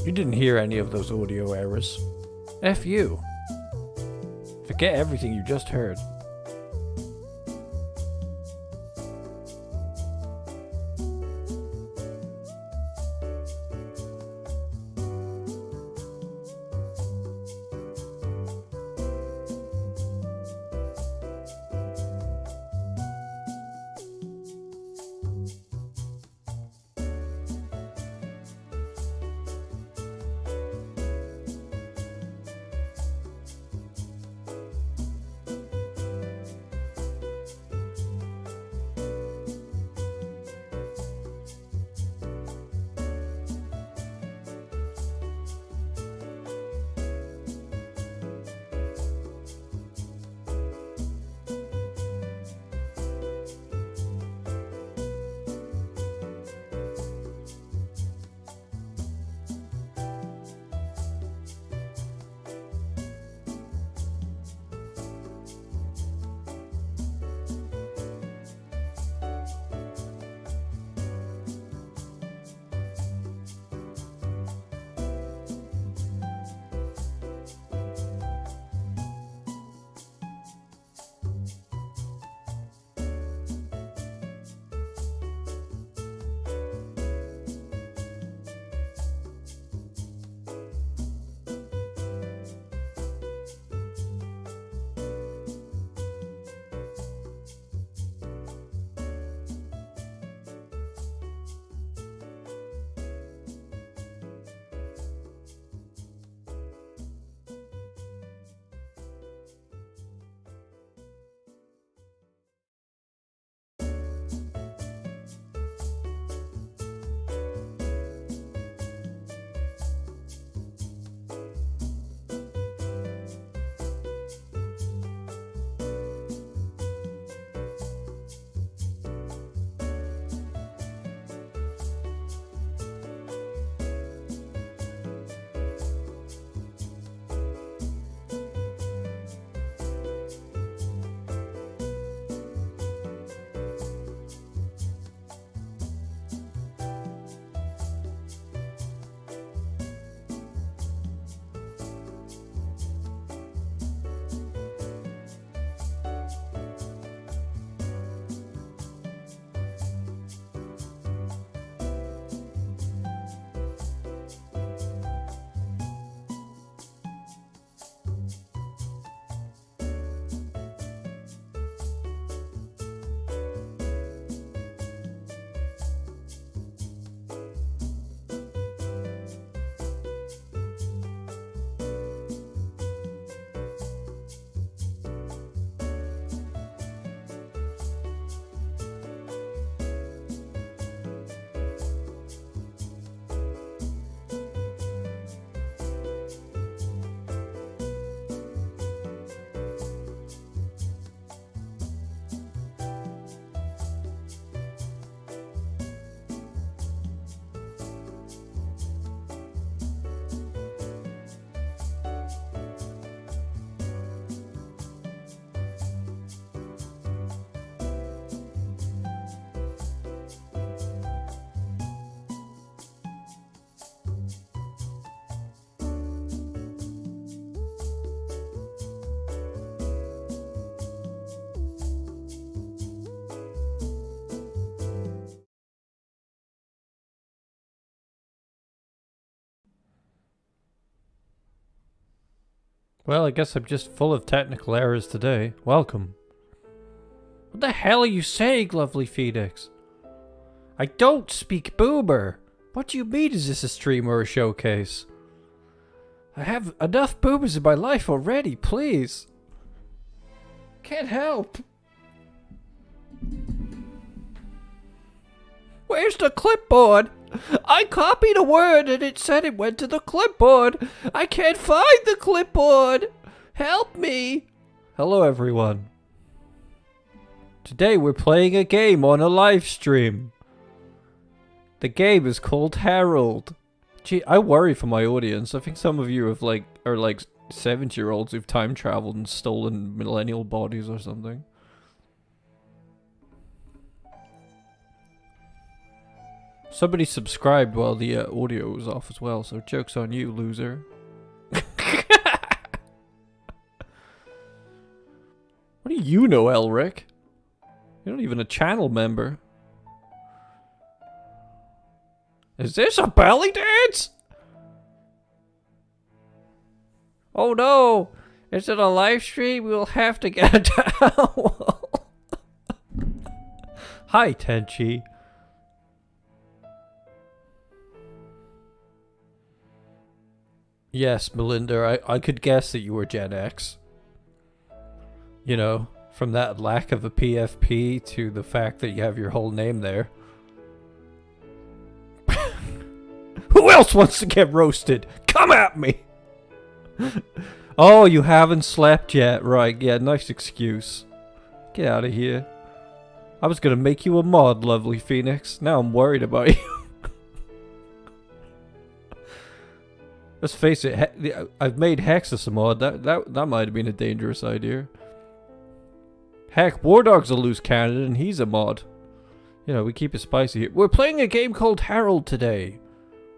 You didn't hear any of those audio errors. F you. Forget everything you just heard. Well, I guess I'm just full of technical errors today. Welcome. What the hell are you saying, lovely Phoenix? I don't speak boomer. What do you mean, is this a stream or a showcase? I have enough boomers in my life already, please. Can't help. Where's the clipboard? I copied a word and it said it went to the clipboard. I can't find the clipboard. Help me. Hello, everyone. Today we're playing a game on a live stream. The game is called Herald. Gee, I worry for my audience. I think some of you are like 70-year-olds who've time traveled and stolen millennial bodies or something. Somebody subscribed while the audio was off as well, so joke's on you, loser. What do you know, Elric? You're not even a channel member. Is this a belly dance? Oh no! Is it a live stream? We'll have to get a towel. Hi, Tenchi. Yes, Melinda, I could guess that you were Gen X. You know, from that lack of a PFP to the fact that you have your whole name there. Who else wants to get roasted? Come at me! Oh, you haven't slept yet. Right, yeah, nice excuse. Get out of here. I was gonna make you a mod, lovely Phoenix. Now I'm worried about you. Let's face it, I've made Hexus a mod. That might have been a dangerous idea. Heck, Wardog's a loose cannon and he's a mod. You know, we keep it spicy here. We're playing a game called Herald today,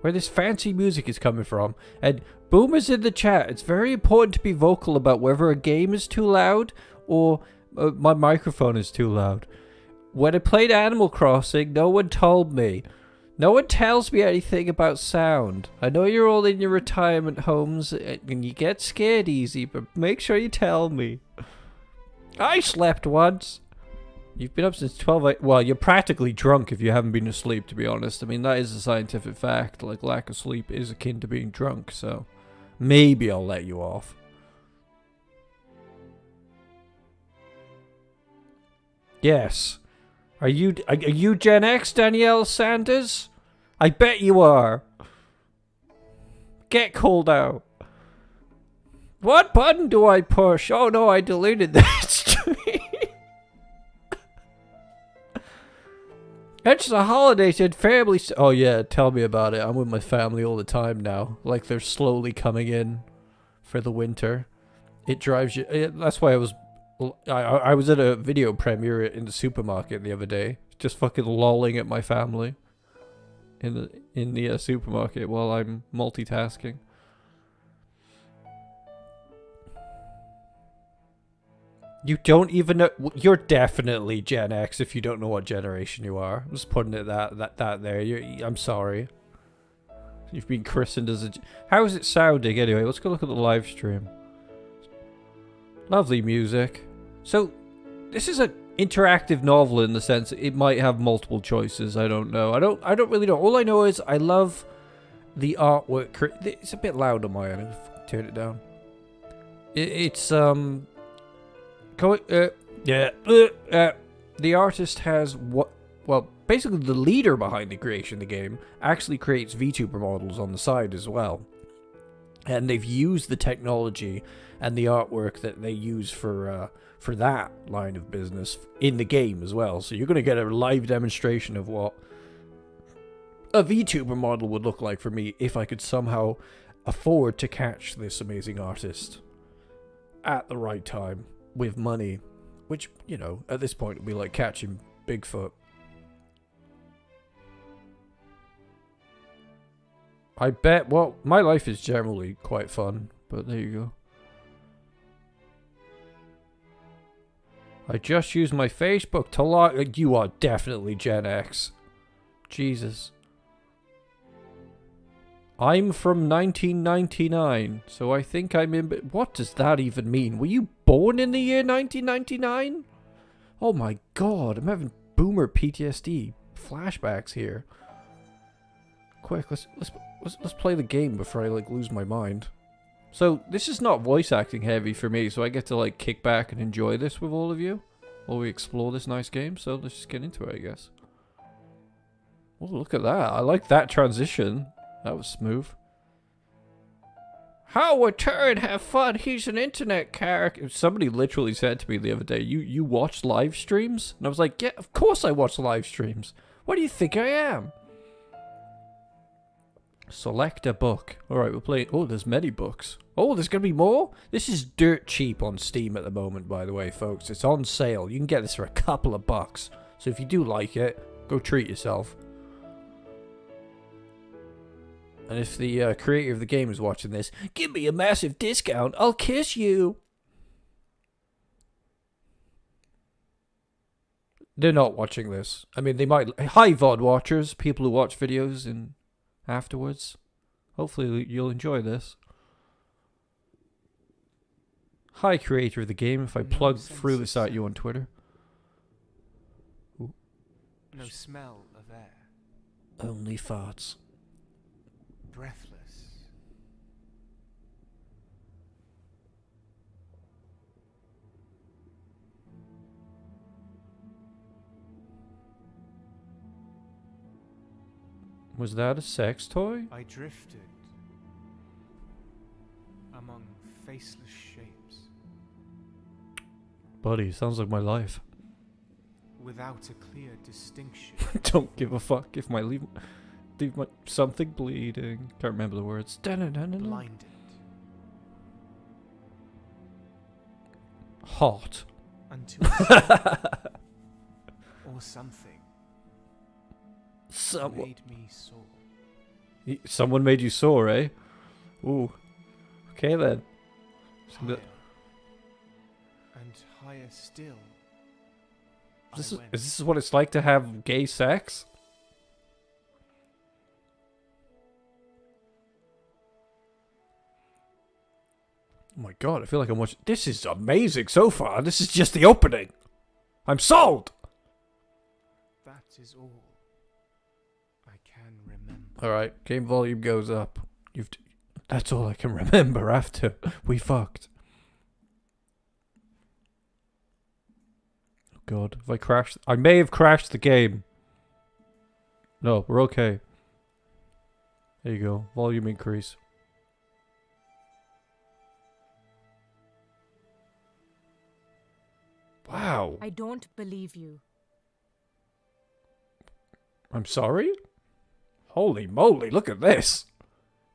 where this fancy music is coming from. And Boomer's in the chat. It's very important to be vocal about whether a game is too loud or my microphone is too loud. When I played Animal Crossing, no one told me. No one tells me anything about sound. I know you're all in your retirement homes and you get scared easy, but make sure you tell me. I slept once. You've been up since 12. Well, you're practically drunk if you haven't been asleep, to be honest. I mean, that is a scientific fact. Like, lack of sleep is akin to being drunk, so maybe I'll let you off. Yes. Are you Gen X, Danielle Sanders? I bet you are. Get called out. What button do I push? Oh no, I deleted that stream. It's the holidays and family. Oh yeah, tell me about it. I'm with my family all the time now. Like they're slowly coming in for the winter. It drives you. That's why I was at a video premiere in the supermarket the other day, just fucking lolling at my family in the supermarket while I'm multitasking. You don't even know. You're definitely Gen X if you don't know what generation you are. I'm just putting it that there. I'm sorry. You've been christened as a. How is it sounding anyway? Let's go look at the live stream. Lovely music. So, this is an interactive novel in the sense it might have multiple choices. I don't know. I don't really know. All I know is I love the artwork. It's a bit loud on my end. I'll turn it down. It's the artist has basically the leader behind the creation of the game actually creates VTuber models on the side as well. And they've used the technology and the artwork that they use for that line of business in the game as well. So you're going to get a live demonstration of what a VTuber model would look like for me if I could somehow afford to catch this amazing artist at the right time with money, which, you know, at this point would be like catching Bigfoot. I bet, well, my life is generally quite fun, but there you go. I just used my Facebook to log. You are definitely Gen X. Jesus. I'm from 1999, so I think I'm in. What does that even mean? Were you born in the year 1999? Oh my god, I'm having boomer PTSD flashbacks here. Quick, let's play the game before I like lose my mind. So this is not voice acting heavy for me, so I get to like kick back and enjoy this with all of you while we explore this nice game. So let's just get into it, I guess. Oh, look at that! I like that transition. That was smooth. How would Turin have fun? He's an internet character. Somebody literally said to me the other day, you watch live streams? And I was like, yeah, of course I watch live streams. What do you think I am? Select a book. Alright, we'll play. Oh, there's many books. Oh, there's going to be more? This is dirt cheap on Steam at the moment, by the way, folks. It's on sale. You can get this for a couple of bucks. So if you do like it, go treat yourself. And if the creator of the game is watching this, give me a massive discount. I'll kiss you. They're not watching this. I mean, they might. Hi, VOD watchers, people who watch videos and afterwards. Hopefully, you'll enjoy this. Hi, creator of the game. If I plug through this at you on Twitter. Ooh. No smell of air. Only farts. Breathless. Was that a sex toy? I drifted among faceless shapes Buddy, sounds like my life. without a clear distinction. Don't give a fuck if leave my something bleeding. Can't remember the words. Blinded. Hot. Until someone or something made me sore. Someone made you sore, eh? Ooh. Okay then. Higher and higher still. Is this what it's like to have gay sex? Oh my god, I feel like I'm watching. This is amazing so far. This is just the opening. I'm sold. That is all I can remember. Alright, game volume goes up. That's all I can remember after we fucked. Oh god, have I crashed? I may have crashed the game. No, we're okay. There you go, volume increase. Wow. I don't believe you. I'm sorry? Holy moly, look at this.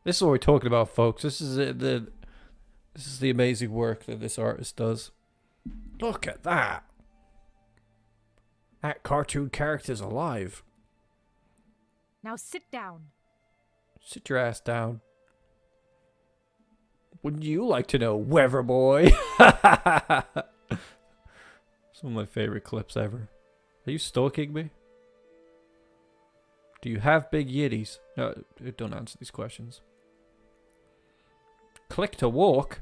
This is what we're talking about, folks. This is the amazing work that this artist does. Look at that. That cartoon character's alive. Now sit down. Sit your ass down. Wouldn't you like to know, Weather Boy? Some of my favorite clips ever. Are you stalking me? Do you have big yitties? No, don't answer these questions. Click to walk?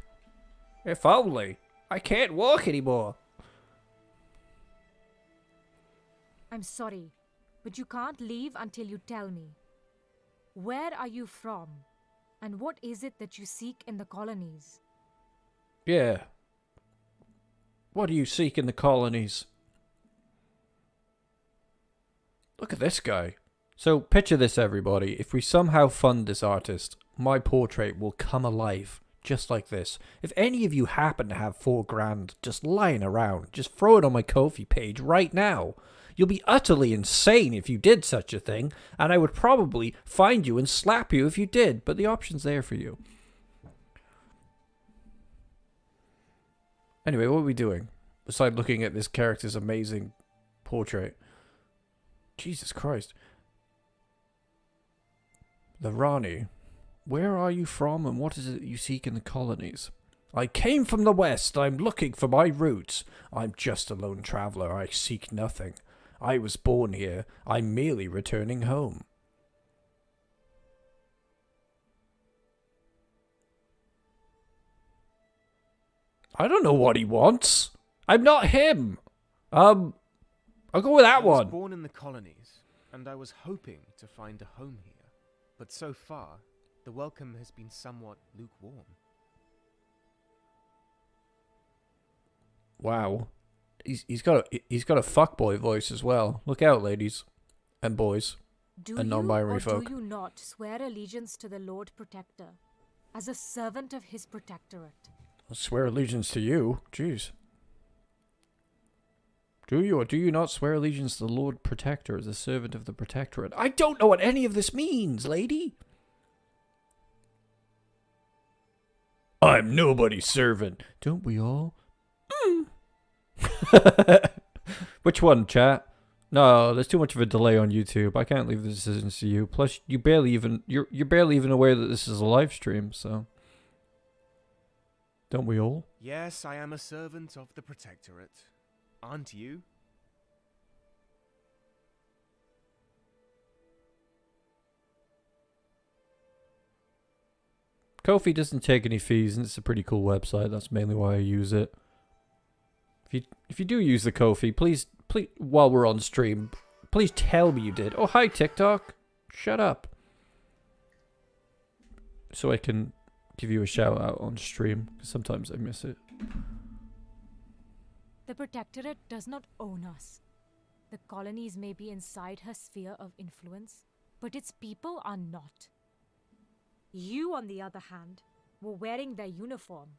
If only. I can't walk anymore. I'm sorry, but you can't leave until you tell me. Where are you from? And what is it that you seek in the colonies? Yeah. What do you seek in the colonies? Look at this guy. So, picture this, everybody. If we somehow fund this artist, my portrait will come alive, just like this. If any of you happen to have $4,000 just lying around, just throw it on my Ko-fi page right now. You'll be utterly insane if you did such a thing, and I would probably find you and slap you if you did, but the option's there for you. Anyway, what are we doing? Besides looking at this character's amazing portrait. Jesus Christ. The Rani. Where are you from and what is it you seek in the colonies? I came from the west. I'm looking for my roots. I'm just a lone traveller. I seek nothing. I was born here. I'm merely returning home. I don't know what he wants. I'm not him. I'll go with that one. I was born in the colonies, and I was hoping to find a home here. But so far, the welcome has been somewhat lukewarm. Wow. He's got a fuckboy voice as well. Look out, ladies and boys and non-binary folk. Do you not swear allegiance to the Lord Protector as a servant of his protectorate? I swear allegiance to you. Jeez. Do you or do you not swear allegiance to the Lord Protector as a servant of the Protectorate? I don't know what any of this means, lady. I'm nobody's servant. Don't we all? Which one, chat? No, there's too much of a delay on YouTube. I can't leave the decisions to you. Plus, you're barely even aware that this is a live stream, so don't we all? Yes, I am a servant of the Protectorate. Aren't you? Ko-fi doesn't take any fees, and it's a pretty cool website. That's mainly why I use it. If you do use the Ko-fi, please, while we're on stream, please tell me you did. Oh, hi TikTok. Shut up. So I can give you a shout out on stream, because sometimes I miss it. The Protectorate does not own us. The colonies may be inside her sphere of influence, but its people are not. You, on the other hand, were wearing their uniform.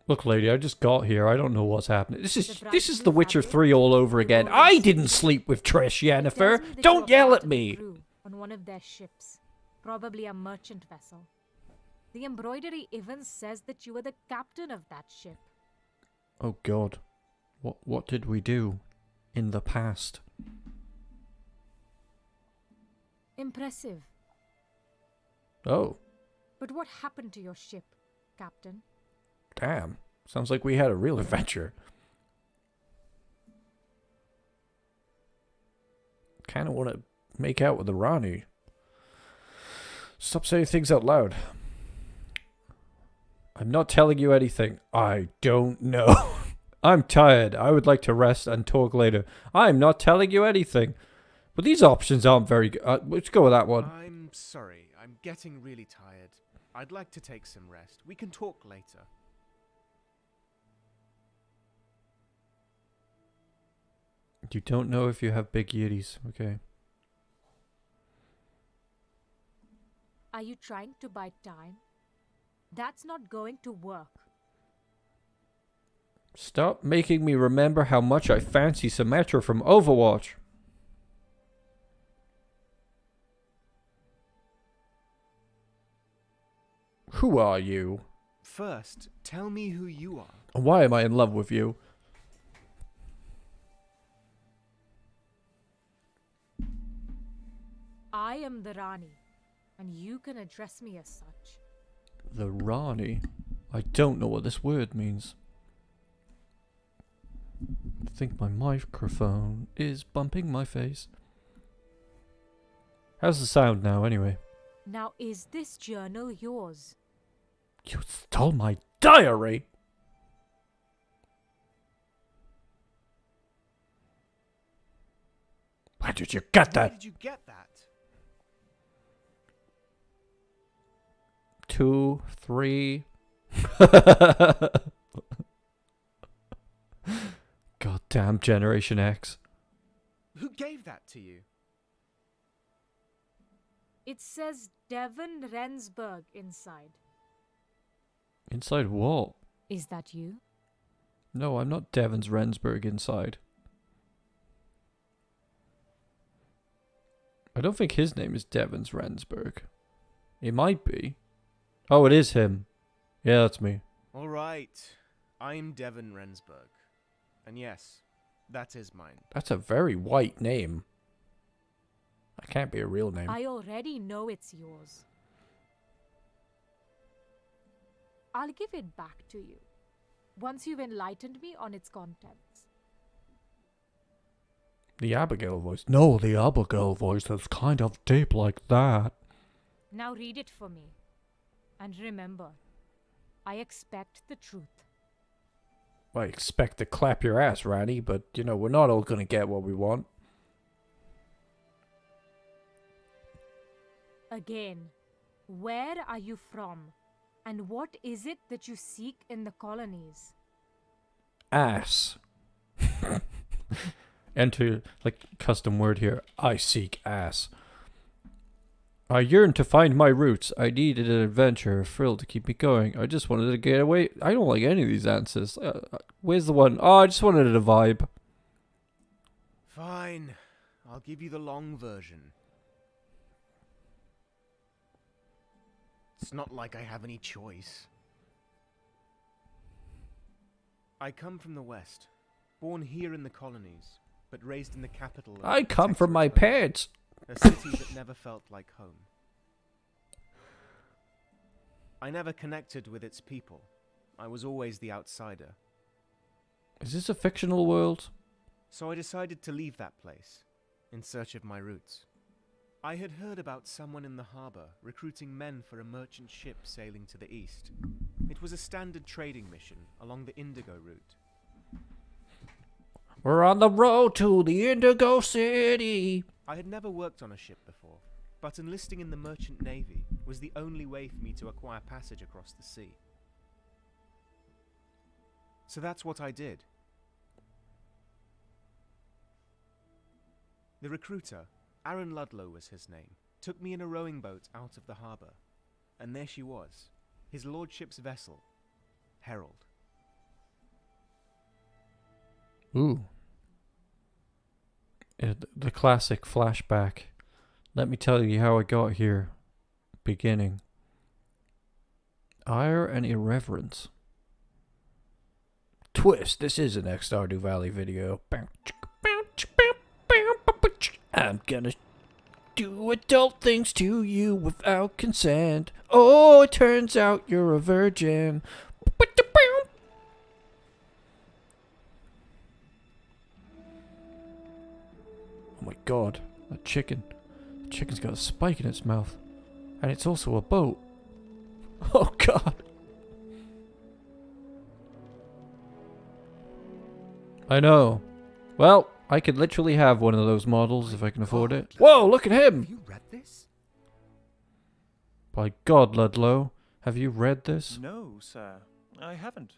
Look, lady, I just got here. I don't know what's happening. This is The Witcher 3 all over again. I didn't sleep with Trish, Yennefer. Don't yell at me. On one of their ships, probably a merchant vessel. The embroidery even says that you were the captain of that ship. Oh God, what did we do in the past? Impressive. Oh. But what happened to your ship, Captain? Damn. Sounds like we had a real adventure. Kinda want to make out with the Rani. Stop saying things out loud. I'm not telling you anything. I don't know. I'm tired. I would like to rest and talk later. I'm not telling you anything. But these options aren't very good. Let's go with that one. I'm sorry. I'm getting really tired. I'd like to take some rest. We can talk later. You don't know if you have big yiddies. Okay. Are you trying to buy time? That's not going to work. Stop making me remember how much I fancy Symmetra from Overwatch. Who are you? First, tell me who you are. And why am I in love with you? I am the Rani, and you can address me as such. The Rani? I don't know what this word means. I think my microphone is bumping my face. How's the sound now, anyway? Now, is this journal yours? You stole my diary! Where did you get that? Where did you get that? 2, 3. Goddamn Generation X. Who gave that to you? It says Devan Rensburg inside. Inside what? Is that you? No, I'm not Devan's Rensburg inside. I don't think his name is Devan's Rensburg. It might be. Oh, it is him. Yeah, that's me. All right. I'm Devan Rensburg. And yes, that is mine. That's a very white name. That can't be a real name. I already know it's yours. I'll give it back to you, once you've enlightened me on its contents. The Abigail voice. No, the Abigail voice is kind of deep like that. Now read it for me. And remember, I expect the truth. I expect to clap your ass, Rani, but, you know, we're not all gonna get what we want. Again, where are you from? And what is it that you seek in the colonies? Ass. Enter, like, custom word here. I seek ass. I yearn to find my roots. I needed an adventure, a thrill to keep me going. I just wanted to get away. I don't like any of these answers. Where's the one? Oh, I just wanted a vibe. Fine. I'll give you the long version. It's not like I have any choice. I come from the west. Born here in the colonies, but raised in the capital. Of I come from my Protectorate parents. Home, a city that never felt like home. I never connected with its people. I was always the outsider. Is this a fictional world? So I decided to leave that place, in search of my roots. I had heard about someone in the harbour recruiting men for a merchant ship sailing to the east. It was a standard trading mission along the Indigo route. We're on the road to the Indigo City. I had never worked on a ship before, but enlisting in the merchant navy was the only way for me to acquire passage across the sea. So that's what I did. The recruiter, Aaron Ludlow was his name, took me in a rowing boat out of the harbour, and there she was, his lordship's vessel, Herald. Ooh. The classic flashback. Let me tell you how I got here. Beginning. Ire and irreverence. Twist, this is an Stardew Valley video. I'm gonna do adult things to you without consent. Oh, it turns out you're a virgin. Oh my god, that chicken. The chicken's got a spike in its mouth. And it's also a boat. Oh god. I know. Well, I could literally have one of those models if I can afford it. Whoa, look at him! Have you read this? By God, Ludlow, have you read this? No, sir, I haven't.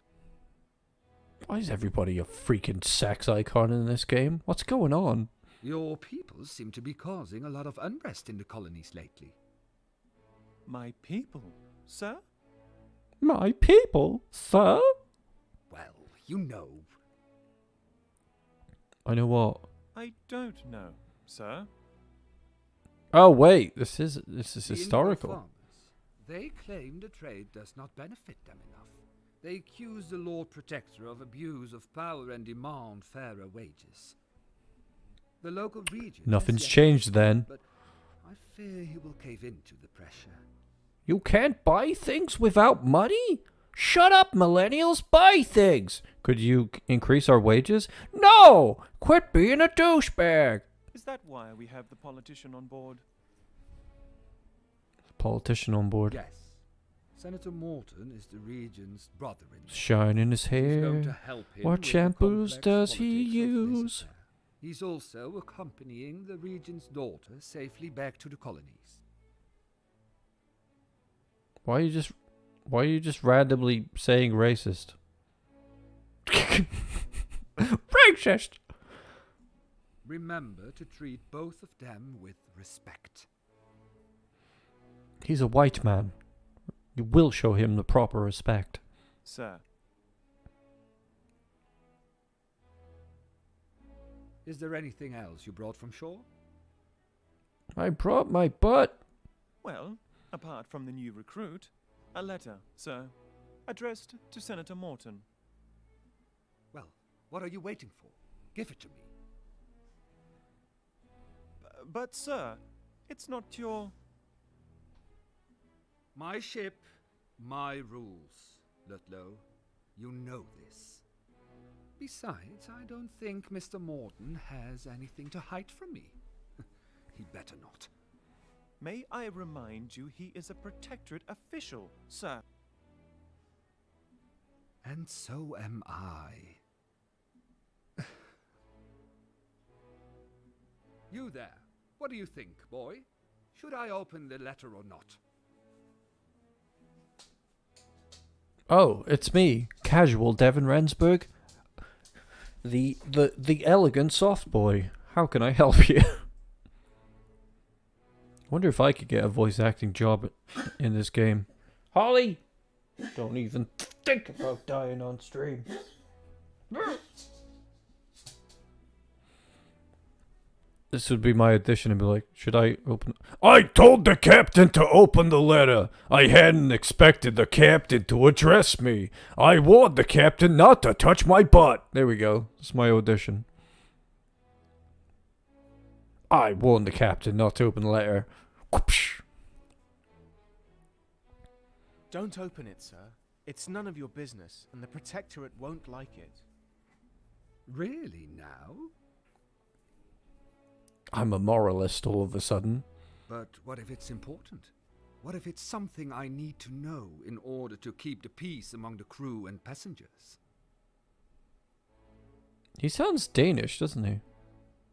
Why is everybody a freaking sex icon in this game? What's going on? Your people seem to be causing a lot of unrest in the colonies lately. My people, sir? My people, sir? Well, you know. I know what. I don't know, sir. Oh wait, this is The historical. Indigo farmers, they claim the trade does not benefit them enough. They accuse the Lord Protector of abuse of power and demand fairer wages. The local region Nothing's has yet changed to then. but I fear he will cave into the pressure. You can't buy things without money? Shut up, millennials, buy things! Could you increase our wages? No! Quit being a douchebag! Is that why we have the politician on board? Politician on board. Yes. Senator Morton is the region's brother-in-law. Shine in his He's going to hair. help him What with the shampoos complex does he politics of this use? affair. He's also accompanying the regent's daughter safely back to the colonies. Why are you just randomly saying racist? Racist! Remember to treat both of them with respect. He's a white man. You will show him the proper respect. Sir, Is there anything else you brought from shore? I brought my butt. well, apart from the new recruit, a letter, sir, addressed to Senator Morton. Well, what are you waiting for? Give it to me. But, sir, it's not your... My ship, my rules, Ludlow. You know this. Besides, I don't think Mr. Morton has anything to hide from me. He'd better not. May I remind you he is a protectorate official, sir? And so am I. You there. What do you think, boy? Should I open the letter or not? Oh, it's me, casual Devan Rensburg. The elegant soft boy. How can I help you? Wonder if I could get a voice acting job in this game. Holly! Don't even think about dying on stream. This would be my addition and be like, should I open... I told the captain to open the letter. I hadn't expected the captain to address me. I warned the captain not to touch my butt. There we go. That's my audition. I warned the captain not to open the letter. Whoopsh. Don't open it, sir. It's none of your business, and the Protectorate won't like it. Really now? I'm a moralist all of a sudden. But what if it's important? What if it's something I need to know in order to keep the peace among the crew and passengers? He sounds Danish, doesn't he?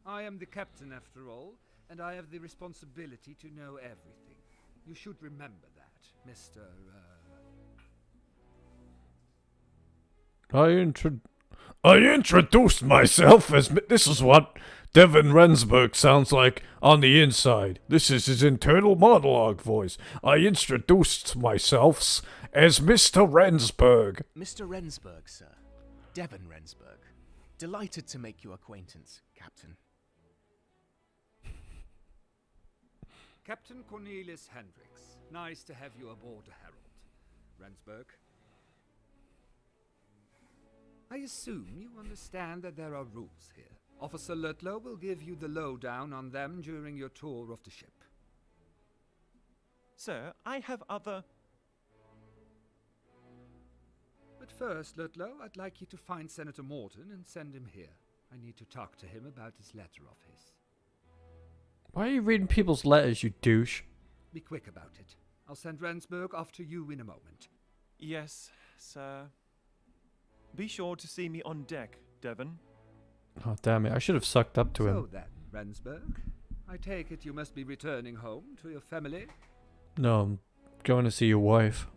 I am the captain after all, and I have the responsibility to know everything. You should remember that, Mr. I introduced myself as... This is what Devan Rensburg sounds like on the inside. This is his internal monologue voice. I introduced myself as Mr. Rensburg. Mr. Rensburg, sir. Devan Rensburg. Delighted to make your acquaintance, Captain. Captain Cornelius Hendricks. Nice to have you aboard the Herald. Rensburg. I assume you understand that there are rules here. Officer Ludlow will give you the lowdown on them during your tour of the ship. Sir, I have other... But first, Ludlow, I'd like you to find Senator Morton and send him here. I need to talk to him about this letter of his. Why are you reading people's letters, you douche? Be quick about it. I'll send Rensburg off to you in a moment. Yes, sir. Be sure to see me on deck, Devon. Oh, damn it. I should have sucked up to him. So then, Rensburg, I take it you must be returning home to your family? No, I'm going to see your wife.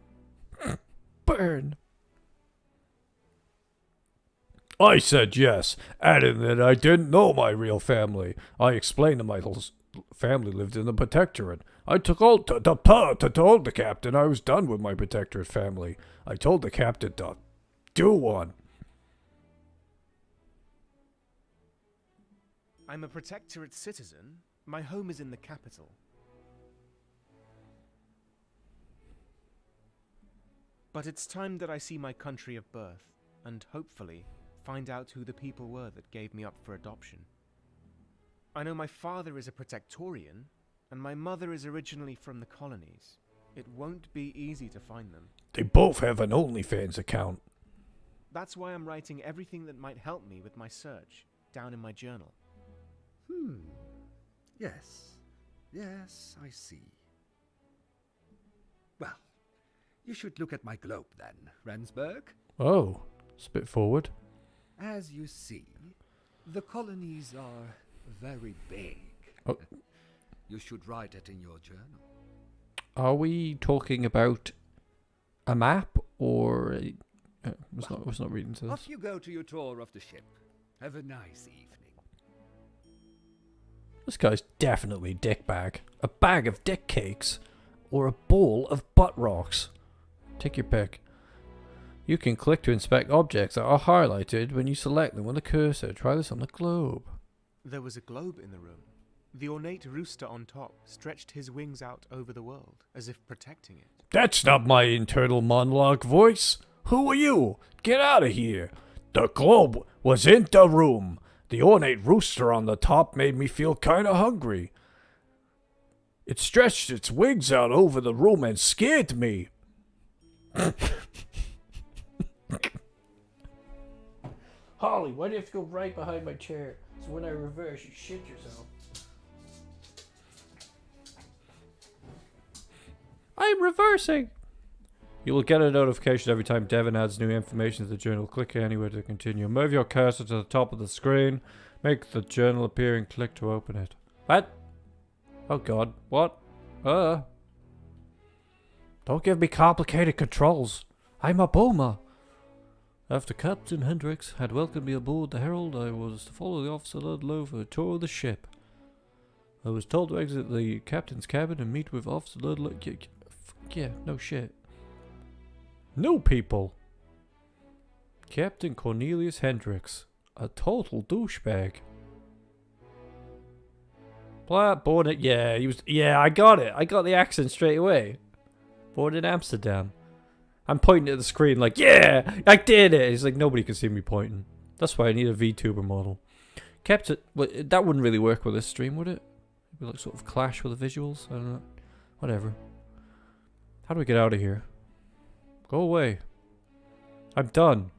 Burn. I said yes, adding that I didn't know my real family. I explained that my family lived in the Protectorate. I told the captain I was done with my Protectorate family. I told the captain to do one. I'm a Protectorate citizen. My home is in the capital. But it's time that I see my country of birth, and hopefully find out who the people were that gave me up for adoption. I know my father is a Protectorian, and my mother is originally from the colonies. It won't be easy to find them. They both have an OnlyFans account. That's why I'm writing everything that might help me with my search down in my journal. Yes. Yes, I see. Well, you should look at my globe then, Rensburg. Oh, it's a bit forward. As you see, the colonies are very big. Oh. You should write it in your journal. Are we talking about a map or... I was not reading to this. Off you go to your tour of the ship. Have a nice evening. This guy's definitely dickbag. A bag of dick cakes. Or a bowl of butt rocks. Take your pick. You can click to inspect objects that are highlighted when you select them with a cursor. Try this on the globe. There was a globe in the room. The ornate rooster on top stretched his wings out over the world, as if protecting it. That's not my internal monologue voice. Who are you? Get out of here. The globe was in the room. The ornate rooster on the top made me feel kinda hungry. It stretched its wings out over the room and scared me. Holly, why do you have to go right behind my chair? So when I reverse, you shit yourself. I'm reversing! You will get a notification every time Devan adds new information to the journal. Click anywhere to continue. Move your cursor to the top of the screen. Make the journal appear and click to open it. What? Oh god. What? Don't give me complicated controls. I'm a boomer. After Captain Hendricks had welcomed me aboard the Herald, I was to follow the Officer Ludlow for a tour of the ship. I was told to exit the captain's cabin and meet with Officer Ludlow. Yeah, no shit. New people. Captain Cornelius Hendricks. A total douchebag. Born it. Yeah, he was. Yeah, I got it. I got the accent straight away. Born in Amsterdam. I'm pointing at the screen like, yeah, I did it. He's like, nobody can see me pointing. That's why I need a VTuber model. Kept it. Well, that wouldn't really work with this stream, would it? It would like sort of clash with the visuals. I don't know. Whatever. How do we get out of here? Go away. I'm done.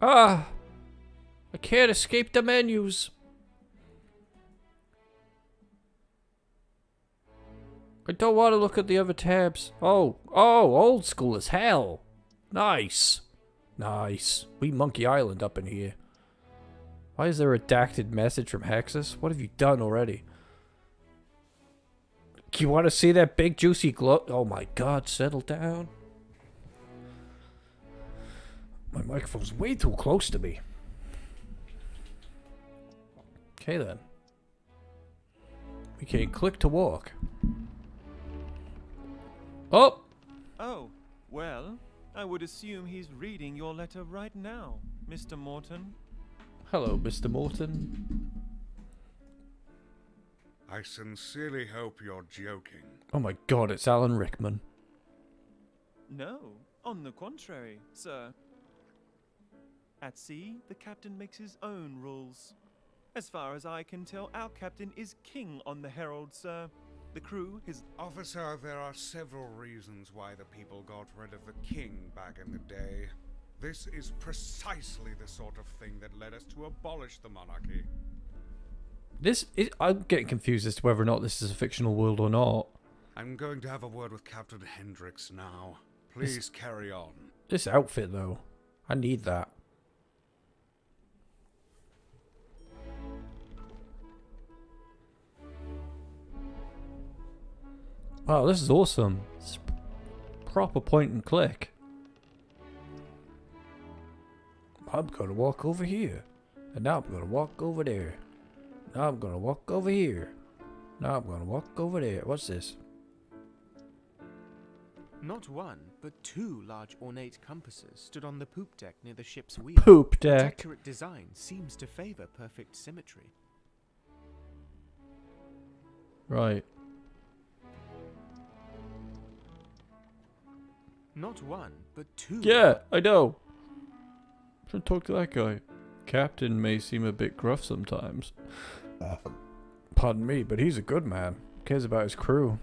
Ah! I can't escape the menus. I don't want to look at the other tabs. Oh, old school as hell. Nice. Nice. We Monkey Island up in here. Why is there a redacted message from Hexus? What have you done already? You want to see that big juicy glow? Oh my god, settle down. My microphone's way too close to me. Okay then. We can click to walk. Oh! Oh, well, I would assume he's reading your letter right now, Mr. Morton. Hello, Mr. Morton. I sincerely hope you're joking. Oh my god, it's Alan Rickman. No, on the contrary, sir. At sea, the captain makes his own rules. As far as I can tell, our captain is king on the Herald, sir. The crew, his... Officer, there are several reasons why the people got rid of the king back in the day. This is precisely the sort of thing that led us to abolish the monarchy. I'm getting confused as to whether or not this is a fictional world or not. I'm going to have a word with Captain Hendricks now. Please carry on. This outfit, though. I need that. Wow, this is awesome. It's proper point and click. I'm gonna walk over here. And now I'm gonna walk over there. Now I'm gonna walk over here. Now I'm gonna walk over there. What's this? Not one, but two large ornate compasses stood on the poop deck near the ship's wheel. Poop Its deck. accurate design seems to favor perfect symmetry. Right. Not one, but two. Yeah, I know. I'm trying to talk to that guy. Captain may seem a bit gruff sometimes. Pardon me, but he's a good man. Cares about his crew.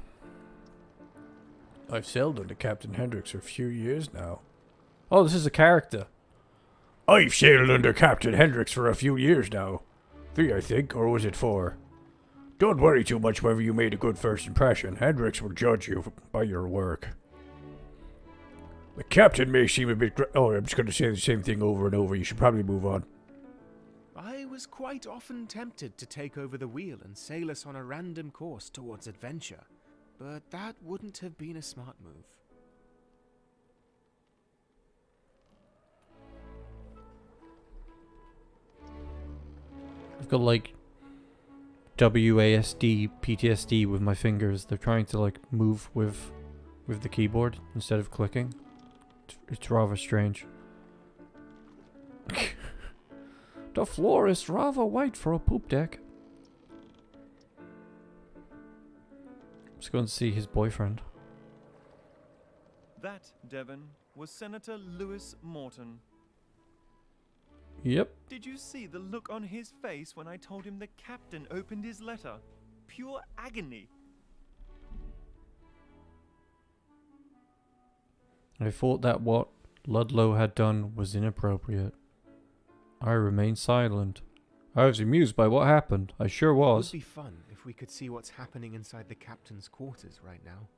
I've sailed under Captain Hendricks for a few years now. Oh, this is a character. I've sailed under Captain Hendricks for a few years now. 3, I think, or was it 4? Don't worry too much whether you made a good first impression. Hendricks will judge you by your work. The captain may seem a bit... Oh, I'm just going to say the same thing over and over. You should probably move on. I was quite often tempted to take over the wheel and sail us on a random course towards adventure, but that wouldn't have been a smart move. I've got like WASD, PTSD with my fingers. They're trying to like move with the keyboard instead of clicking. It's rather strange. The floor is rather white for a poop deck. Let's go and see his boyfriend. That, Devon, was Senator Lewis Morton. Yep. Did you see the look on his face when I told him the captain opened his letter? Pure agony. I thought that what Ludlow had done was inappropriate. I remained silent. I was amused by what happened. I sure It was. would be fun if we could see what's happening inside the captain's quarters right now.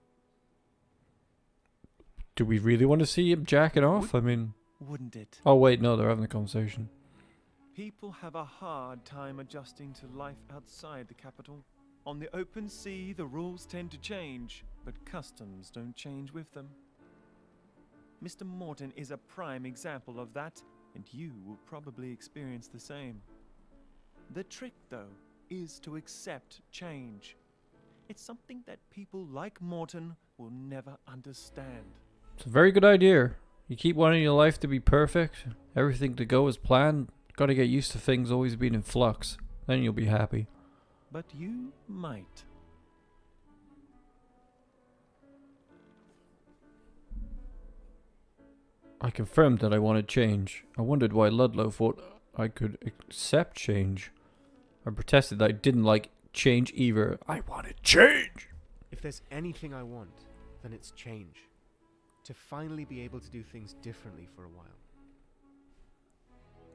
Do we really want to see him jacking off? I mean... Wouldn't it? Oh wait, no, they're having a conversation. People have a hard time adjusting to life outside the capital. On the open sea, the rules tend to change, but customs don't change with them. Mr. Morton is a prime example of that, and you will probably experience the same. The trick, though, is to accept change. It's something that people like Morton will never understand. It's a very good idea. You keep wanting your life to be perfect, everything to go as planned. Gotta get used to things always being in flux. Then you'll be happy. But you might. I confirmed that I wanted change. I wondered why Ludlow thought I could accept change. I protested that I didn't like change either. I wanted change! If there's anything I want, then it's change. To finally be able to do things differently for a while.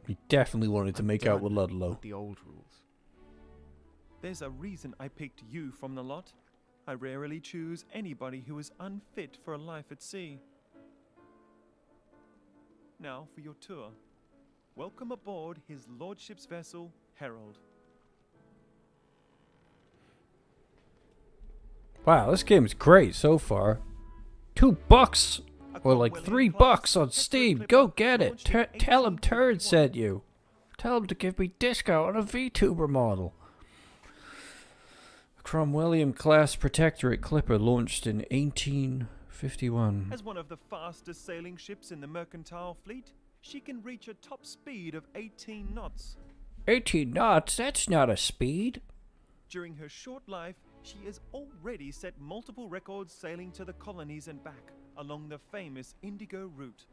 He definitely wanted to make out with Ludlow. With the old rules. There's a reason I picked you from the lot. I rarely choose anybody who is unfit for a life at sea. Now for your tour. Welcome aboard His Lordship's vessel, Herald. Wow, this game is great so far. $2 or like $3 on Steam. Go get it. Tell him Turin sent you. Tell him to give me discount on a VTuber model. Cromwellian class protectorate clipper launched in 1851. As one of the fastest sailing ships in the mercantile fleet, she can reach a top speed of 18 knots. 18 knots? That's not a speed. During her short life, she has already set multiple records sailing to the colonies and back along the famous Indigo route.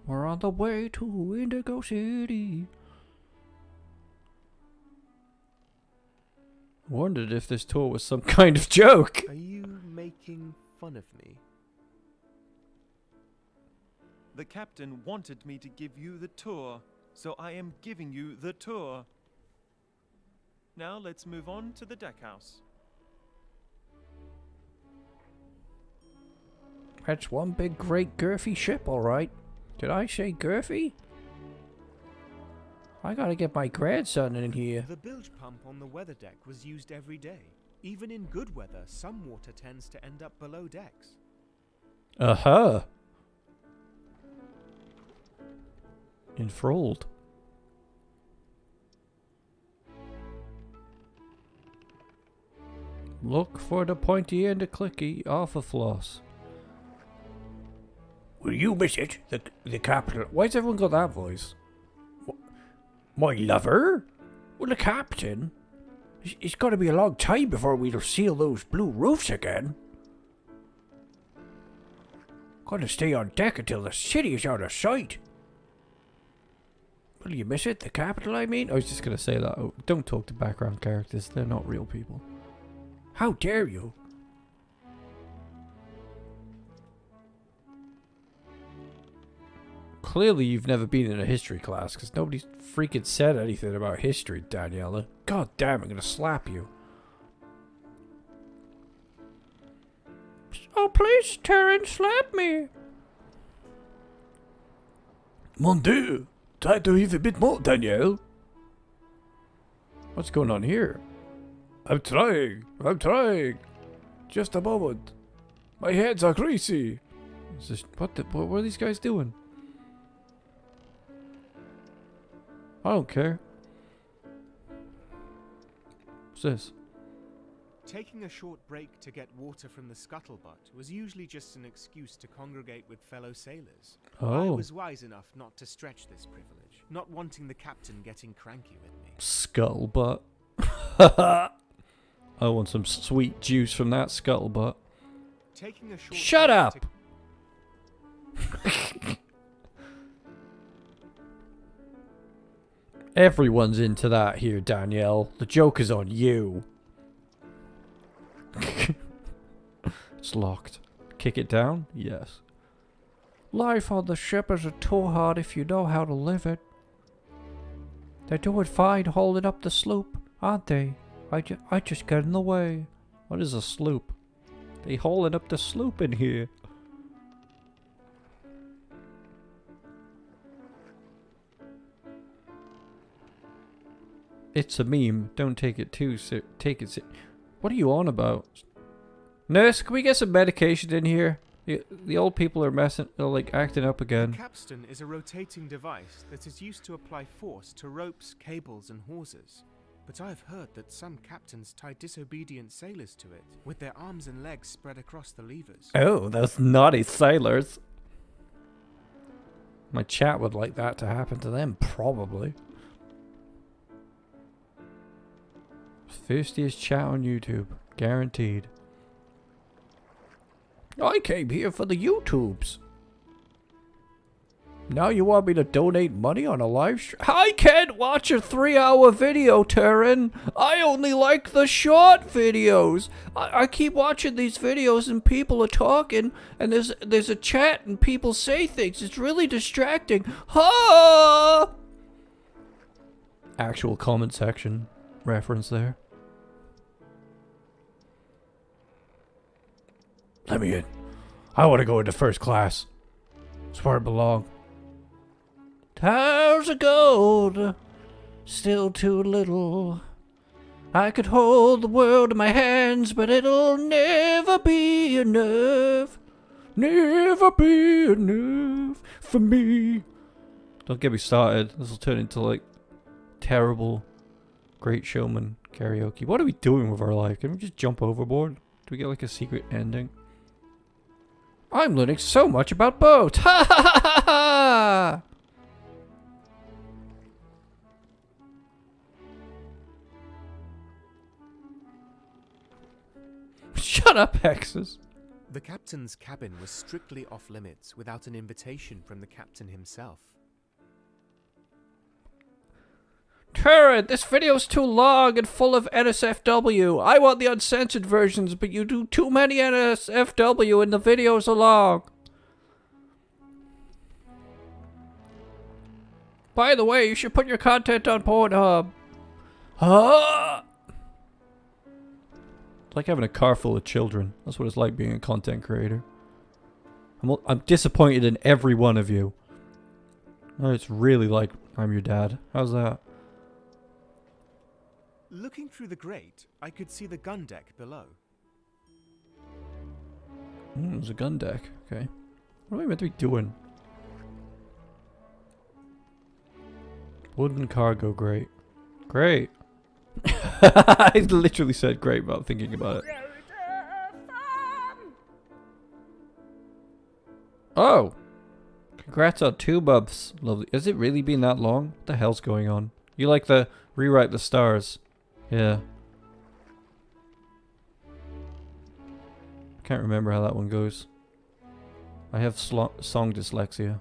We're on the way to Indigo City. Wondered if this tour was some kind of joke. Are you making fun of me? The captain wanted me to give you the tour, so I am giving you the tour. Now let's move on to the deckhouse. That's one big great girthy ship, alright. Did I say girthy? I gotta get my grandson in here. The bilge pump on the weather deck was used every day. Even in good weather, some water tends to end up below decks. Uh-huh. Enthralled. Look for the pointy and the clicky off a floss. Will you miss it? The capital. Why's everyone got that voice? My lover? Well, the captain. It's got to be a long time before we'll seal those blue roofs again. Gotta stay on deck until the city is out of sight. Will you miss it? The capital, I mean? I was just gonna say that. Oh, don't talk to background characters. They're not real people. How dare you? Clearly you've never been in a history class, because nobody's freaking said anything about history, Daniela. God damn, I'm gonna slap you. Oh, please, Turin, slap me. Mon Dieu, try to heave a bit more, Danielle. What's going on here? I'm trying. Just a moment. My hands are greasy. What are these guys doing? I don't care. What's this? Taking a short break to get water from the scuttlebutt was usually just an excuse to congregate with fellow sailors. I Oh. was wise enough not to stretch this privilege, not wanting the captain getting cranky with me. Scuttlebutt. I want some sweet juice from that scuttlebutt. Taking a short Shut break up! Everyone's into that here, Danielle. The joke is on you. It's locked. Kick it down? Yes. Life on the ship isn't too hard if you know how to live it. They're doing fine holding up the sloop, aren't they? I just get in the way. What is a sloop? They holding up the sloop in here. It's a meme. Don't take it too What are you on about? Nurse, can we get some medication in here? The old people are like acting up again. The capstan is a rotating device that is used to apply force to ropes, cables, and hawsers. But I've heard that some captains tie disobedient sailors to it, with their arms and legs spread across the levers. Oh, those naughty sailors. My chat would like that to happen to them, probably. Thirstiest chat on YouTube. Guaranteed. I came here for the YouTubes. Now you want me to donate money on a live stream? I can't watch a 3-hour video, Turin. I only like the short videos. I keep watching these videos and people are talking and there's a chat and people say things. It's really distracting. Ha! Actual comment section reference there. Let me in. I want to go into first class. It's where I belong. Towers of gold, still too little. I could hold the world in my hands, but it'll never be enough. Never be enough for me. Don't get me started. This will turn into like terrible Great Showman karaoke. What are we doing with our life? Can we just jump overboard? Do we get like a secret ending? I'm learning so much about boats. Ha ha ha ha ha! Shut up, Hexes. The captain's cabin was strictly off limits without an invitation from the captain himself. Turin, this video's too long and full of NSFW. I want the uncensored versions, but you do too many NSFW and the videos are long. By the way, you should put your content on Pornhub. Huh? It's like having a car full of children. That's what it's like being a content creator. I'm disappointed in every one of you. Oh, it's really like I'm your dad. How's that? Looking through the grate, I could see the gun deck below. There's a gun deck. Okay. What are we meant to be doing? Wooden cargo grate. Great. I literally said great without thinking about it. Oh! Congrats on 2 months. Lovely. Has it really been that long? What the hell's going on? You like the rewrite the stars. Yeah. Can't remember how that one goes. I have song dyslexia.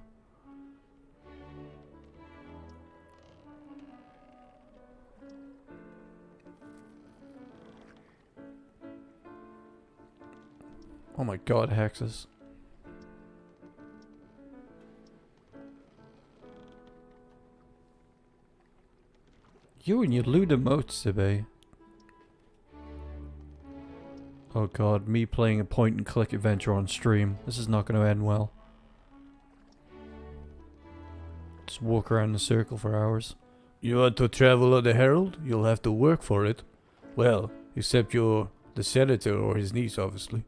Oh my god, hexes. You and your lewd emotes, Sibbe. Oh god, me playing a point and click adventure on stream. This is not going to end well. Just walk around in a circle for hours. You want to travel on the Herald? You'll have to work for it. Well, except you're the senator or his niece, obviously.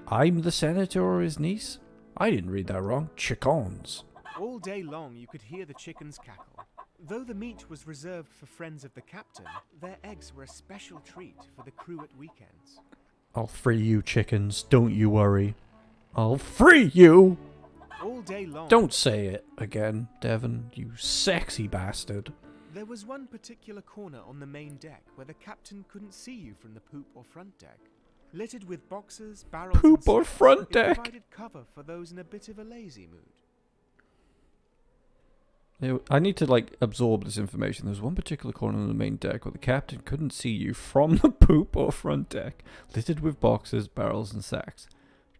I'm the senator or his niece? I didn't read that wrong. Chickens. All day long you could hear the chickens cackle. Though the meat was reserved for friends of the captain, their eggs were a special treat for the crew at weekends. I'll free you, chickens. Don't you worry. I'll free you! All day long. Don't say it again, Devon, you sexy bastard. There was one particular corner on the main deck where the captain couldn't see you from the poop or front deck. Littered with boxes, barrels, Poop and or sacks, front it deck? provided cover for those in a bit of a lazy mood. I need to, like, absorb this information. There's one particular corner on the main deck where the captain couldn't see you from the poop or front deck. Littered with boxes, barrels, and sacks.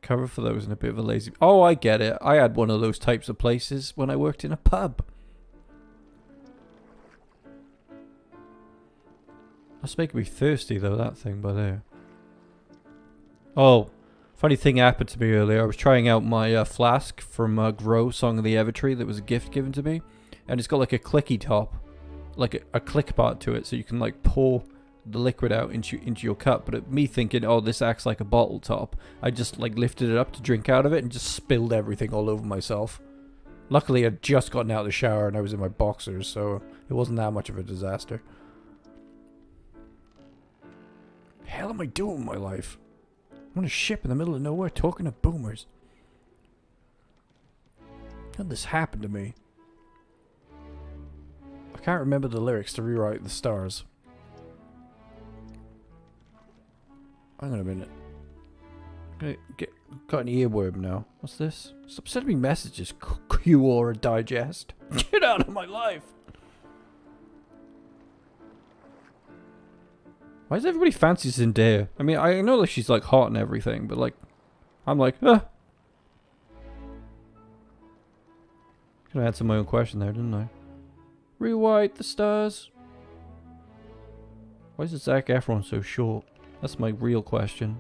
Cover for those in a bit of a lazy... Oh, I get it. I had one of those types of places when I worked in a pub. That's making me thirsty, though, that thing by there. Oh, funny thing happened to me earlier. I was trying out my flask from Grow, Song of the Evertree, that was a gift given to me. And it's got like a clicky top, like a click part to it, so you can like pour the liquid out into your cup. But me thinking, oh, this acts like a bottle top, I just like lifted it up to drink out of it and just spilled everything all over myself. Luckily, I'd just gotten out of the shower and I was in my boxers, so it wasn't that much of a disaster. The hell am I doing with my life? I'm on a ship in the middle of nowhere talking to boomers. How did this happen to me? I can't remember the lyrics to Rewrite the Stars. Hang on a minute. Got an earworm now. What's this? Stop sending me messages, Q-Aura Digest. Get out of my life! Why does everybody fancy Zendaya? I mean, I know that she's like hot and everything, but like, I'm like, ah. Could have answered my own question there, didn't I? Rewrite the stars. Why is Zac Efron so short? That's my real question.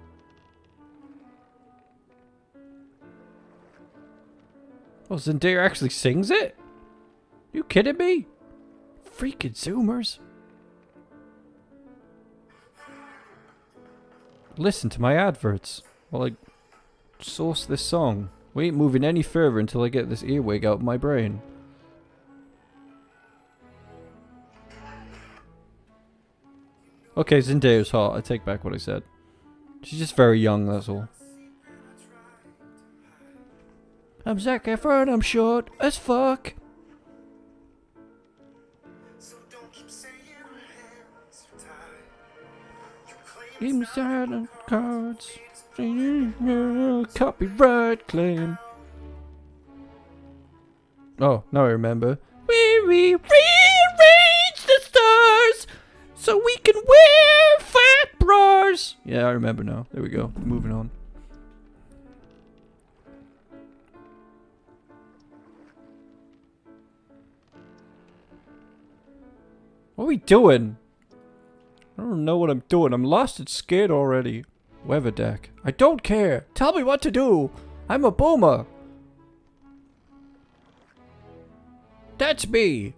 Oh, Zendaya actually sings it? You kidding me? Freaking Zoomers. Listen to my adverts while I source this song. We ain't moving any further until I get this earwig out of my brain. Okay, Zendaya's hot. I take back what I said. She's just very young, that's all. I'm Zac Efron, I'm short as fuck. Give me silent cards. Copyright claim. Oh, now I remember. We rearrange the stars so we can wear fat bras. Yeah, I remember now. There we go. Moving on. What are we doing? I don't know what I'm doing. I'm lost and scared already. Weather deck. I don't care. Tell me what to do. I'm a boomer. That's me.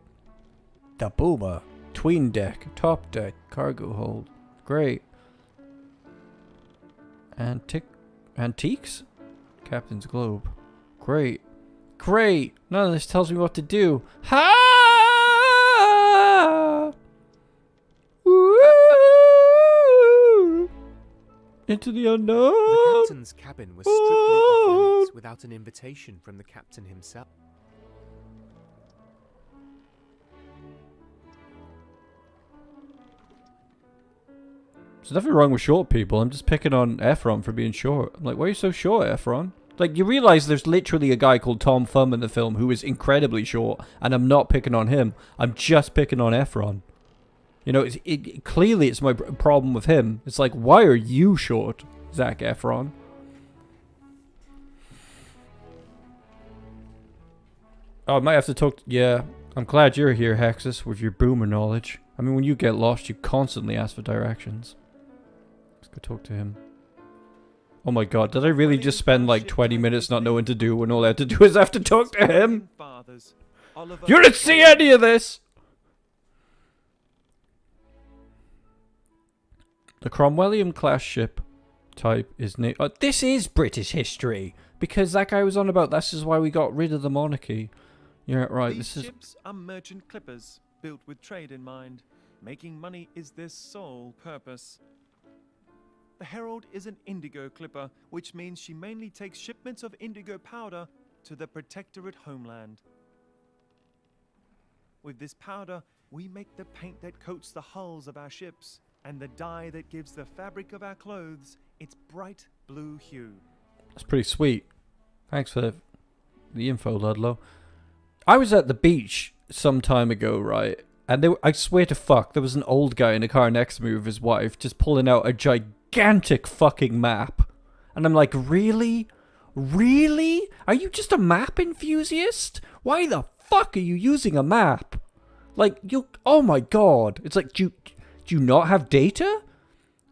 The boomer. Tween deck. Top deck. Cargo hold. Great. Antiques? Captain's globe. Great. Great. None of this tells me what to do. Ha! Into the unknown. The captain's cabin was strictly off limits without an invitation from the captain himself. There's nothing wrong with short people. I'm just picking on Efron for being short. I'm like, why are you so short, Efron? Like, you realize there's literally a guy called Tom Thumb in the film who is incredibly short, and I'm not picking on him. I'm just picking on Efron. You know, clearly it's my problem with him. It's like, why are you short, Zac Efron? Oh, I might have to talk... Yeah, I'm glad you're here, Hexus, with your boomer knowledge. I mean, when you get lost, you constantly ask for directions. Let's go talk to him. Oh my god, did I really just spend like 20 minutes not knowing what to do when all I had to do is have to talk to him? You didn't see any of this! The Cromwellian class ship type is named... this is British history! Because that guy was on about this is why we got rid of the monarchy. Yeah, right, These this is... ships are merchant clippers, built with trade in mind. Making money is their sole purpose. The Herald is an indigo clipper, which means she mainly takes shipments of indigo powder to the Protectorate homeland. With this powder, we make the paint that coats the hulls of our ships, and the dye that gives the fabric of our clothes its bright blue hue. That's pretty sweet. Thanks for the info, Ludlow. I was at the beach some time ago, right? And I swear to fuck, there was an old guy in a car next to me with his wife just pulling out a gigantic fucking map. And I'm like, really? Really? Are you just a map enthusiast? Why the fuck are you using a map? Like, oh my god. It's like, do you not have data?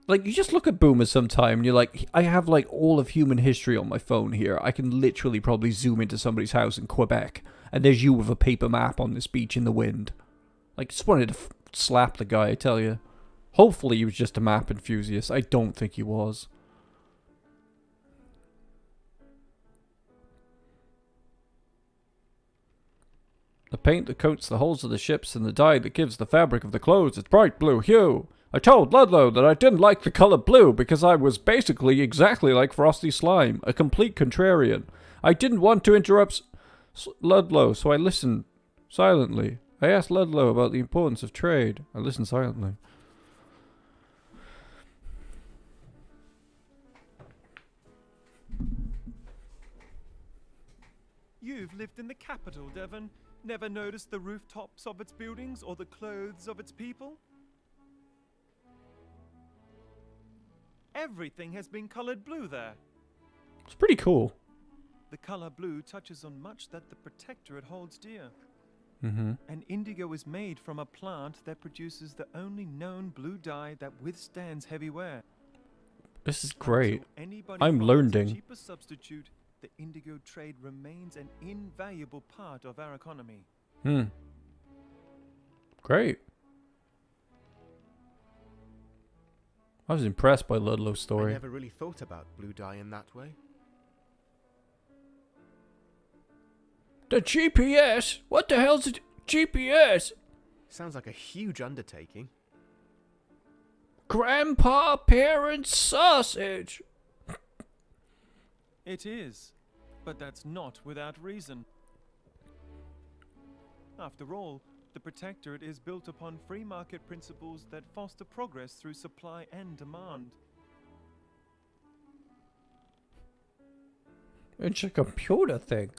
Like, you just look at boomers sometime and you're like, I have like all of human history on my phone here. I can literally probably zoom into somebody's house in Quebec. And there's you with a paper map on this beach in the wind. Like, just wanted to slap the guy, I tell you. Hopefully he was just a map enthusiast. I don't think he was. The paint that coats the hulls of the ships and the dye that gives the fabric of the clothes its bright blue hue. I told Ludlow that I didn't like the color blue because I was basically exactly like Frosty Slime, a complete contrarian. I didn't want to interrupt Ludlow, so I listened silently. I asked Ludlow about the importance of trade. I listened silently. You've lived in the capital, Devan. Never noticed the rooftops of its buildings or the clothes of its people? Everything has been colored blue there. It's pretty cool. The color blue touches on much that the Protectorate holds dear. Mm-hmm. And indigo is made from a plant that produces the only known blue dye that withstands heavy wear. This is great. Until anybody I'm finds a learning. cheaper substitute, the indigo trade remains an invaluable part of our economy. Great. I was impressed by Ludlow's I story. never really thought about blue dye in that way. The GPS? What the hell's a GPS? Sounds like a huge undertaking. Grandpa Parent's sausage. It is, but that's not without reason. After all, the Protectorate is built upon free market principles that foster progress through supply and demand. It's a computer thing.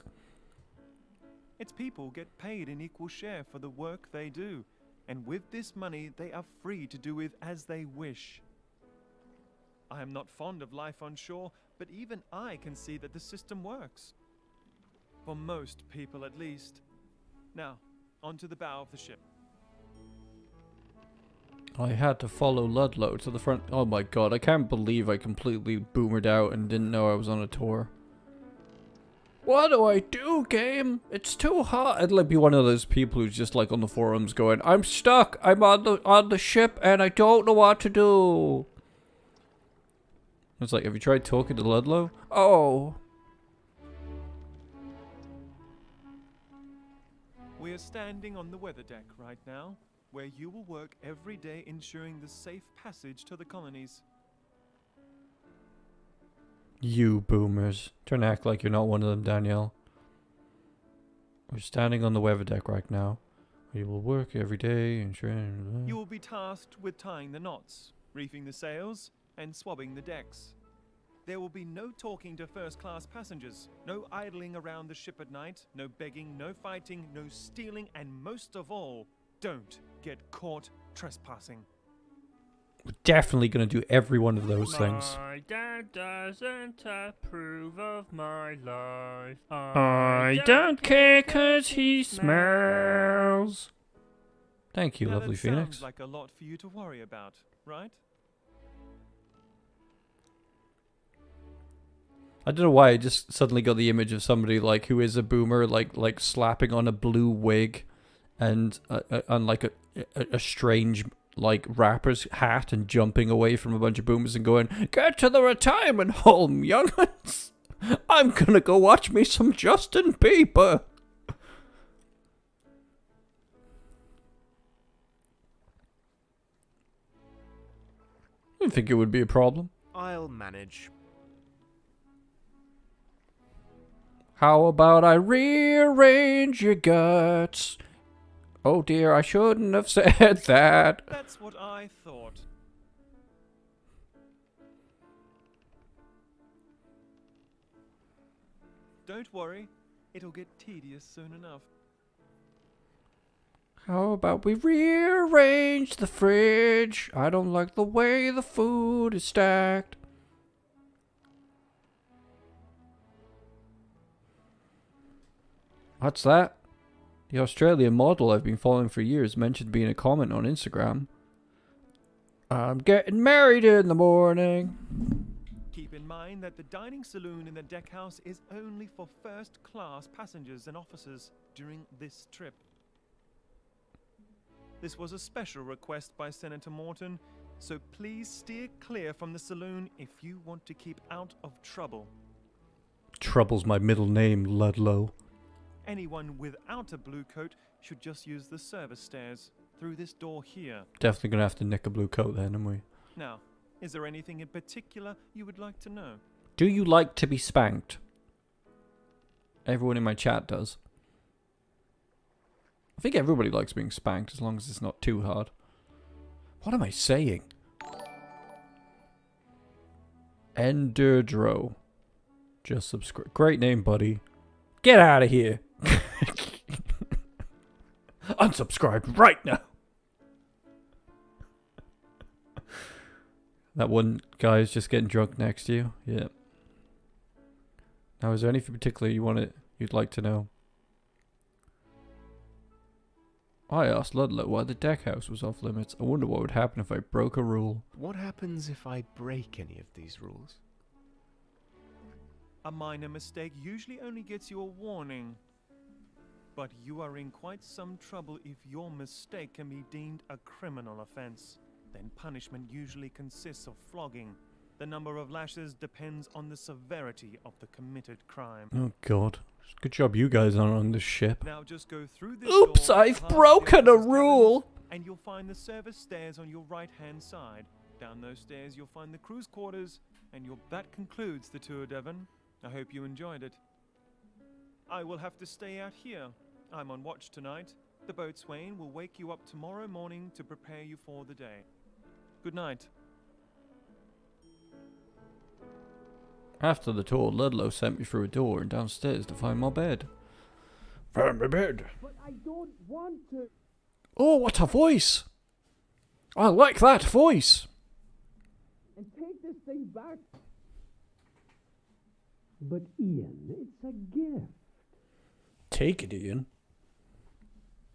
Its people get paid an equal share for the work they do, and with this money they are free to do with as they wish. I am not fond of life on shore, but even I can see that the system works. For most people at least. Now, onto the bow of the ship. I had to follow Ludlow to the front. Oh my god, I can't believe I completely boomered out and didn't know I was on a tour. What do I do, game? It's too hot. I'd like be one of those people who's just like on the forums going, I'm stuck. I'm on the ship and I don't know what to do. It's like, have you tried talking to Ludlow? Oh. We are standing on the weather deck right now, where you will work every day ensuring the safe passage to the colonies. You boomers. Don't act like you're not one of them, Danielle. We're standing on the weather deck right now. We will work every day ensuring... You will be tasked with tying the knots, reefing the sails, and swabbing the decks. There will be no talking to first-class passengers, no idling around the ship at night, no begging, no fighting, no stealing, and most of all, don't get caught trespassing. We're definitely going to do every one of those things. My dad doesn't approve of my life. I don't care 'cause he smells. Thank you, Now lovely that Phoenix. sounds like a lot for you to worry about, right? I don't know why I just suddenly got the image of somebody like who is a boomer, like slapping on a blue wig, and like a strange like rapper's hat and jumping away from a bunch of boomers and going, "Get to the retirement home, young'uns! I'm gonna go watch me some Justin Bieber." I didn't think it would be a problem. I'll manage. How about I rearrange your guts? Oh dear, I shouldn't have said that. That's what I thought. Don't worry, it'll get tedious soon enough. How about we rearrange the fridge? I don't like the way the food is stacked. What's that? The Australian model I've been following for years mentioned being a comment on Instagram. I'm getting married in the morning. Keep in mind that the dining saloon in the deckhouse is only for first-class passengers and officers during this trip. This was a special request by Senator Morton, so please steer clear from the saloon if you want to keep out of trouble. Trouble's my middle name, Ludlow. Anyone without a blue coat should just use the service stairs through this door here. Definitely gonna have to nick a blue coat then, aren't we? Now, is there anything in particular you would like to know? Do you like to be spanked? Everyone in my chat does. I think everybody likes being spanked as long as it's not too hard. What am I saying? Enderdro. Just subscribe. Great name, buddy. Get out of here. Unsubscribe right now. That one guy is just getting drunk next to you. Yeah. Now, is there anything particular you'd like to know? I asked Ludlow why the deck house was off limits. I wonder what would happen if I broke a rule. What happens if I break any of these rules? A minor mistake usually only gets you a warning. But you are in quite some trouble if your mistake can be deemed a criminal offense. Then punishment usually consists of flogging. The number of lashes depends on the severity of the committed crime. Oh god. Good job you guys aren't on this ship. Now just go through this Oops, door I've past the broken a officers' rule! cabins, and you'll find the service stairs on your right-hand side. Down those stairs you'll find the crew's quarters, and that concludes the tour, Devon. I hope you enjoyed it. I will have to stay out here. I'm on watch tonight. The boatswain will wake you up tomorrow morning to prepare you for the day. Good night. After the tour, Ludlow sent me through a door and downstairs to find my bed. Found my bed. But I don't want to. Oh, what a voice! I like that voice! And take this thing back. But Ian, it's a gift. Take it, Ian.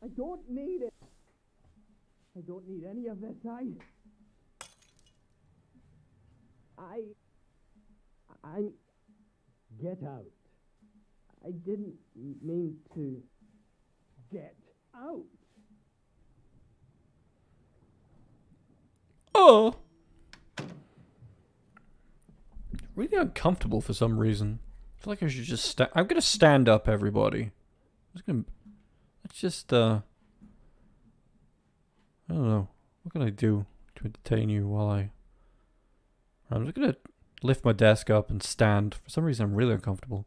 I don't need it. I don't need any of this. Get out. I didn't mean to get out. Oh! Really uncomfortable for some reason. I feel like I should just I'm gonna stand up, everybody. Let's just, I don't know. What can I do to entertain you while I'm just gonna lift my desk up and stand. For some reason, I'm really uncomfortable.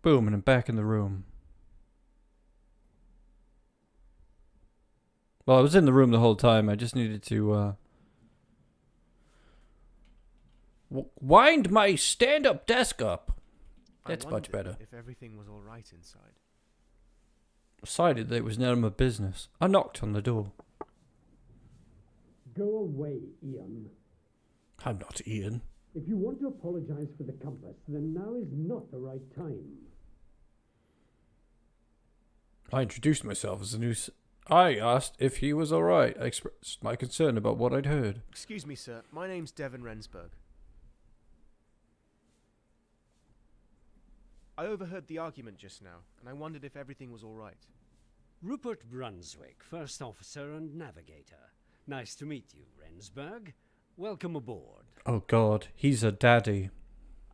Boom, and I'm back in the room. Well, I was in the room the whole time. I just needed to, wind my stand-up desk up. That's much better. If everything was all right inside. Decided that it was none of my business. I knocked on the door. Go away, Ian. I'm not Ian. If you want to apologize for the compass, then now is not the right time. I introduced myself as a new... I asked if he was alright. I expressed my concern about what I'd heard. Excuse me, sir. My name's Devan Rensburg. I overheard the argument just now, and I wondered if everything was all right. Rupert Brunswick, first officer and navigator. Nice to meet you, Rensburg. Welcome aboard. Oh god, he's a daddy.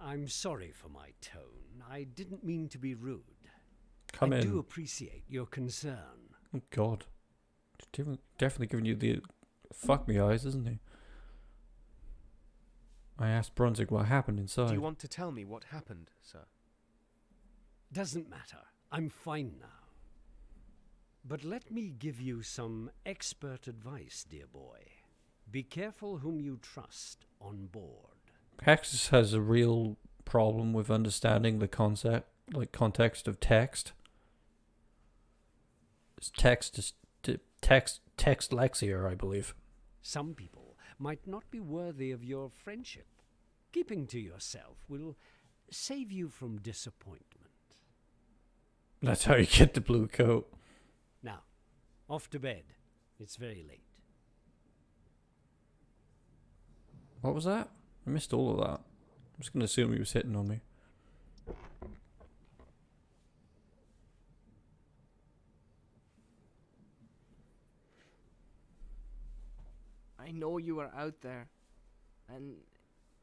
I'm sorry for my tone. I didn't mean to be rude. Come I in. do appreciate your concern. Oh god. Definitely giving you the fuck me eyes, isn't he? I asked Brunswick what happened inside. Do you want to tell me what happened, sir? Doesn't matter. I'm fine now. But let me give you some expert advice, dear boy. Be careful whom you trust on board. Hexus has a real problem with understanding the concept, like context of text. Text is text lexia, I believe. Some people might not be worthy of your friendship. Keeping to yourself will save you from disappointment. That's how you get the blue coat. Now, off to bed. It's very late. What was that? I missed all of that. I'm just going to assume he was hitting on me. I know you are out there, and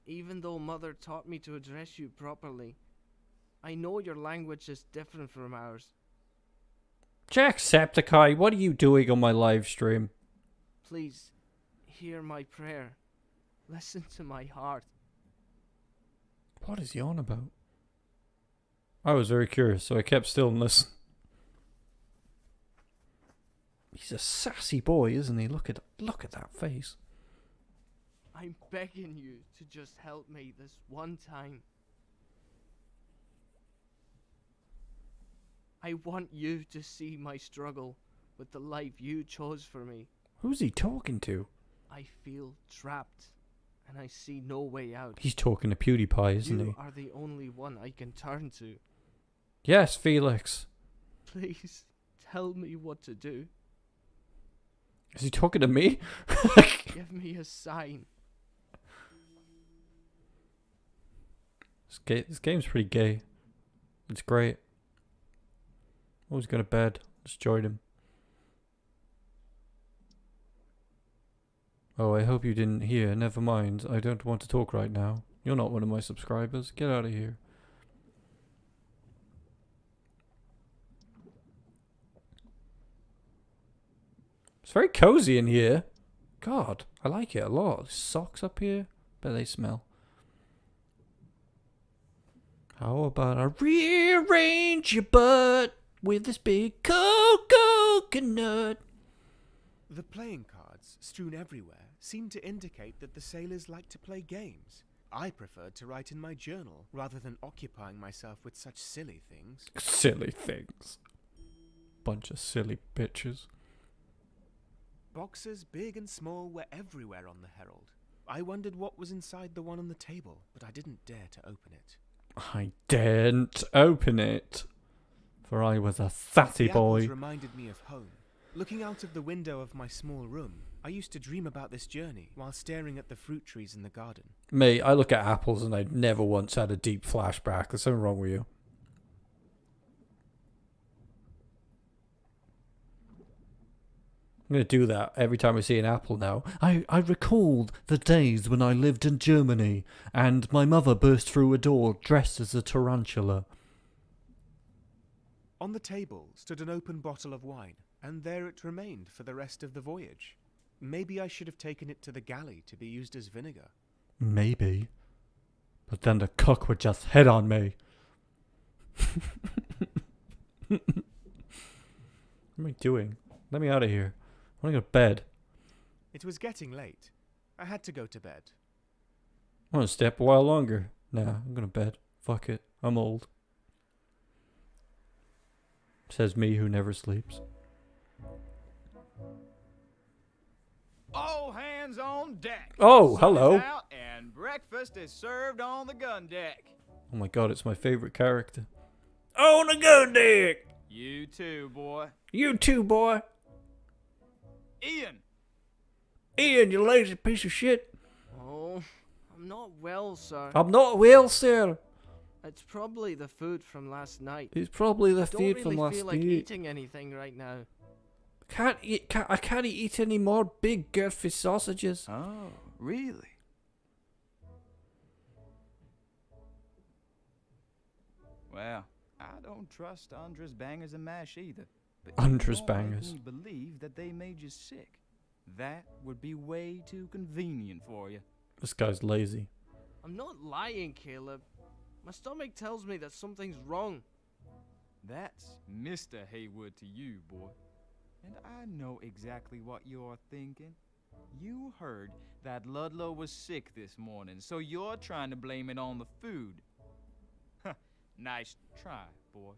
even though Mother taught me to address you properly, I know your language is different from ours. Jacksepticeye, what are you doing on my live stream? Please, hear my prayer. Listen to my heart. What is he on about? I was very curious, so I kept still and listened. He's a sassy boy, isn't he? Look at that face. I'm begging you to just help me this one time. I want you to see my struggle with the life you chose for me. Who's he talking to? I feel trapped, and I see no way out. He's talking to PewDiePie, isn't he? You are the only one I can turn to. Yes, Felix. Please, tell me what to do. Is he talking to me? Give me a sign. This game's pretty gay. It's great. Oh, he's going to bed. Just joined him. Oh, I hope you didn't hear. Never mind. I don't want to talk right now. You're not one of my subscribers. Get out of here. It's very cozy in here. God, I like it a lot. Socks up here. Bet they smell. How about I rearrange your butt with this big coconut? The playing cards, strewn everywhere, seem to indicate that the sailors like to play games. I preferred to write in my journal, rather than occupying myself with such silly things. Silly things. Bunch of silly bitches. Boxes, big and small, were everywhere on the Herald. I wondered what was inside the one on the table, but I didn't dare to open it. I daren't open it, for I was a sassy The boy. apples reminded me of home. Looking out of the window of my small room, I used to dream about this journey while staring at the fruit trees in the garden. Mate, I look at apples and I never once had a deep flashback. There's something wrong with you. I'm going to do that every time I see an apple now. I recalled the days when I lived in Germany and my mother burst through a door dressed as a tarantula. On the table stood an open bottle of wine, and there it remained for the rest of the voyage. Maybe I should have taken it to the galley to be used as vinegar. Maybe. But then the cook would just hit on me. What am I doing? Let me out of here. I want to go to bed. It was getting late. I had to go to bed. I want to stay up a while longer. Nah, I'm going to bed. Fuck it. I'm old. Says me who never sleeps. All hands on deck. Oh, Sun is hello. out and breakfast is served on the gun deck. Oh my god, it's my favorite character. On the gun deck! You too, boy. You too, boy. Ian. Ian, you lazy piece of shit. Oh, I'm not well, sir. I'm not well, sir. It's probably the food from last night. It's probably the I don't feed really from last feel like night. eating anything right now. I can't eat any more big girthy sausages. Oh, really? Well, I don't trust Andres Bangers and Mash either. But Andres you don't make Bangers. me believe that they made you sick. That would be way too convenient for you. This guy's lazy. I'm not lying, Caleb. My stomach tells me that something's wrong. That's Mr. Haywood to you, boy. And I know exactly what you're thinking. You heard that Ludlow was sick this morning, so you're trying to blame it on the food. Nice try, boy.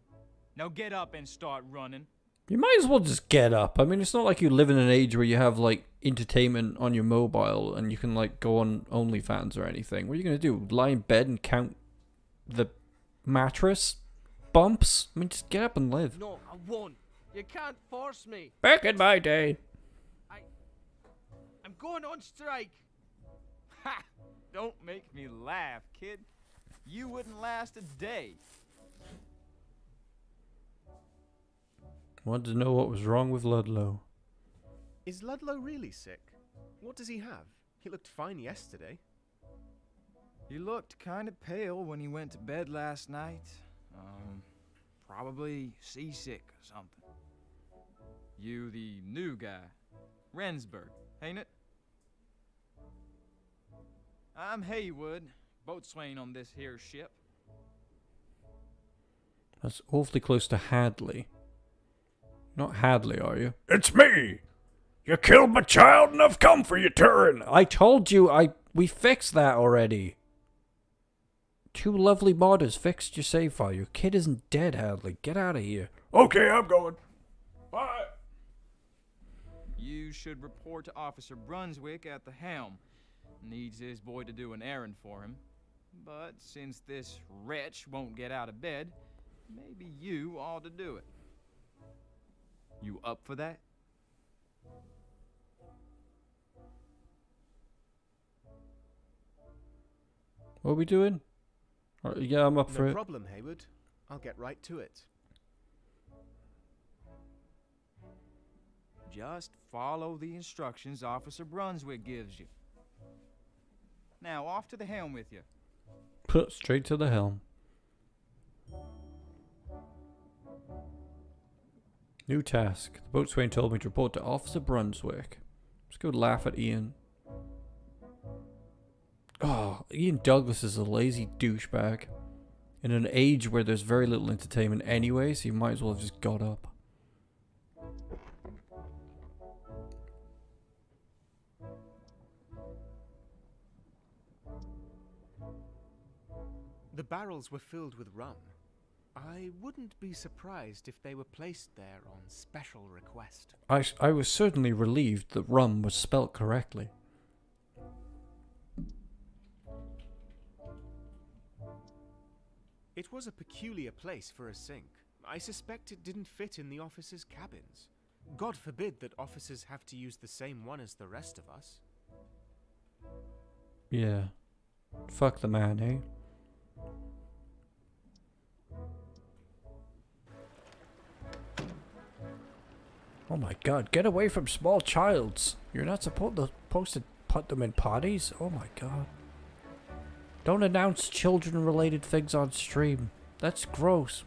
Now get up and start running. You might as well just get up. I mean, it's not like you live in an age where you have, like, entertainment on your mobile and you can, like, go on OnlyFans or anything. What are you going to do? Lie in bed and count the mattress bumps? I mean, just get up and live. No, I won't. You can't force me. Back in my day. I'm going on strike. Ha! Don't make me laugh, kid. You wouldn't last a day. Wanted to know what was wrong with Ludlow. Is Ludlow really sick? What does he have? He looked fine yesterday. He looked kind of pale when he went to bed last night. Probably seasick or something. You the new guy, Rensburg, ain't it? I'm Haywood, boatswain on this here ship. That's awfully close to Hadley. Not Hadley, are you? It's me! You killed my child and I've come for you, Turin! I told you, we fixed that already. Two lovely modders fixed your save file. Your kid isn't dead, Hadley. Get out of here. Okay, I'm going. Bye! You should report to Officer Brunswick at the helm. Needs his boy to do an errand for him. But since this wretch won't get out of bed, maybe you ought to do it. You up for that? What are we doing? Yeah, I'm up for No it. problem, Haywood. I'll get right to it. Just follow the instructions Officer Brunswick gives you. Now, off to the helm with you. Put straight to the helm. New task. The boatswain told me to report to Officer Brunswick. Let's go laugh at Ian. Oh, Ian Douglas is a lazy douchebag. In an age where there's very little entertainment anyway, so you might as well have just got up. The barrels were filled with rum. I wouldn't be surprised if they were placed there on special request. I was certainly relieved that rum was spelt correctly. It was a peculiar place for a sink. I suspect it didn't fit in the officers' cabins. God forbid that officers have to use the same one as the rest of us. Yeah. Fuck the man, eh? Oh my god, get away from small childs. You're not supposed to put them in potties? Oh my god. Don't announce children-related things on stream. That's gross.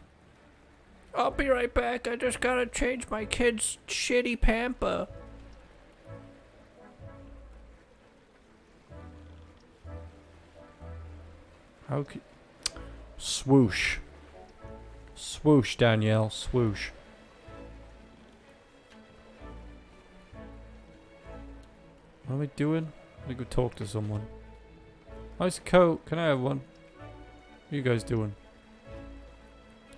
I'll be right back. I just gotta change my kid's shitty pamper. How could... Swoosh. Swoosh, Danielle. Swoosh. What are we doing? I think we talk to someone. Nice coat. Can I have one? What are you guys doing?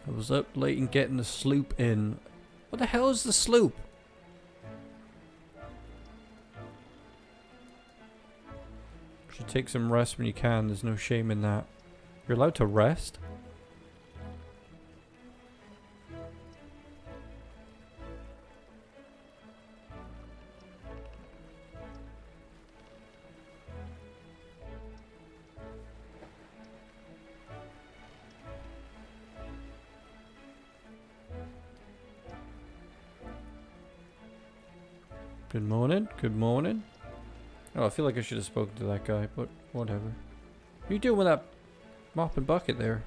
I was up late and getting the sloop in. What the hell is the sloop? Should take some rest when you can. There's no shame in that. You're allowed to rest? Good morning. Good morning. Oh, I feel like I should have spoken to that guy, but whatever. What are you doing with that mop and bucket there?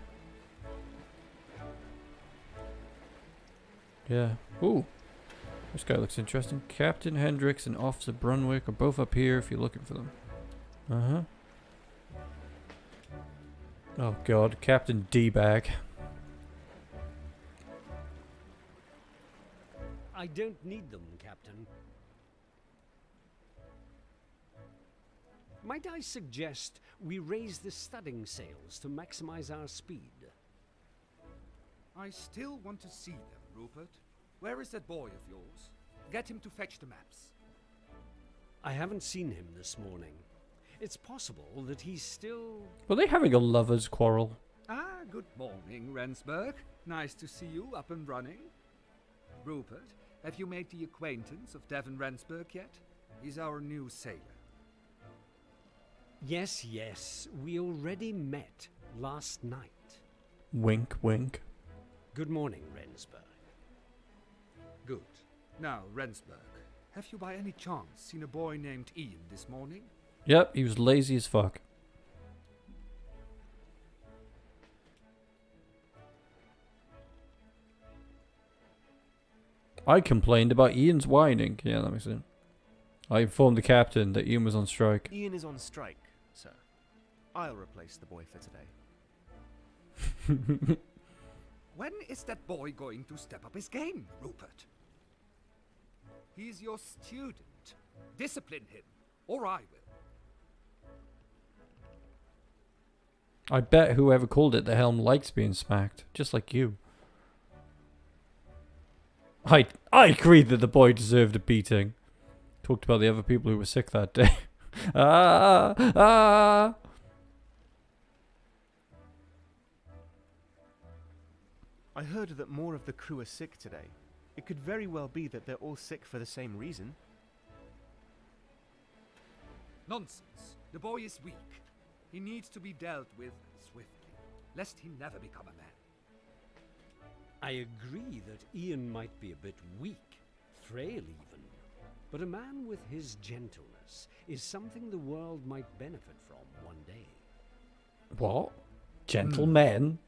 Yeah. Ooh. This guy looks interesting. Captain Hendricks and Officer Brunwick are both up here if you're looking for them. Uh-huh. Oh god, Captain D-Bag. I don't need them, Captain. Might I suggest we raise the studding sails to maximize our speed? I still want to see them, Rupert. Where is that boy of yours? Get him to fetch the maps. I haven't seen him this morning. It's possible that he's still... Were they having a lover's quarrel? Ah, good morning, Rensburg. Nice to see you up and running. Rupert, have you made the acquaintance of Devan Rensburg yet? He's our new sailor. Yes, we already met last night. Wink, wink. Good morning, Rensburg. Good. Now, Rensburg, have you by any chance seen a boy named Ian this morning? Yep, he was lazy as fuck. I complained about Ian's whining. Yeah, that makes sense. I informed the captain that Ian was on strike. Ian is on strike, sir. I'll replace the boy for today. When is that boy going to step up his game, Rupert? He's your student. Discipline him, or I will. I bet whoever called it the helm likes being smacked, just like you. I agree that the boy deserved a beating. Talked about the other people who were sick that day. Ah! I heard that more of the crew are sick today. It could very well be that they're all sick for the same reason. Nonsense. The boy is weak. He needs to be dealt with swiftly, lest he never become a man. I agree that Ian might be a bit weak, frail even, but a man with his gentleness is something the world might benefit from one day. What? Gentlemen?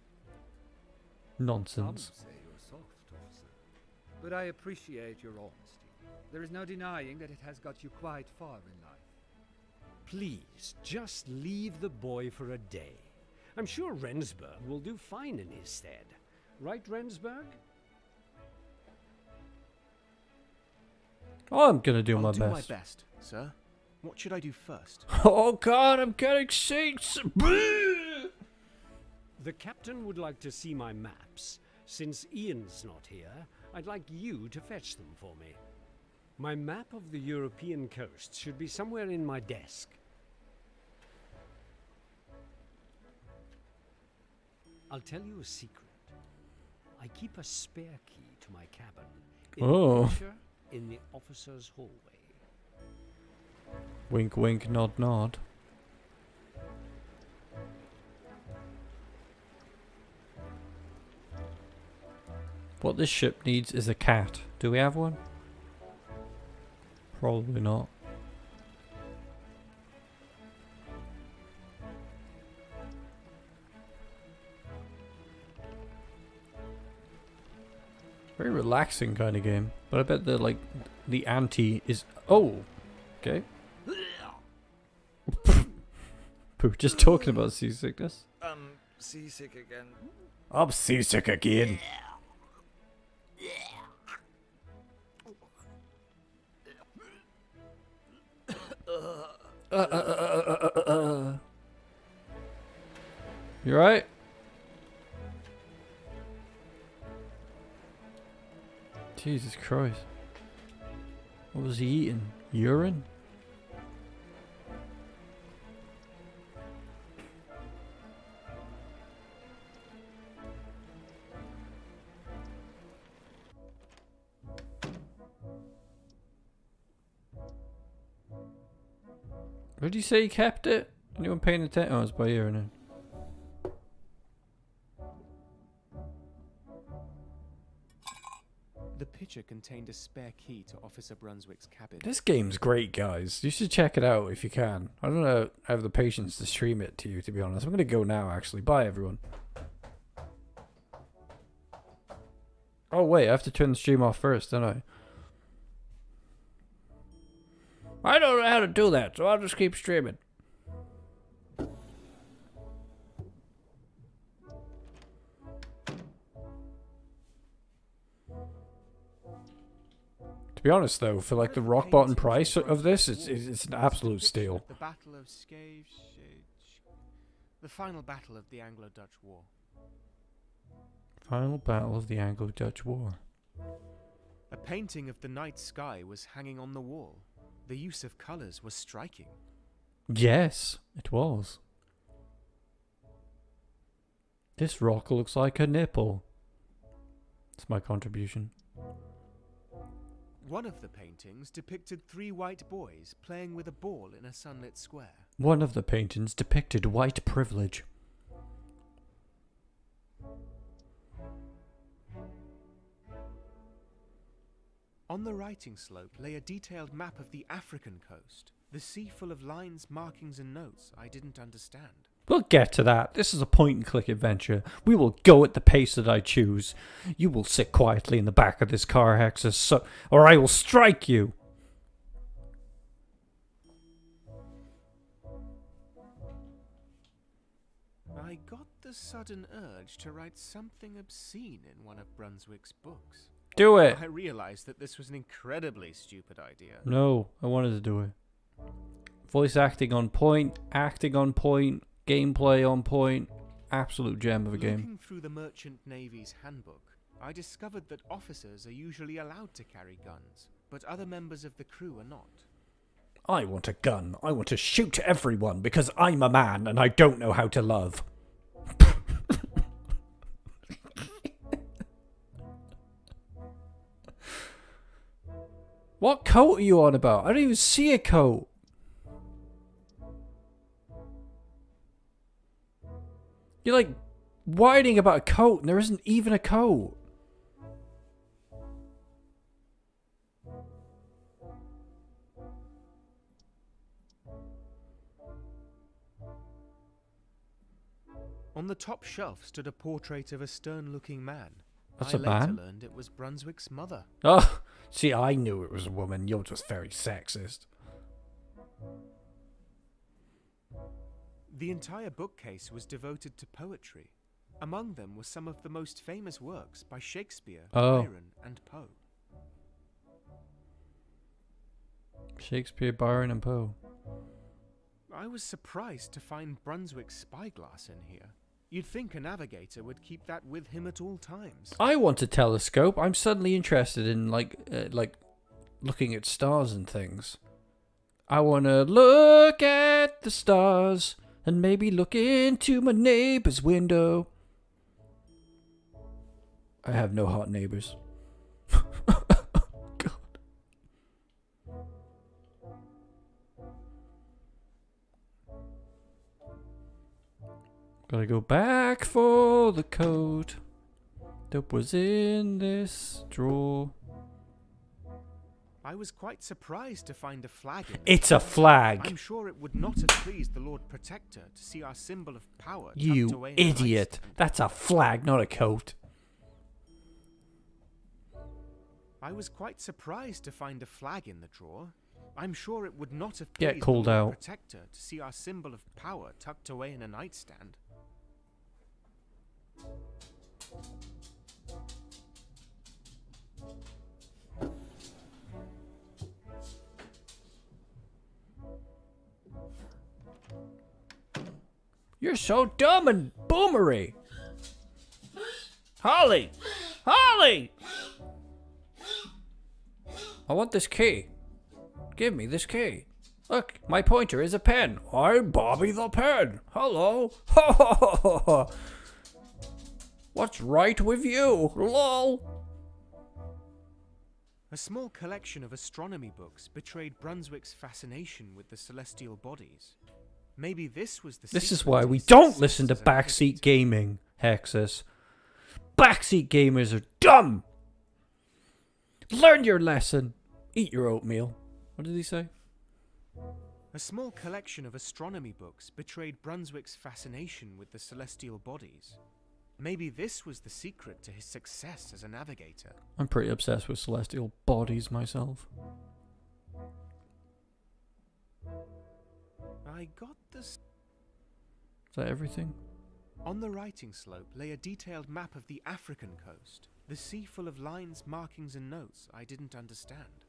Nonsense. Some say you're soft, officer, but I appreciate your honesty. There is no denying that it has got you quite far in life. Please, just leave the boy for a day. I'm sure Rensburg will do fine in his stead. Right, Rensburg? Oh, I'm gonna do I'll my do best. my best, sir. What should I do first? Oh god, I'm getting sick. The captain would like to see my maps. Since Ian's not here, I'd like you to fetch them for me. My map of the European coast should be somewhere in my desk. I'll tell you a secret. I keep a spare key to my cabin in the picture in the officer's hallway. Wink, wink, nod, nod. What this ship needs is a cat. Do we have one? Probably not. Very relaxing kind of game. But I bet the ante is... Oh! Okay. Pooh, just talking about seasickness. I'm seasick again. I'm seasick again. You right? Jesus Christ. What was he eating? Urine? Where did you say he kept it? Anyone paying attention? Oh, it's by ear, innit? The pitcher contained a spare key to Officer Brunswick's cabin. This game's great, guys. You should check it out if you can. I don't know. I have the patience to stream it to you, to be honest. I'm going to go now, actually. Bye, everyone. Oh, wait. I have to turn the stream off first, don't I? I don't know how to do that, so I'll just keep streaming. To be honest, though, for like the rock bottom price of this, it's an absolute steal. The Battle of the final battle of the Anglo-Dutch War. Final battle of the Anglo-Dutch War. A painting of the night sky was hanging on the wall. The use of colours was striking. Yes, it was. This rock looks like a nipple. It's my contribution. One of the paintings depicted 3 white boys playing with a ball in a sunlit square. One of the paintings depicted white privilege. On the writing slope lay a detailed map of the African coast, the sea full of lines, markings and notes I didn't understand. We'll get to that. This is a point-and-click adventure. We will go at the pace that I choose. You will sit quietly in the back of this car, Hexus, or I will strike you. I got the sudden urge to write something obscene in one of Brunswick's books. Do it. I realized that this was an incredibly stupid idea. No, I wanted to do it. Voice acting on point, gameplay on point, absolute gem of a game. Looking through the Merchant Navy's handbook, I discovered that officers are usually allowed to carry guns, but other members of the crew are not. I want a gun. I want to shoot everyone because I'm a man and I don't know how to love. What coat are you on about? I don't even see a coat. You're like whining about a coat and there isn't even a coat. On the top shelf stood a portrait of a stern-looking man. That's I a later man? learned it was Brunswick's mother. Oh, see, I knew it was a woman. You're just very sexist. The entire bookcase was devoted to poetry. Among them were some of the most famous works by Shakespeare, Byron, and Poe. Shakespeare, Byron, and Poe. I was surprised to find Brunswick's spyglass in here. You'd think a navigator would keep that with him at all times. I want a telescope. I'm suddenly interested in like looking at stars and things. I want to look at the stars and maybe look into my neighbor's window. I have no hot neighbors. God. Gotta go back for the code that was in this drawer. I was quite surprised to find a flag in It's a flag. I'm sure it would not have pleased the Lord Protector to see our symbol of power tucked You away in an idiot. ice stand. That's a flag, not a coat. I was quite surprised to find a flag in the drawer. I'm sure it would not have Get pleased called the Lord out. Protector to see our symbol of power tucked away in a nightstand. You're so dumb and boomery. Holly! Holly! I want this key. Give me this key. Look, my pointer is a pen. I'm Bobby the Pen. Hello. What's right with you? Lol. A small collection of astronomy books betrayed Brunswick's fascination with the celestial bodies. Maybe this was the This is secret why to we his don't success listen to as a backseat navigator. gaming, Hexus. Backseat gamers are dumb. Learn your lesson. Eat your oatmeal. What did he say? A small collection of astronomy books betrayed Brunswick's fascination with the celestial bodies. Maybe this was the secret to his success as a navigator. I'm pretty obsessed with celestial bodies myself. I got this. Is that everything? On the writing slope lay a detailed map of the African coast, the sea full of lines, markings and notes I didn't understand.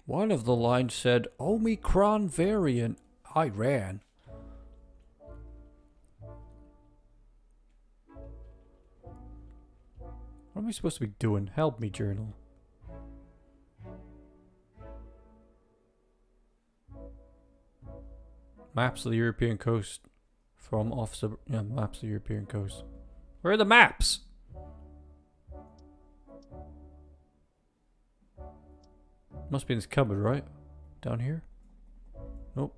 One of the lines said Omicron variant Iran. What am I supposed to be doing? Help me, journal. Maps of the European coast from officer. Yeah, maps of the European coast. Where are the maps? Must be in this cupboard, right? Down here? Nope.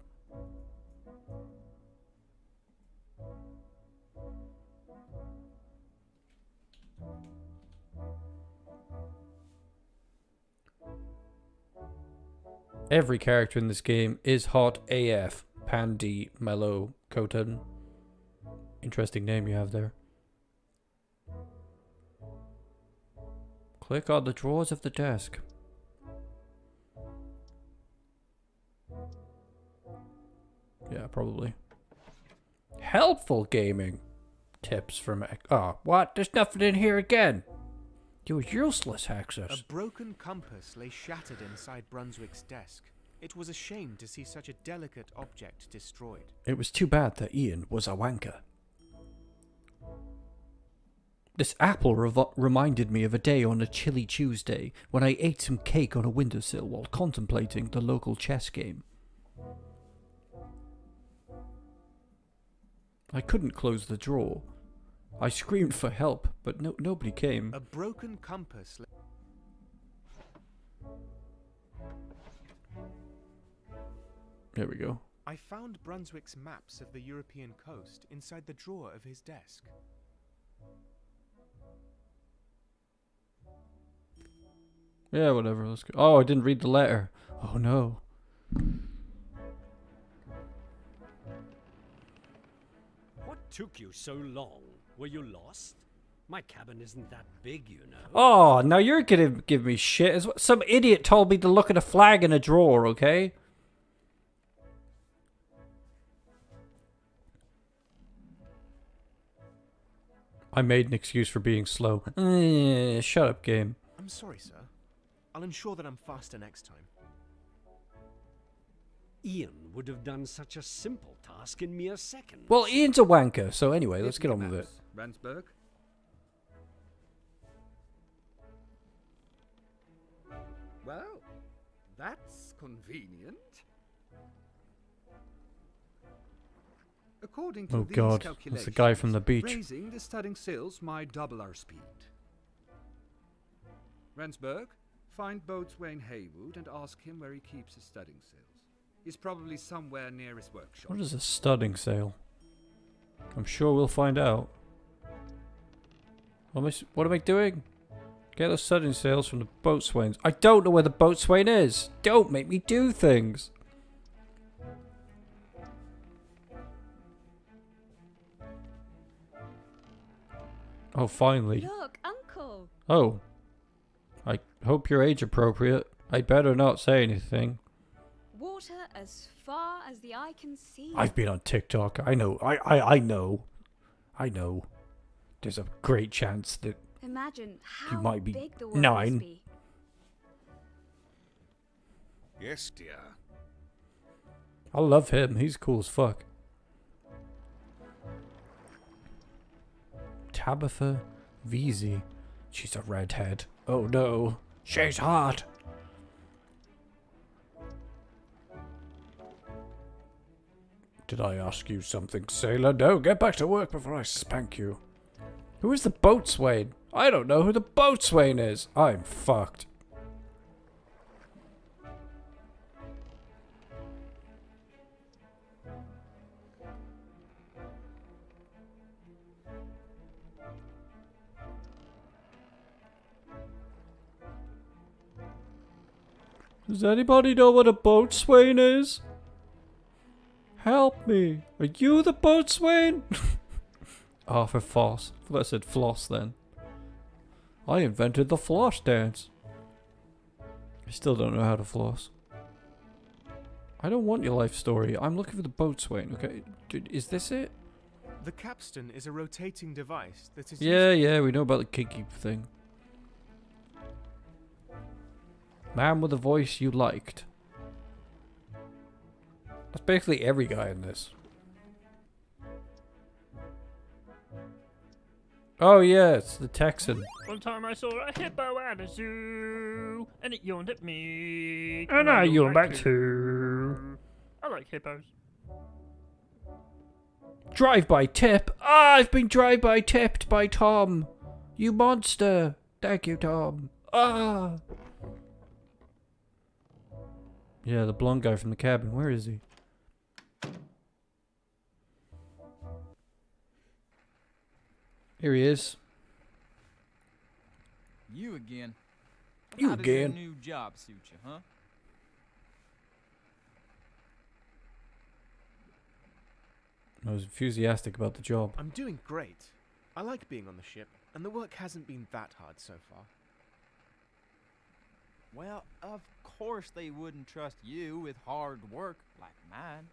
Every character in this game is hot AF. Pandy, Mellow, Kotan. Interesting name you have there. Click on the drawers of the desk. Yeah, probably. Helpful gaming. Tips from... Oh, what? There's nothing in here again. You useless access. A broken compass lay shattered inside Brunswick's desk. It was a shame to see such a delicate object destroyed. It was too bad that Ian was a wanker. This apple reminded me of a day on a chilly Tuesday when I ate some cake on a windowsill while contemplating the local chess game. I couldn't close the drawer. I screamed for help, but nobody came. A broken compass. There we go. I found Brunswick's maps of the European coast inside the drawer of his desk. Yeah, whatever. Let's go. Oh, I didn't read the letter. Oh no. What took you so long? Were you lost? My cabin isn't that big, you know. Oh, now you're gonna give me shit. As well. Some idiot told me to look at a flag in a drawer, okay? I made an excuse for being slow. Shut up, game. I'm sorry, sir. I'll ensure that I'm faster next time. Ian would have done such a simple task in mere seconds. Well, Ian's a wanker, so anyway, let's get on with it. Rensburg. Well, that's convenient. According to Oh these god, calculations, that's the guy from the beach. raising the studding sails might double our speed. Rensburg, find Boatswain Haywood and ask him where he keeps his studding sails. He's probably somewhere near his workshop. What is a studding sail? I'm sure we'll find out. What am I doing? Get the studding sails from the boatswains. I don't know where the boatswain is. Don't make me do things. Oh, finally. Look, Uncle. Oh. I hope you're age appropriate. I better not say anything. Water as far as the eye can see. I've been on TikTok. I know. I know. I know. There's a great chance that Imagine how you might be big the world 9. must be. Yes, dear. I love him. He's cool as fuck. Tabitha Veazey. She's a redhead. Oh no. She's hot. Did I ask you something, sailor? No, get back to work before I spank you. Who is the boatswain? I don't know who the boatswain is. I'm fucked. Does anybody know what a boatswain is? Help me. Are you the boatswain? Oh, for floss. I thought I said floss then. I invented the floss dance. I still don't know how to floss. I don't want your life story. I'm looking for the boatswain, okay? Dude, is this it? The capstan is a rotating device that is Yeah, we know about the kinky thing. Man with a voice you liked. That's basically every guy in this. Oh yeah, it's the Texan. One time I saw a hippo at a zoo, and it yawned at me. And I yawned back too. I like hippos. Drive-by tip? Ah, I've been drive-by tipped by Tom. You monster. Thank you, Tom. Ah. Yeah, the blonde guy from the cabin. Where is he? Here he is. You again. You How again. Does your new job suit you, huh? I was enthusiastic about the job. I'm doing great. I like being on the ship, and the work hasn't been that hard so far. Well, of course they wouldn't trust you with hard work like mine.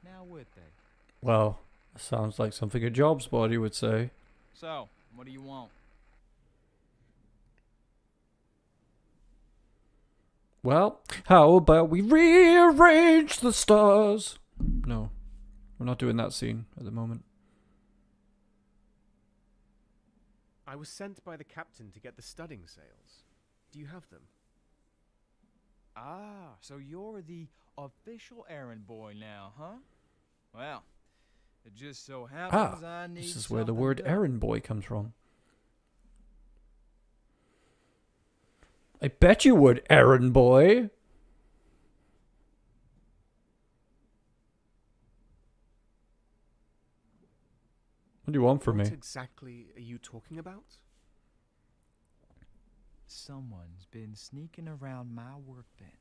Now would they? Well, that sounds like something a jobs body would say. So, what do you want? Well, how about we rearrange the stars? No, we're not doing that scene at the moment. I was sent by the captain to get the studding sails. Do you have them? Ah, so you're the official errand boy now, huh? Well, it just so happens I need this is where the something word done. errand boy comes from. I bet you would, errand boy. What do you want from me? What exactly are you talking about? Someone's been sneaking around my workbench.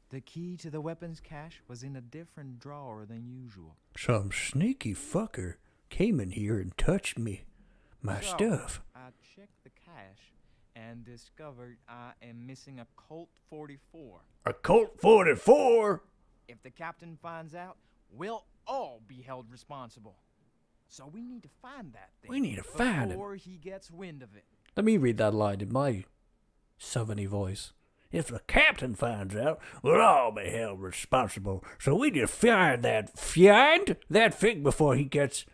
The key to the weapons cache was in a different drawer than usual. Some sneaky fucker came in here and touched my So, stuff. I checked the cache and discovered I am missing a Colt 44. A Colt 44? If the captain finds out, we'll all be held responsible. So we need to find that thing. We need to find it. before he gets wind of it. Let me read that line in my southerny voice. If the captain finds out, we'll all be held responsible. So we need to find that thing before he gets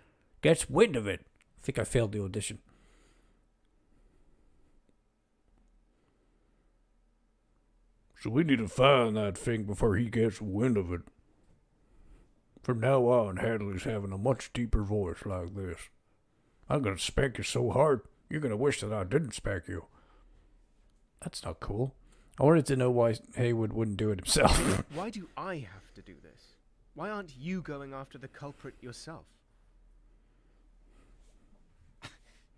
wind of it. I think I failed the audition. So we need to find that thing before he gets wind of it. From now on, Hadley's having a much deeper voice like this. I'm gonna spank you so hard, you're gonna wish that I didn't spank you. That's not cool. I wanted to know why Haywood wouldn't do it himself. Why do I have to do this? Why aren't you going after the culprit yourself?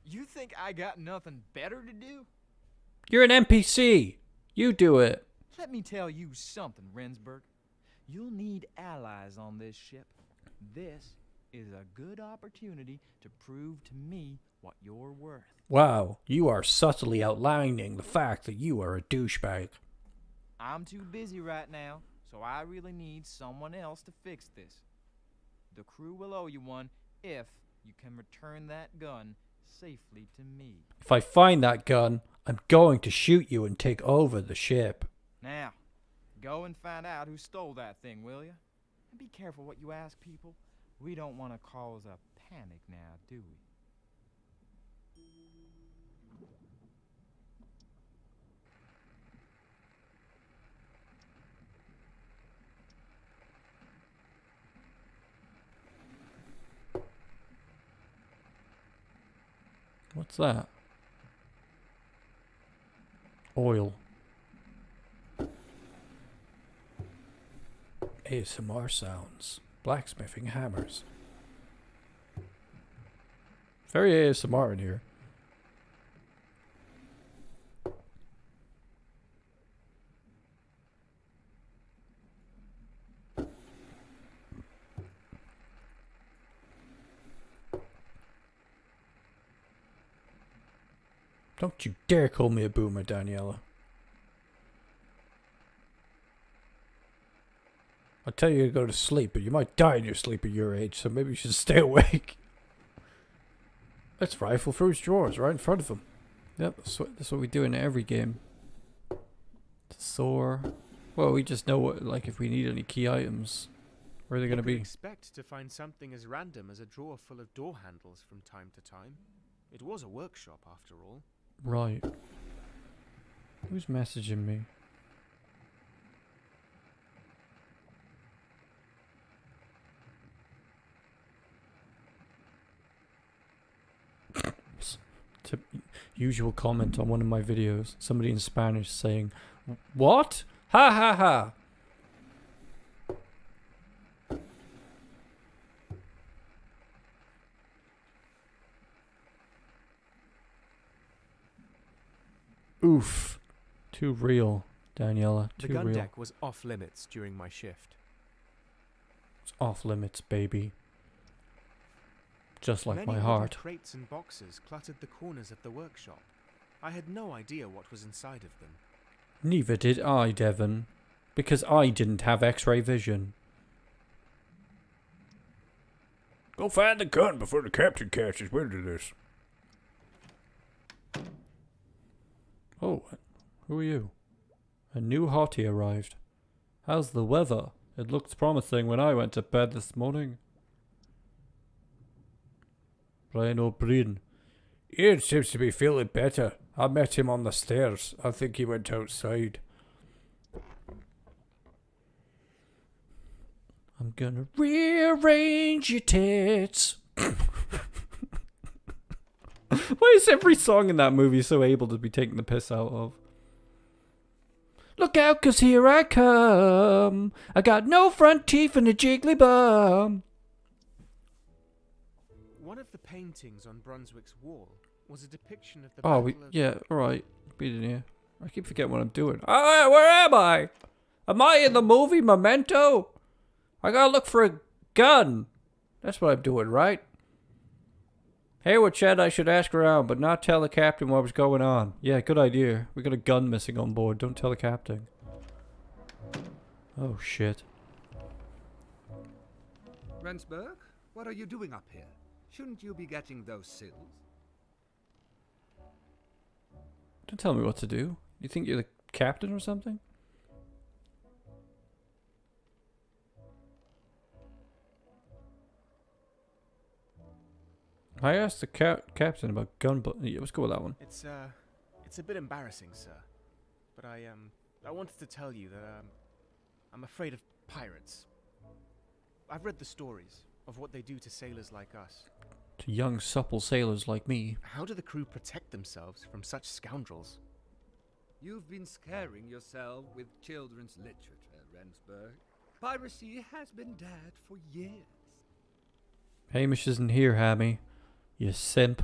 You think I got nothing better to do? You're an NPC. You do it. Let me tell you something, Rensburg. You'll need allies on this ship. This is a good opportunity to prove to me what you're worth. Wow, you are subtly outlining the fact that you are a douchebag. I'm too busy right now, so I really need someone else to fix this. The crew will owe you one if you can return that gun safely to me. If I find that gun, I'm going to shoot you and take over the ship. Now, go and find out who stole that thing, will you? And be careful what you ask people. We don't want to cause a panic now, do we? What's that? Oil. ASMR sounds. Blacksmithing hammers. Very ASMR in here. Don't you dare call me a boomer, Daniela. I'll tell you to go to sleep, but you might die in your sleep at your age, so maybe you should stay awake. Let's rifle through his drawers right in front of him. Yep, that's what we do in every game. Soar. Well, we just know what, like, if we need any key items, where are they going to be? Expect to find something as random as a drawer full of door handles from time to time. It was a workshop, after all. Right. Who's messaging me? Usual comment on one of my videos. Somebody in Spanish saying, "What? Ha ha ha." Oof. Too real, Daniela. The Too gun real. deck was off limits during my shift. It's off limits, baby. Just like Many my wooden heart. crates and boxes cluttered the corners of the workshop. I had no idea what was inside of them. Neither did I, Devon. Because I didn't have X-ray vision. Go find the gun before the captain catches wind of this. Oh, who are you? A new hottie arrived. How's the weather? It looked promising when I went to bed this morning. Brian O'Brien. Ian seems to be feeling better. I met him on the stairs. I think he went outside. I'm gonna rearrange your tits. Why is every song in that movie so able to be taken the piss out of? Look out, 'cause here I come. I got no front teeth and a jiggly bum. One of the paintings on Brunswick's wall was a depiction of the Oh, Battle of... yeah, alright. Beat in here. I keep forgetting what I'm doing. Oh, where am I? Am I in the movie Memento? I gotta look for a gun. That's what I'm doing, right? Hayward said I should ask around, but not tell the captain what was going on. Yeah, good idea. We got a gun missing on board. Don't tell the captain. Oh, shit. Rensburg, what are you doing up here? Shouldn't you be getting those sills? Don't tell me what to do. You think you're the captain or something? I asked the captain about gun, but yeah, let's go with that one. It's a bit embarrassing, sir. But I wanted to tell you that, I'm afraid of pirates. I've read the stories of what they do to sailors like us. To young, supple sailors like me. How do the crew protect themselves from such scoundrels? You've been scaring yourself with children's literature, Rensburg. Piracy has been dead for years. Hamish isn't here, Hammy. You simp.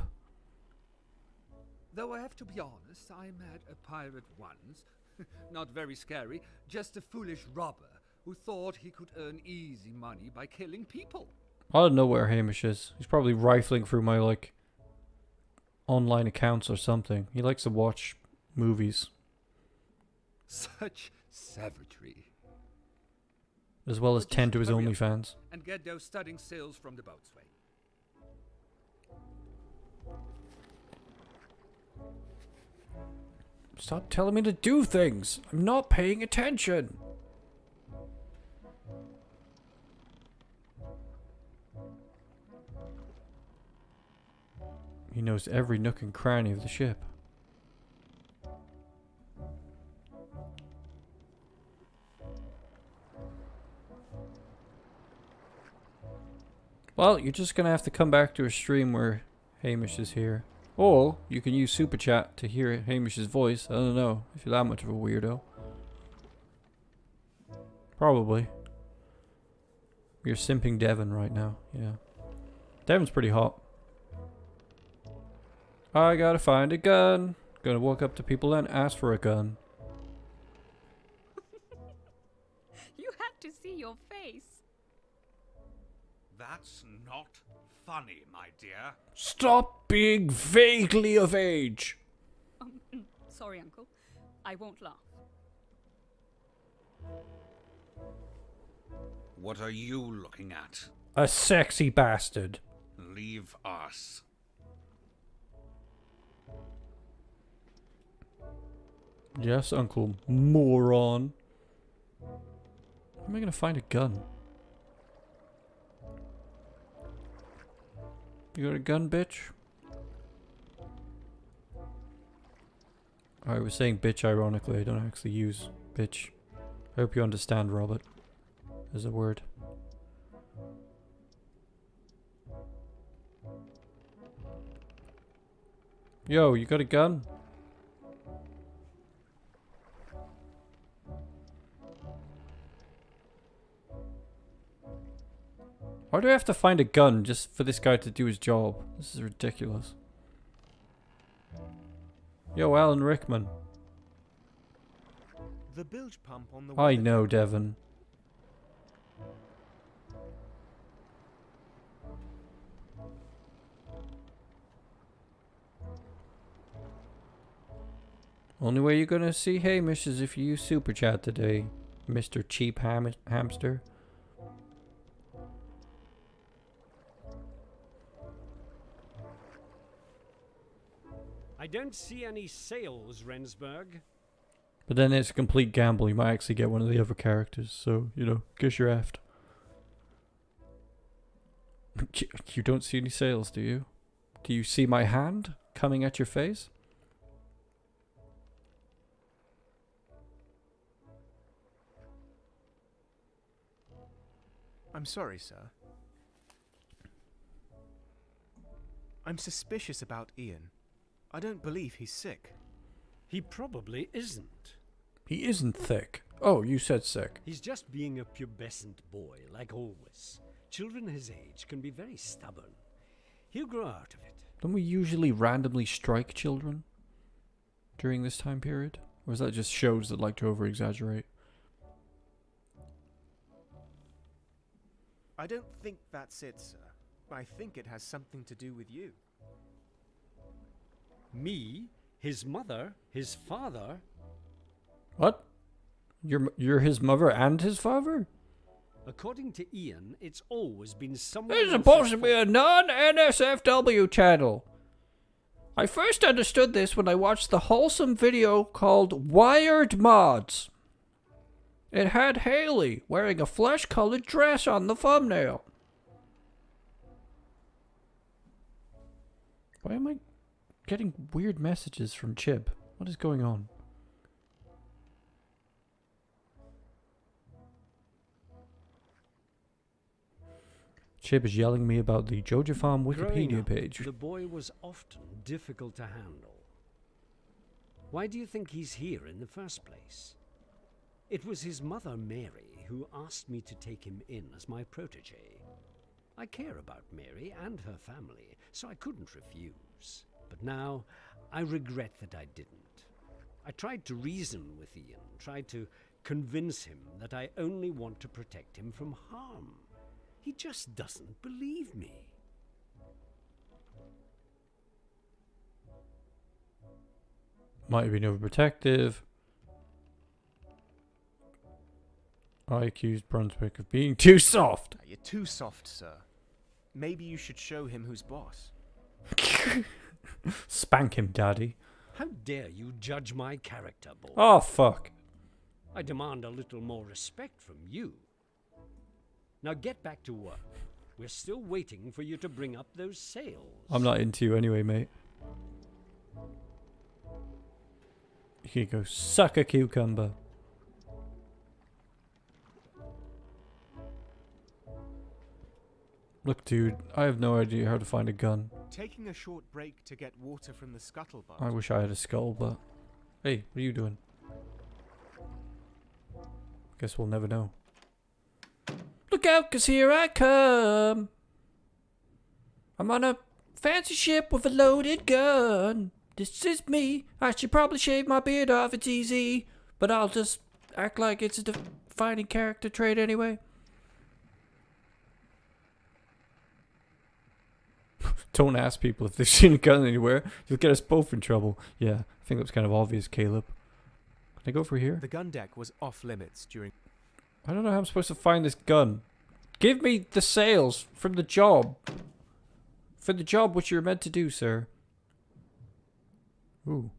Though I have to be honest, I met a pirate once. Not very scary, just a foolish robber who thought he could earn easy money by killing people. I don't know where Hamish is. He's probably rifling through my, like, online accounts or something. He likes to watch movies. Such savagery. As well as tend to his OnlyFans. And get those studding sails from the boatswain. Stop telling me to do things. I'm not paying attention. He knows every nook and cranny of the ship. Well, you're just gonna have to come back to a stream where Hamish is here. Or you can use Super Chat to hear Hamish's voice. I don't know if you're that much of a weirdo. Probably. You're simping Devon right now. Yeah. Devon's pretty hot. I gotta find a gun. Gonna walk up to people and ask for a gun. You have to see your face. That's not funny, my dear. Stop being vaguely of age. sorry, Uncle. I won't laugh. What are you looking at? A sexy bastard. Leave us. Yes, Uncle Moron. How am I gonna find a gun? You got a gun, bitch? I was saying bitch ironically, I don't actually use bitch. I hope you understand, Robert. As a word. Yo, you got a gun? Why do I have to find a gun just for this guy to do his job? This is ridiculous. Yo, Alan Rickman. The bilge pump on the I know, Devon. Only way you're gonna see Hamish is if you use Super Chat today, Mr. Cheap Hamster. I don't see any sails, Rensburg. But then it's a complete gamble. You might actually get one of the other characters, so, you know, guess you're effed. You don't see any sails, do you? Do you see my hand coming at your face? I'm sorry, sir. I'm suspicious about Ian. I don't believe he's sick. He probably isn't. He isn't thick. Oh, you said sick. He's just being a pubescent boy, like always. Children his age can be very stubborn. He'll grow out of it. Don't we usually randomly strike children during this time period? Or is that just shows that like to over-exaggerate? I don't think that's it, sir. I think it has something to do with you. Me? His mother? His father? What? You're his mother and his father? According to Ian, it's always been someone This is else's supposed to be fault. a non-NSFW channel. I first understood this when I watched the wholesome video called Wired Mods. It had Haley wearing a flesh-colored dress on the thumbnail. Why am I getting weird messages from Chib? What is going on? Chib is yelling me about the Joja Farm Growing Wikipedia up, page. The boy was often difficult to handle. Why do you think he's here in the first place? It was his mother, Mary, who asked me to take him in as my protege. I care about Mary and her family, so I couldn't refuse. But now, I regret that I didn't. I tried to reason with Ian, tried to convince him that I only want to protect him from harm. He just doesn't believe me. Might have been overprotective. I accused Brunswick of being too soft. You're too soft, sir. Maybe you should show him who's boss. Spank him, daddy. How dare you judge my character, boy? Oh, fuck. I demand a little more respect from you. Now get back to work. We're still waiting for you to bring up those sails. I'm not into you anyway, mate. You can go suck a cucumber. Look, dude, I have no idea how to find a gun. Taking a short break to get water from the scuttlebutt. I wish I had a skull, but... Hey, what are you doing? Guess we'll never know. Look out, 'cause here I come. I'm on a fancy ship with a loaded gun. This is me. I should probably shave my beard off, it's easy. But I'll just act like it's a defining character trait anyway. Don't ask people if they've seen a gun anywhere. You'll get us both in trouble. Yeah, I think that's kind of obvious, Caleb. Can I go for here? The gun deck was off limits during. I don't know how I'm supposed to find this gun. Give me the sales from the job. For the job which you're meant to do, sir. Ooh.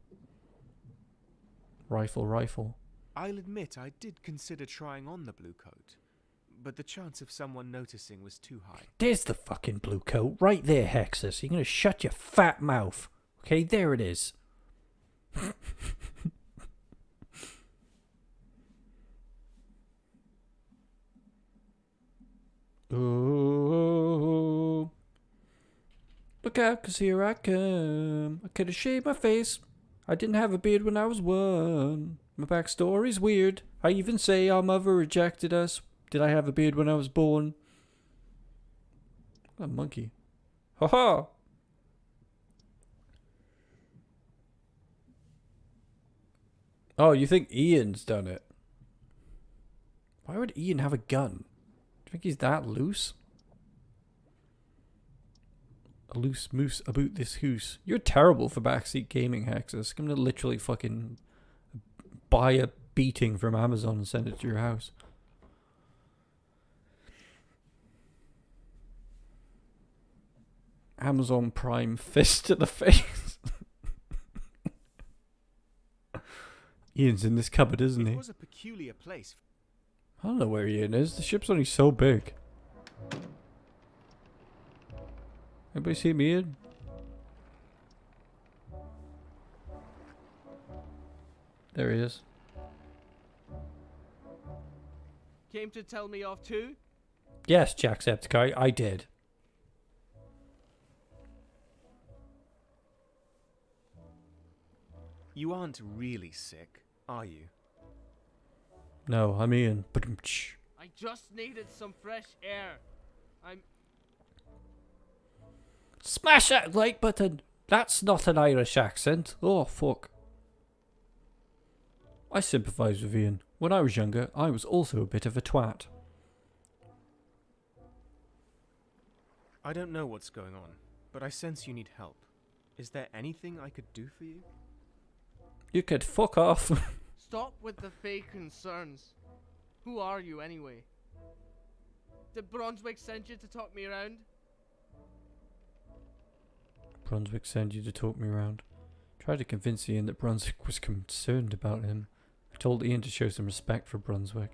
Rifle. I'll admit I did consider trying on the blue coat, but the chance of someone noticing was too high. There's the fucking blue coat. Right there, Hexus. You're gonna shut your fat mouth. Okay, there it is. Oh, look out, 'cause here I come. I could have shaved my face. I didn't have a beard when I was 1. My backstory's weird. I even say our mother rejected us. Did I have a beard when I was born? A monkey. Ha ha! Oh, you think Ian's done it? Why would Ian have a gun? Do you think he's that loose? A loose moose about this hoose. You're terrible for backseat gaming, Hexus. I'm gonna literally fucking buy a beating from Amazon and send it to your house. Amazon Prime fist to the face. Ian's in this cupboard, isn't he? It was a peculiar place. I don't know where Ian is. The ship's only so big. Anybody see me, Ian? There he is. Came to tell me off too? Yes, Jacksepticeye, I did. You aren't really sick, are you? No, I'm Ian. I just needed some fresh air. Smash that like button. That's not an Irish accent. Oh, fuck. I sympathise with Ian. When I was younger, I was also a bit of a twat. I don't know what's going on, but I sense you need help. Is there anything I could do for you? You could fuck off. Stop with the fake concerns. Who are you anyway? Did Brunswick send you to talk me around? Brunswick sent you to talk me around. Tried to convince Ian that Brunswick was concerned about him. I told Ian to show some respect for Brunswick.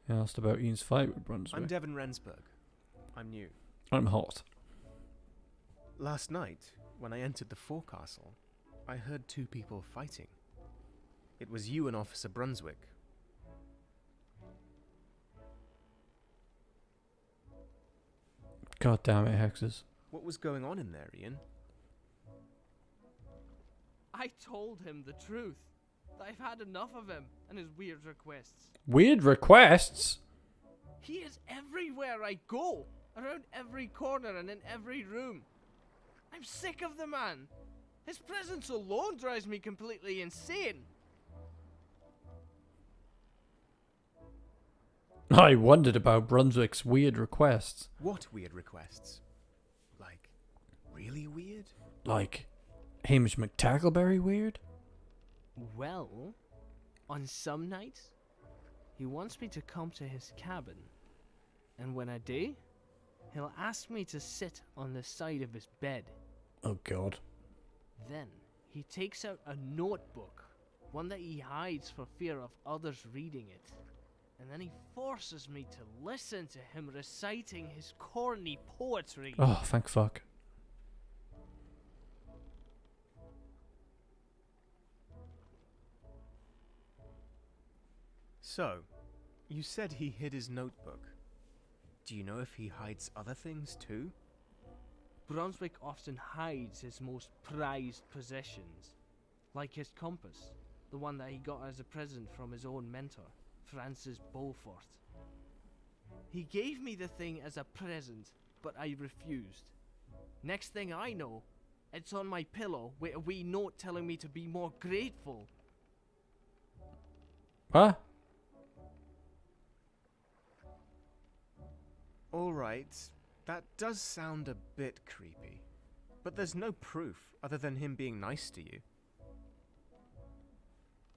I asked about Ian's fight with Brunswick. I'm Devan Rensburg. I'm new. I'm hot. Last night, when I entered the forecastle, I heard 2 people fighting. It was you and Officer Brunswick. God damn it, Hexes. What was going on in there, Ian? I told him the truth. That I've had enough of him and his weird requests. Weird requests? He is everywhere I go. Around every corner and in every room. I'm sick of the man. His presence alone drives me completely insane. I wondered about Brunswick's weird requests. What weird requests? Like, really weird? Like, Hamish McTackleberry weird? Well, on some nights, he wants me to come to his cabin. And when I do, he'll ask me to sit on the side of his bed. Oh god. Then, he takes out a notebook, one that he hides for fear of others reading it. And then he forces me to listen to him reciting his corny poetry. Oh, thank fuck. So, you said he hid his notebook. Do you know if he hides other things too? Brunswick often hides his most prized possessions, like his compass, the one that he got as a present from his own mentor, Francis Beaufort. He gave me the thing as a present, but I refused. Next thing I know, it's on my pillow with a wee note telling me to be more grateful. What? Alright, that does sound a bit creepy. But there's no proof other than him being nice to you.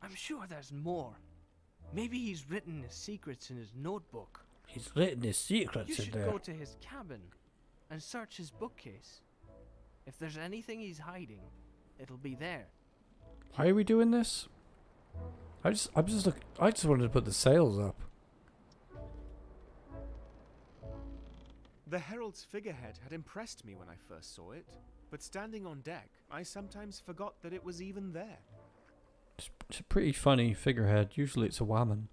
I'm sure there's more. Maybe he's written his secrets in his notebook. He's written his You secrets in should there. go to his cabin and search his bookcase. If there's anything he's hiding, it'll be there. Why are we doing this? I just wanted to put the sails up. The Herald's figurehead had impressed me when I first saw it, but standing on deck, I sometimes forgot that it was even there. It's a pretty funny figurehead. Usually it's a woman.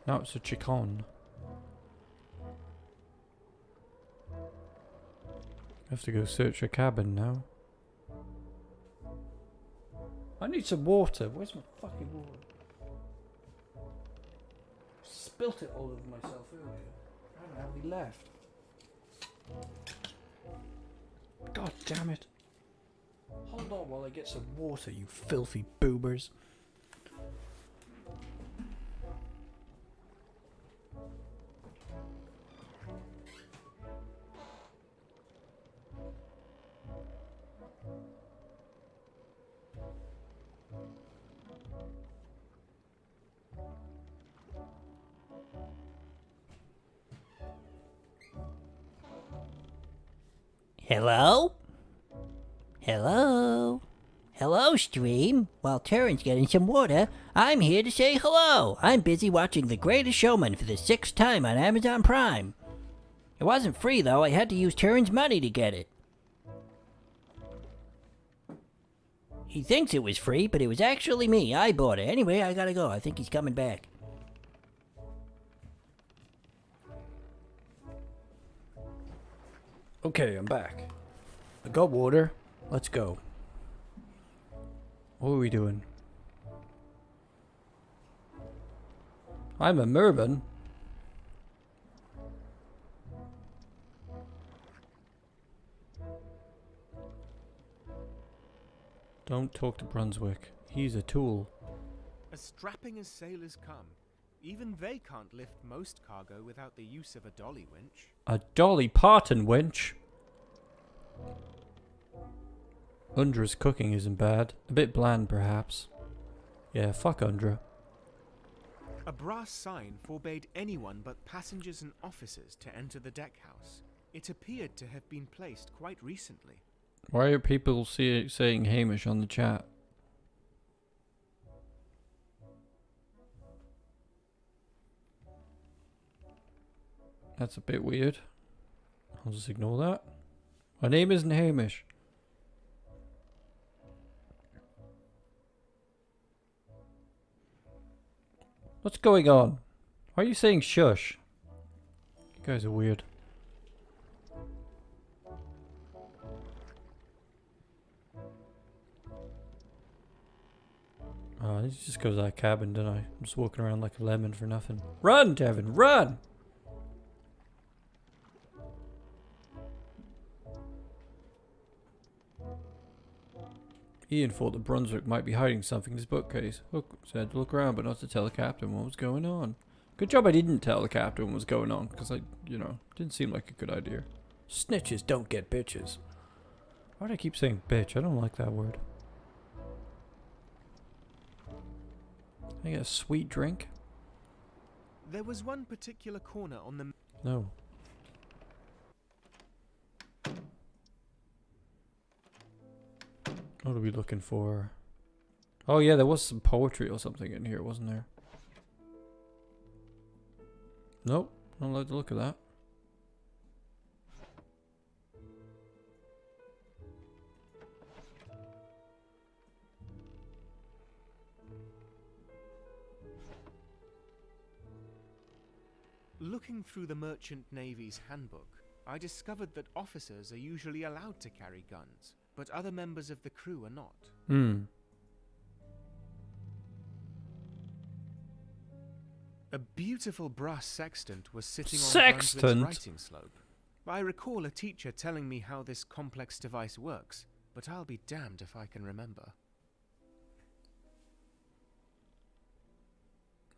Now it's a chicon. Have to go search a cabin now. I need some water. Where's my fucking water? Spilt it all over myself earlier. I don't have any left. God damn it. Hold on while I get some water, you filthy boobers. Hello? Hello? Hello, stream. While Turin's getting some water, I'm here to say hello. I'm busy watching The Greatest Showman for the 6th time on Amazon Prime. It wasn't free, though. I had to use Turin's money to get it. He thinks it was free, but it was actually me. I bought it. Anyway, I gotta go. I think he's coming back. Okay, I'm back. I got water. Let's go. What are we doing? I'm a merman. Don't talk to Brunswick. He's a tool. As strapping as sailors come, even they can't lift most cargo without the use of a dolly winch. A Dolly Parton winch? Undra's cooking isn't bad. A bit bland, perhaps. Yeah, fuck Undra. A brass sign forbade anyone but passengers and officers to enter the deckhouse. It appeared to have been placed quite recently. Why are people saying Hamish on the chat? That's a bit weird. I'll just ignore that. My name isn't Hamish. What's going on? Why are you saying shush? You guys are weird. Oh, this just goes to that cabin, don't I? I'm just walking around like a lemon for nothing. Run, Devin, run! Ian thought that Brunswick might be hiding something in his bookcase. Hook said to look around but not to tell the captain what was going on. Good job I didn't tell the captain what was going on, because didn't seem like a good idea. Snitches don't get bitches. Why do I keep saying bitch? I don't like that word. Can I get a sweet drink? There was one particular corner on the... No. What are we looking for? Oh yeah, there was some poetry or something in here, wasn't there? Nope, not allowed to look at that. Looking through the Merchant Navy's handbook, I discovered that officers are usually allowed to carry guns, but other members of the crew are not. A beautiful brass sextant was sitting on Brunswick's writing slope. I recall a teacher telling me how this complex device works, but I'll be damned if I can remember.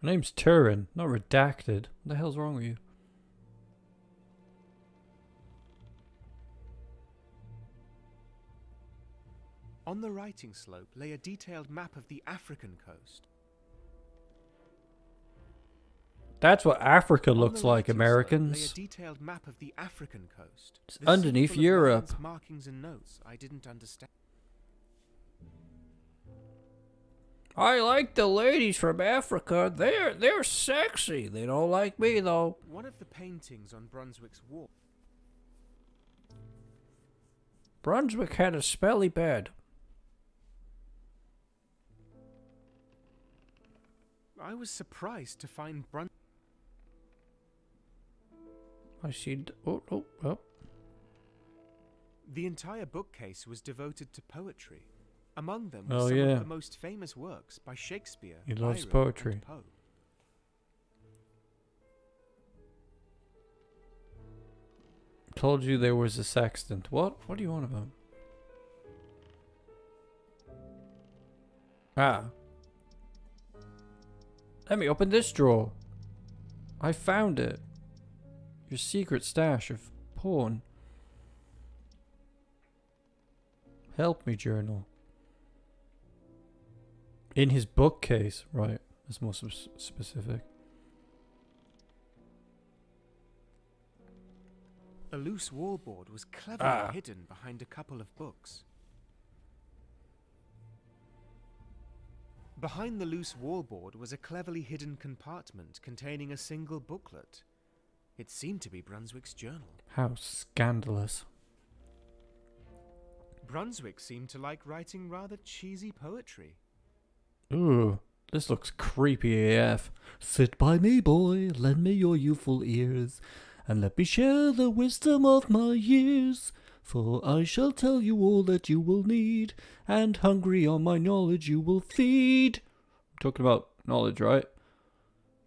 My name's Turin, not redacted. What the hell's wrong with you? On the writing slope lay a detailed map of the African coast. That's what Africa On looks the like, writing slope lay a Americans. detailed map of the African coast. It's The sea underneath full of Europe. lines, markings and notes I didn't understand. I like the ladies from Africa. They're sexy. They don't like me though. One of the paintings on Brunswick's wall. Brunswick had a smelly bed. I was surprised to find I see. Oh. The entire bookcase was devoted to poetry. Among them Oh, were some yeah. of the most famous works by Shakespeare, He loves Byron, poetry. and Poe. Told you there was a sextant. What? What do you want about? Ah. Let me open this drawer. I found it. Your secret stash of porn. Help me journal. In his bookcase. Right. That's more specific. A loose wallboard was cleverly hidden behind a couple of books. Behind the loose wallboard was a cleverly hidden compartment containing a single booklet. It seemed to be Brunswick's journal. How scandalous. Brunswick seemed to like writing rather cheesy poetry. Ooh, this looks creepy AF. Sit by me, boy, lend me your youthful ears, and let me share the wisdom of my years. For I shall tell you all that you will need, and hungry on my knowledge you will feed. I'm talking about knowledge, right?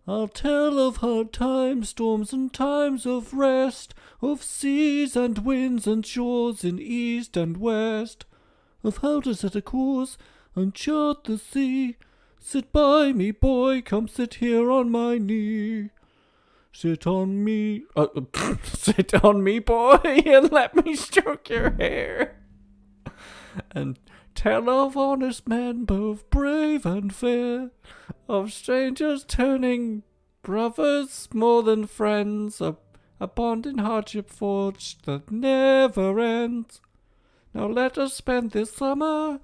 I'll tell of hard times, storms and times of rest, of seas and winds and shores in east and west, of how to set a course and chart the sea. Sit by me, boy, come sit here on my knee. Sit on me, sit on me, boy, and let me stroke your hair. And tell of honest men, both brave and fair, of strangers turning brothers more than friends, a bond in hardship forged that never ends. Now let us spend this summer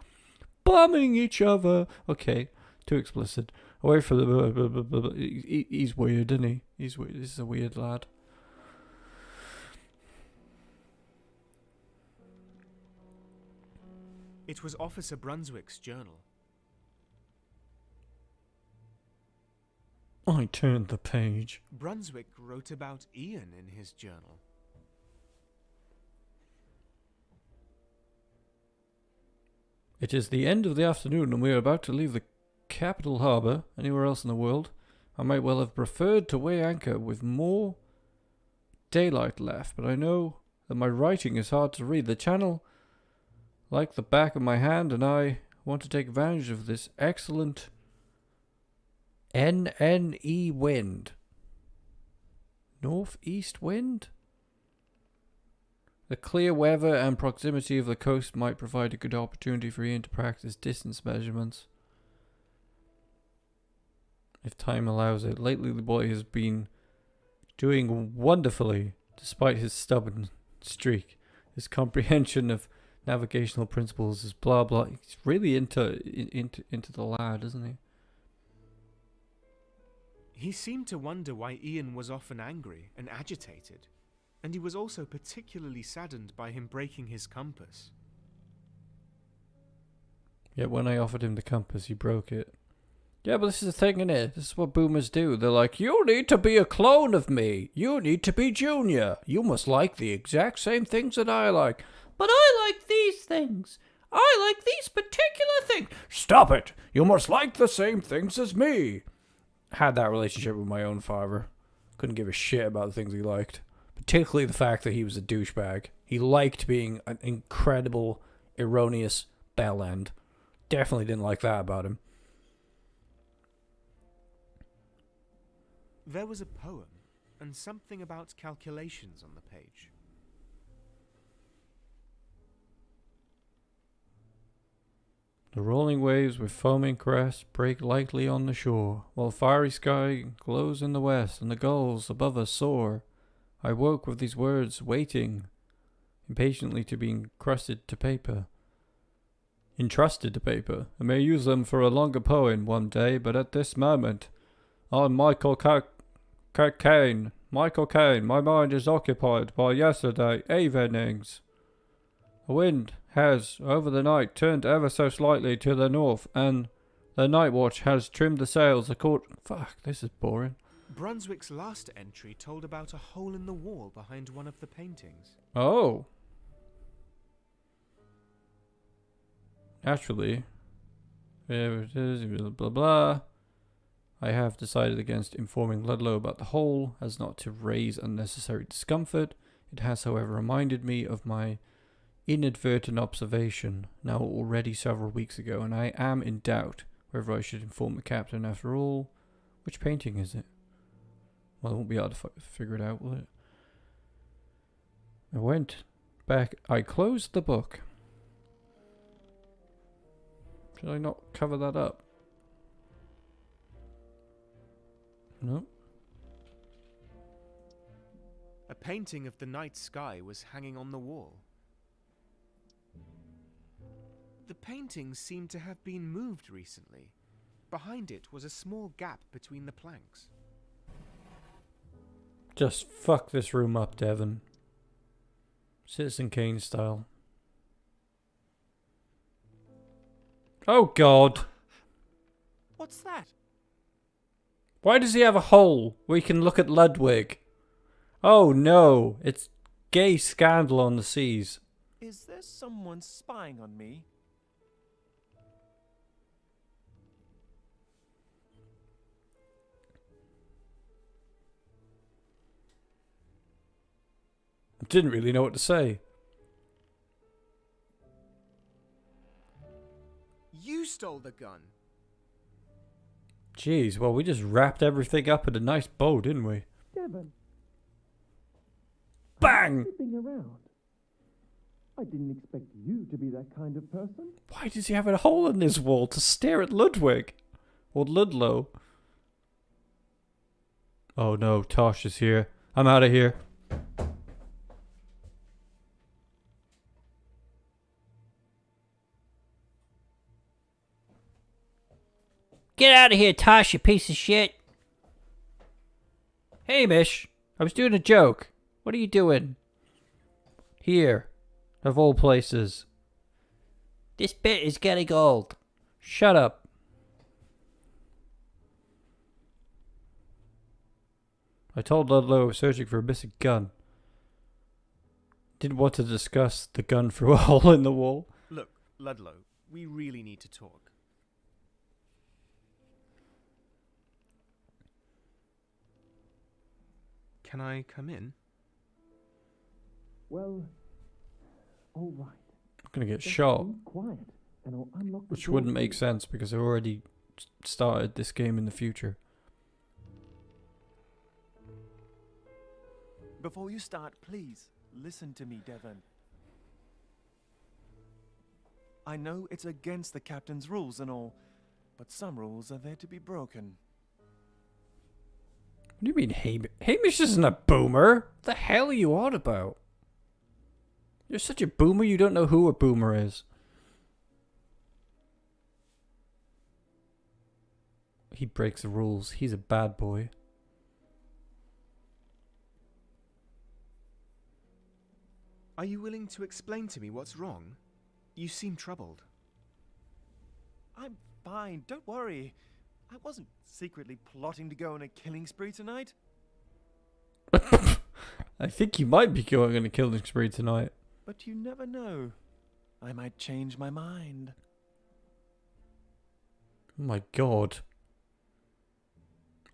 bombing each other. Okay, too explicit. Away from the... He's weird, isn't he? He's weird. This is a weird lad. It was Officer Brunswick's journal. I turned the page. Brunswick wrote about Ian in his journal. It is the end of the afternoon and we are about to leave the capital harbour. Anywhere else in the world, I might well have preferred to weigh anchor with more daylight left, but I know that my writing is hard to read. The channel, like the back of my hand, and I want to take advantage of this excellent NNE wind. Northeast wind? The clear weather and proximity of the coast might provide a good opportunity for Ian to practice distance measurements, if time allows it. Lately the boy has been doing wonderfully, despite his stubborn streak. His comprehension of navigational principles is blah blah. He's really into the lad, isn't he? He seemed to wonder why Ian was often angry and agitated, and he was also particularly saddened by him breaking his compass. Yet when I offered him the compass, he broke it. Yeah, but this is the thing, innit? This is what boomers do. They're like, you need to be a clone of me. You need to be Junior. You must like the exact same things that I like. But I like these things. I like these particular things. Stop it. You must like the same things as me. Had that relationship with my own father. Couldn't give a shit about the things he liked. Particularly the fact that he was a douchebag. He liked being an incredible, erroneous bellend. Definitely didn't like that about him. There was a poem and something about calculations on the page. The rolling waves with foaming crests break lightly on the shore, while fiery sky glows in the west and the gulls above us soar. I woke with these words, waiting impatiently to be entrusted to paper. I may use them for a longer poem one day, but at this moment, I'm Michael Caine. My mind is occupied by yesterday evenings. The wind has, over the night, turned ever so slightly to the north, and the night watch has trimmed the sails Fuck, this is boring. Brunswick's last entry told about a hole in the wall behind one of the paintings. Oh. Naturally. There it is, blah blah blah. I have decided against informing Ludlow about the hole, as not to raise unnecessary discomfort. It has, however, reminded me of my inadvertent observation, now already several weeks ago, and I am in doubt whether I should inform the captain after all. Which painting is it? Well, it won't be hard to figure it out, will it? I went back. I closed the book. Should I not cover that up? No. A painting of the night sky was hanging on the wall. The painting seemed to have been moved recently. Behind it was a small gap between the planks. Just fuck this room up, Devan. Citizen Kane style. Oh God. What's that? Why does he have a hole where he can look at Ludwig? Oh no, it's gay scandal on the seas. Is there someone spying on me? I didn't really know what to say. You stole the gun. Jeez, well, we just wrapped everything up in a nice bow, didn't we? Devan. Bang! Around. I didn't expect you to be that kind of person. Why does he have a hole in his wall to stare at Ludwig? Or Ludlow? Oh no, Tosh is here. I'm out of here. Get out of here, Tosh, you piece of shit. Hey, Mish. I was doing a joke. What are you doing? Here. Of all places. This bit is getting old. Shut up. I told Ludlow I was searching for a missing gun. Didn't want to discuss the gun through a hole in the wall. Look, Ludlow, we really need to talk. Can I come in? Well, all right. I'm gonna get shot. Quiet, and I'll unlock the Which door wouldn't for make you. sense because I've already started this game in the future. Before you start, please listen to me, Devan. I know it's against the captain's rules and all, but some rules are there to be broken. What do you mean Hamish isn't a boomer? What the hell are you on about? You're such a boomer you don't know who a boomer is. He breaks the rules. He's a bad boy. Are you willing to explain to me what's wrong? You seem troubled. I'm fine, don't worry. I wasn't secretly plotting to go on a killing spree tonight. I think you might be going on a killing spree tonight. But you never know. I might change my mind. Oh my God.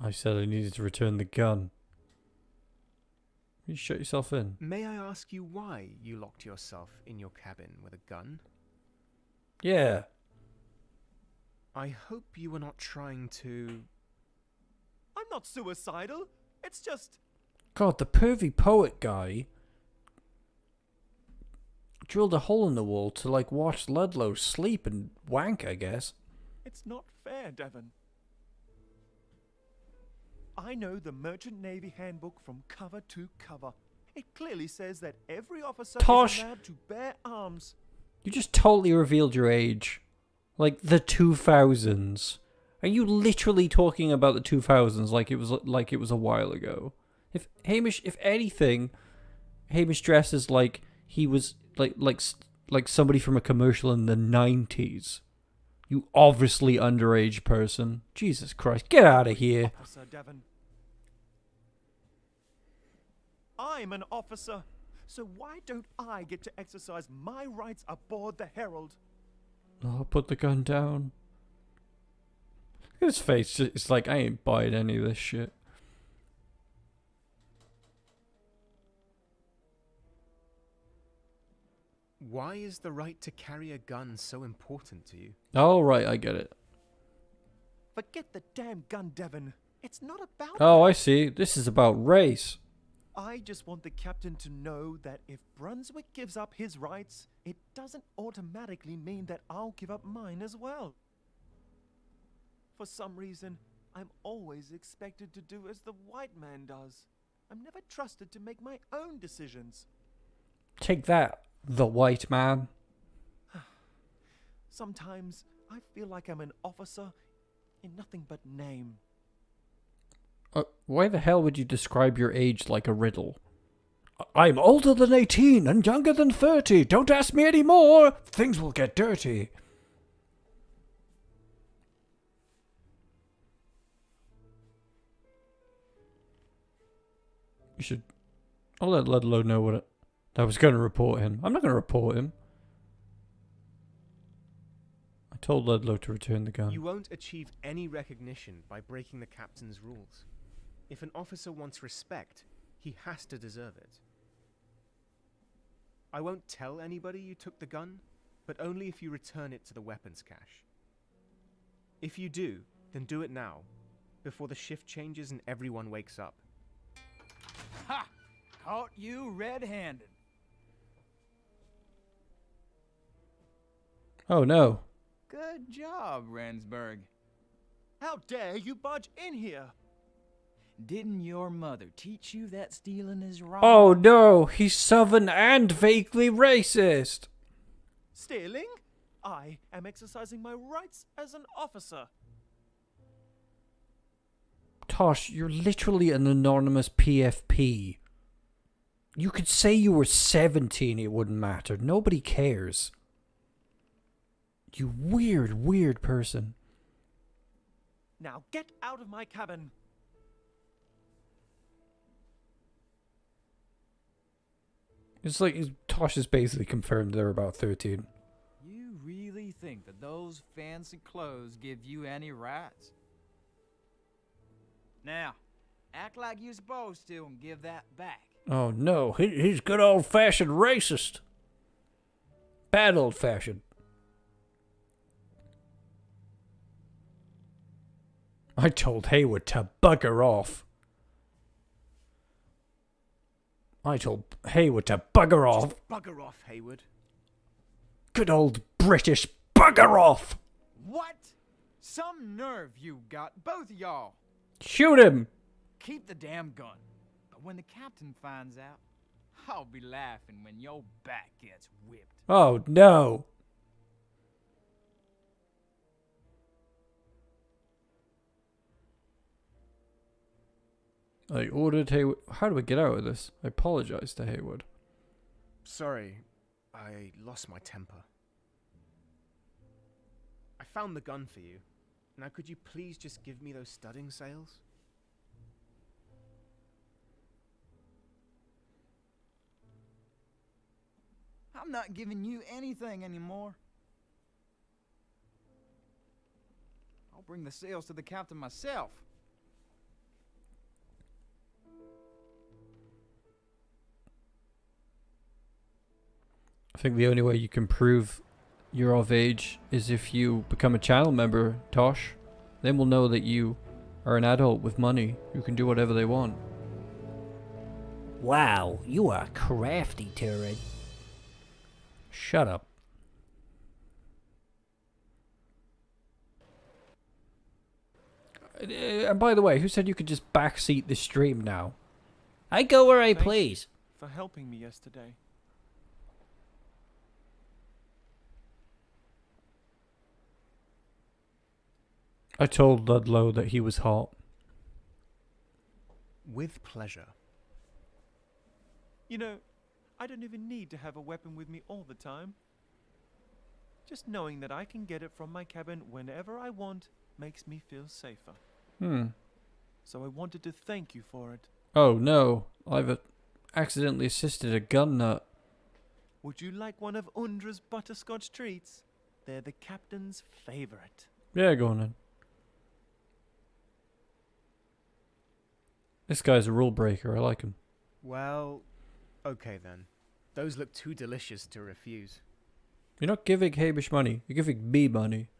I said I needed to return the gun. You shut yourself in. May I ask you why you locked yourself in your cabin with a gun? Yeah. I hope you were not trying to... I'm not suicidal. It's just... God, the pervy poet guy drilled a hole in the wall to, like, watch Ludlow sleep and wank, I guess. It's not fair, Devon. I know the Merchant Navy Handbook from cover to cover. It clearly says that every officer Tosh, is allowed to bear arms. you just totally revealed your age. Like, the 2000s. Are you literally talking about the 2000s like it was a while ago? If anything, Hamish dresses like he was like somebody from a commercial in the 90s. You obviously underage person. Jesus Christ, get out of here. Officer Devon. I'm an officer, so why don't I get to exercise my rights aboard the Herald? Oh, put the gun down. Look at his face. It's like, I ain't buying any of this shit. Why is the right to carry a gun so important to you? Oh, right, I get it. Forget the damn gun, Devon. It's not about Oh, that. I see. This is about race. I just want the captain to know that if Brunswick gives up his rights, it doesn't automatically mean that I'll give up mine as well. For some reason, I'm always expected to do as the white man does. I'm never trusted to make my own decisions. Take that, the white man. Sometimes I feel like I'm an officer in nothing but name. Why the hell would you describe your age like a riddle? I'm older than 18 and younger than 30. Don't ask me any more. Things will get dirty. You should... I'll let Ludlow know what I was going to report him. I'm not going to report him. I told Ludlow to return the gun. You won't achieve any recognition by breaking the captain's rules. If an officer wants respect, he has to deserve it. I won't tell anybody you took the gun, but only if you return it to the weapons cache. If you do, then do it now, before the shift changes and everyone wakes up. Ha! Caught you red-handed. Oh no. Good job, Rensburg. How dare you barge in here? Didn't your mother teach you that stealing is wrong? Oh no, he's southern and vaguely racist. Stealing? I am exercising my rights as an officer. Tosh, you're literally an anonymous PFP. You could say you were 17, it wouldn't matter. Nobody cares. You weird person. Now get out of my cabin. It's like Tosh has basically confirmed they're about 13. You really think that those fancy clothes give you any rights? Now, act like you're supposed to and give that back. Oh no, he's good old-fashioned racist. Bad old-fashioned. I told Haywood to bugger off. Just bugger off, Haywood. Good old British bugger off! What? Some nerve you got, both of y'all. Shoot him! Keep the damn gun. But when the captain finds out, I'll be laughing when your back gets whipped. Oh no! I ordered Haywood. How do we get out of this? I apologize to Haywood. Sorry, I lost my temper. I found the gun for you. Now could you please just give me those studding sails? I'm not giving you anything anymore. I'll bring the sails to the captain myself. I think the only way you can prove you're of age is if you become a channel member, Tosh. Then we'll know that you are an adult with money who can do whatever they want. Wow, you are crafty, Turin. Shut up. And by the way, who said you could just backseat this stream now? I go where I please. For helping me yesterday. I told Ludlow that he was hot. With pleasure. You know, I don't even need to have a weapon with me all the time. Just knowing that I can get it from my cabin whenever I want makes me feel safer. So I wanted to thank you for it. Oh no, I've accidentally assisted a gun nut. Would you like one of Undra's butterscotch treats? They're the captain's favorite. Yeah, go on then. This guy's a rule breaker, I like him. Well, okay then. Those look too delicious to refuse. You're not giving Hamish money, you're giving me money.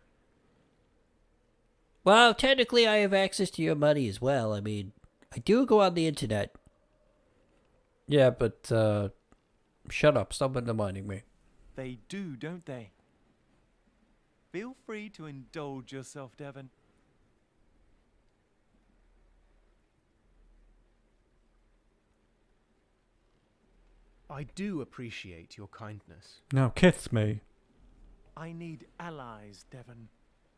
Well, technically I have access to your money as well. I mean, I do go on the internet. Yeah, but, shut up, stop undermining me. They do, don't they? Feel free to indulge yourself, Devan. I do appreciate your kindness. Now kiss me. I need allies, Devan.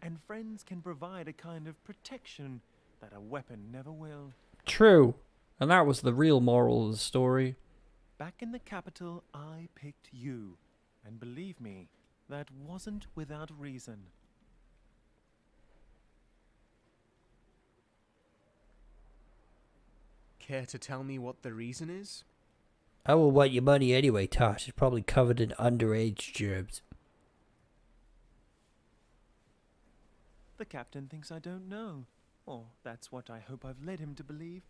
And friends can provide a kind of protection that a weapon never will. True. And that was the real moral of the story. Back in the capital, I picked you. And believe me, that wasn't without reason. Care to tell me what the reason is? I will want your money anyway, Tosh. It's probably covered in underage germs. The captain thinks I don't know. Or that's what I hope I've led him to believe.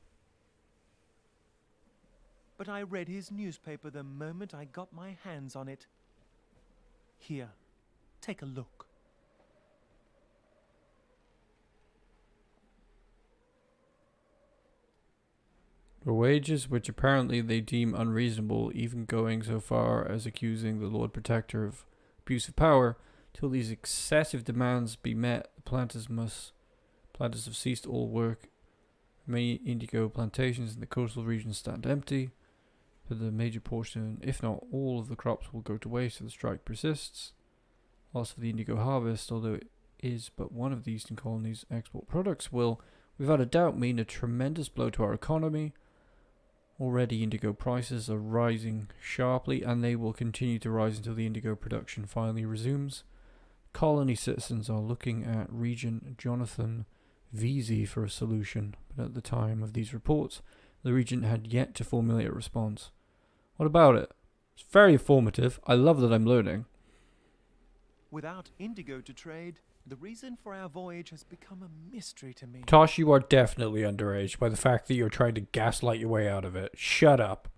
But I read his newspaper the moment I got my hands on it. Here, take a look. For wages which apparently they deem unreasonable, even going so far as accusing the Lord Protector of abuse of power. Till these excessive demands be met, the planters have ceased all work. Many indigo plantations in the coastal regions stand empty, but the major portion, if not all, of the crops will go to waste if the strike persists. Loss of the indigo harvest, although it is but one of the Eastern Colonies' export products, will, without a doubt, mean a tremendous blow to our economy. Already indigo prices are rising sharply, and they will continue to rise until the indigo production finally resumes. Colony citizens are looking at Regent Jonathan Vesey for a solution, but at the time of these reports, the Regent had yet to formulate a response. What about it? It's very informative. I love that I'm learning. Without indigo to trade, the reason for our voyage has become a mystery to me. Tosh, you are definitely underage by the fact that you're trying to gaslight your way out of it. Shut up.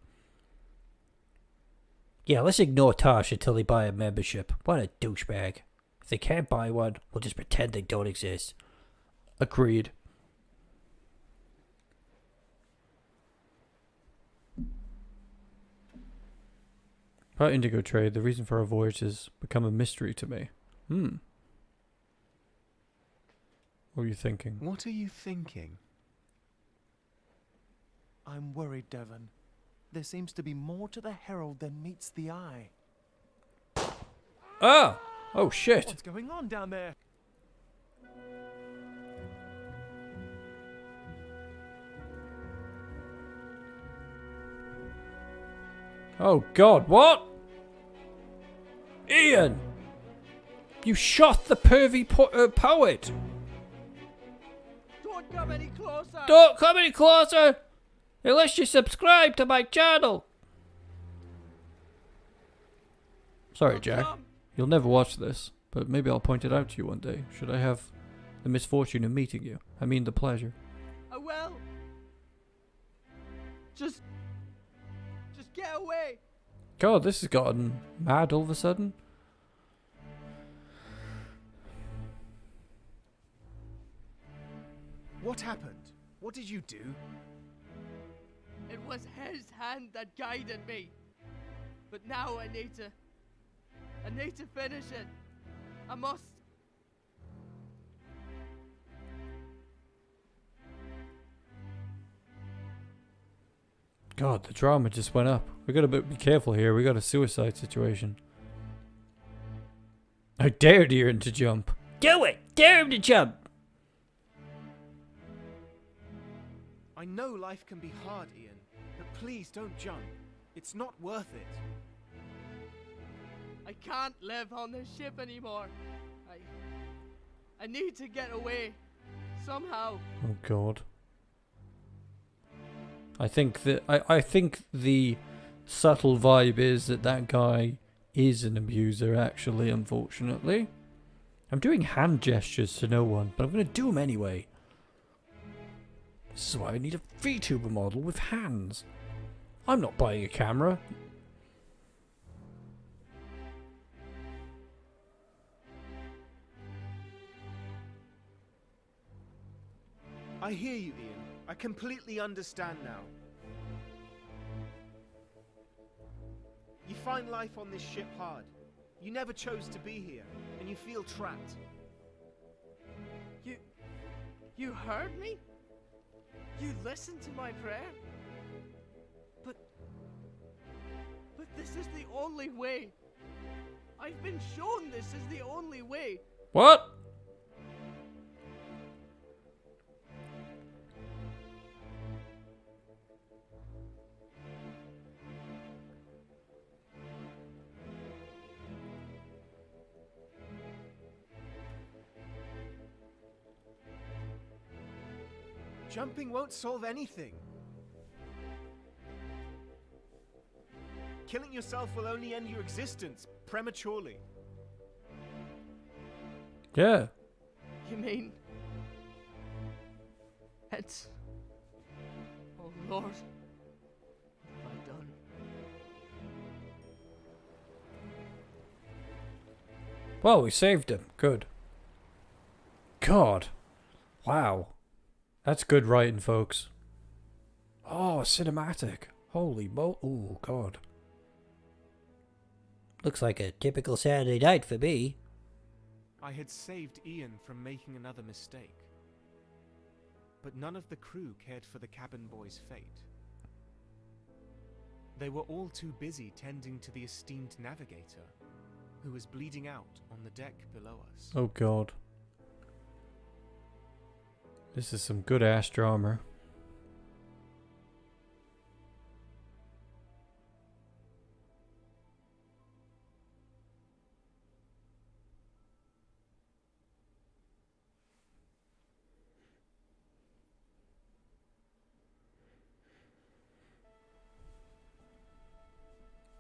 Yeah, let's ignore Tosh until they buy a membership. What a douchebag. If they can't buy one, we'll just pretend they don't exist. Agreed. About indigo trade, the reason for our voyage has become a mystery to me. What were you thinking? What are you thinking? I'm worried, Devan. There seems to be more to the Herald than meets the eye. Ah! Oh shit! What's going on down there? Oh god, what? Ian! You shot the pervy poet! Don't come any closer! Don't come any closer! Unless you subscribe to my channel! Sorry, Jack. You'll never watch this, but maybe I'll point it out to you one day, should I have the misfortune of meeting you. I mean the pleasure. I will! Just get away! God, this has gotten mad all of a sudden. What happened? What did you do? It was his hand that guided me. But now I need to I need to finish it. I must. God, the drama just went up. We gotta be careful here. We got a suicide situation. I dare Deeren to jump. Do it! Dare him to jump! I know life can be hard, Ian, but please don't jump. It's not worth it. I can't live on this ship anymore. I need to get away. Somehow. Oh God. I think that I think the subtle vibe is that that guy is an abuser, actually, unfortunately. I'm doing hand gestures to no one, but I'm going to do them anyway. This is why I need a vtuber model with hands. I'm not buying a camera. I hear you, Ian. I completely understand now. You find life on this ship hard. You never chose to be here, and you feel trapped. You heard me? You listened to my prayer? But this is the only way. I've been shown this is the only way. What? Jumping won't solve anything. Killing yourself will only end your existence prematurely. Yeah. You mean it's... Oh Lord, what have I done? Well, we saved him. Good. God. Wow. That's good writing, folks. Oh, cinematic. Holy mo... Oh, God. Looks like a typical Saturday night for me. I had saved Ian from making another mistake. But none of the crew cared for the cabin boy's fate. They were all too busy tending to the esteemed navigator, who was bleeding out on the deck below us. Oh, God. This is some good ass drama.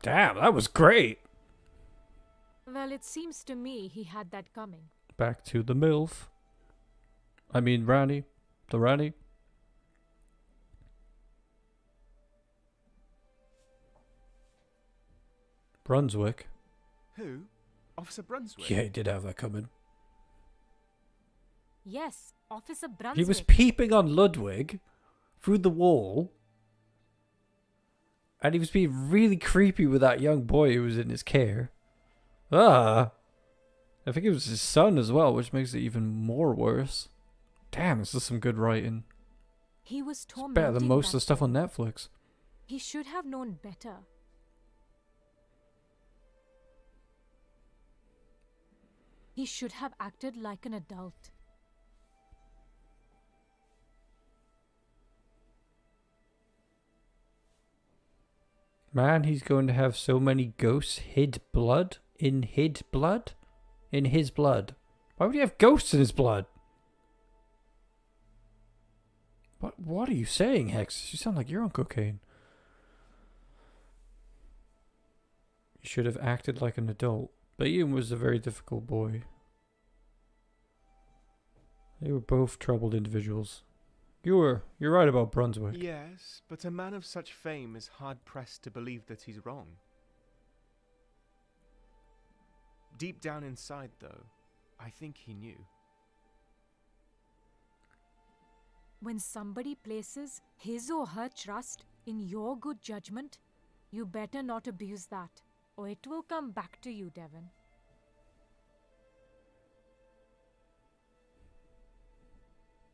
Damn, that was great. Well, it seems to me he had that coming. Back to the MILF. I mean, Randy. The Randy. Brunswick. Who? Officer Brunswick? Yeah, he did have that coming. Yes, Officer Brunswick. He was peeping on Ludwig through the wall. And he was being really creepy with that young boy who was in his care. I think it was his son as well, which makes it even more worse. Damn, this is some good writing. He was It's tormenting better than most of that the stuff boy. on Netflix. He should have known better. He should have acted like an adult. Man, he's going to have so many ghosts hid blood in his blood. Why would he have ghosts in his blood? What are you saying, Hex? You sound like you're on cocaine. You should have acted like an adult. But Ian was a very difficult boy. They were both troubled individuals. You're right about Brunswick. Yes, but a man of such fame is hard-pressed to believe that he's wrong. Deep down inside, though, I think he knew. When somebody places his or her trust in your good judgment, you better not abuse that. or it will come back to you, Devan.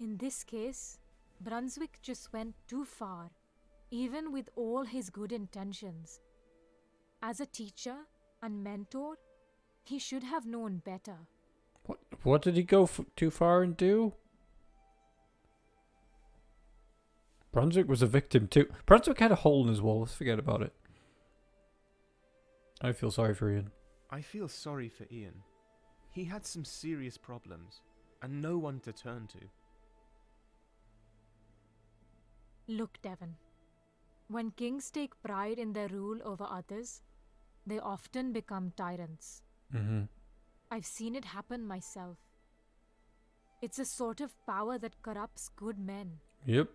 In this case, Brunswick just went too far, even with all his good intentions. As a teacher and mentor, he should have known better. What did he go too far and do? Brunswick was a victim too. Brunswick had a hole in his wall. Let's forget about it. I feel sorry for Ian. I feel sorry for Ian. He had some serious problems, and no one to turn to. Look, Devan. When kings take pride in their rule over others, they often become tyrants. Mm-hmm. I've seen it happen myself. It's a sort of power that corrupts good men. Yep.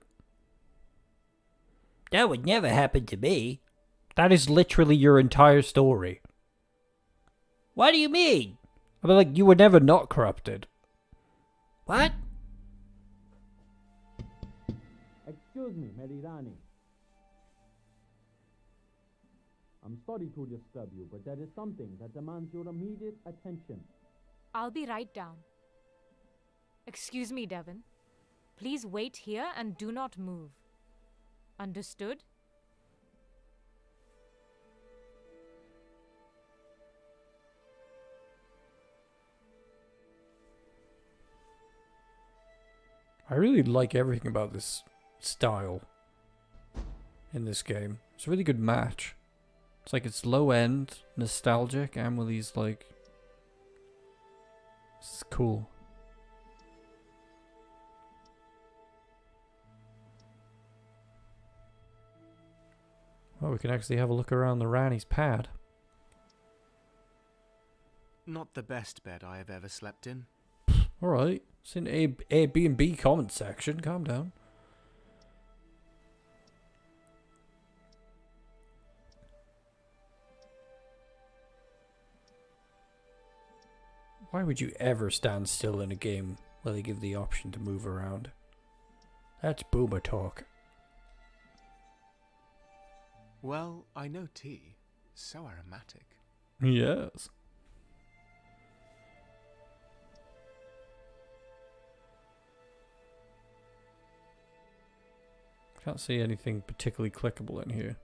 That would never happen to me. That is literally your entire story. What do you mean? I mean, like, you were never not corrupted. What? Excuse me, Merirani. I'm sorry to disturb you, but there is something that demands your immediate attention. I'll be right down. Excuse me, Devan. Please wait here and do not move. Understood? I really like everything about this style in this game. It's a really good match. It's like it's low end, nostalgic, and with these like... This is cool. Well, we can actually have a look around the Rani's pad. Not the best bed I have ever slept in. Alright, it's in A, B and B comment section. Calm down. Why would you ever stand still in a game where they give the option to move around? That's boomer talk. Well, I know tea. So aromatic. Yes. Can't see anything particularly clickable in here.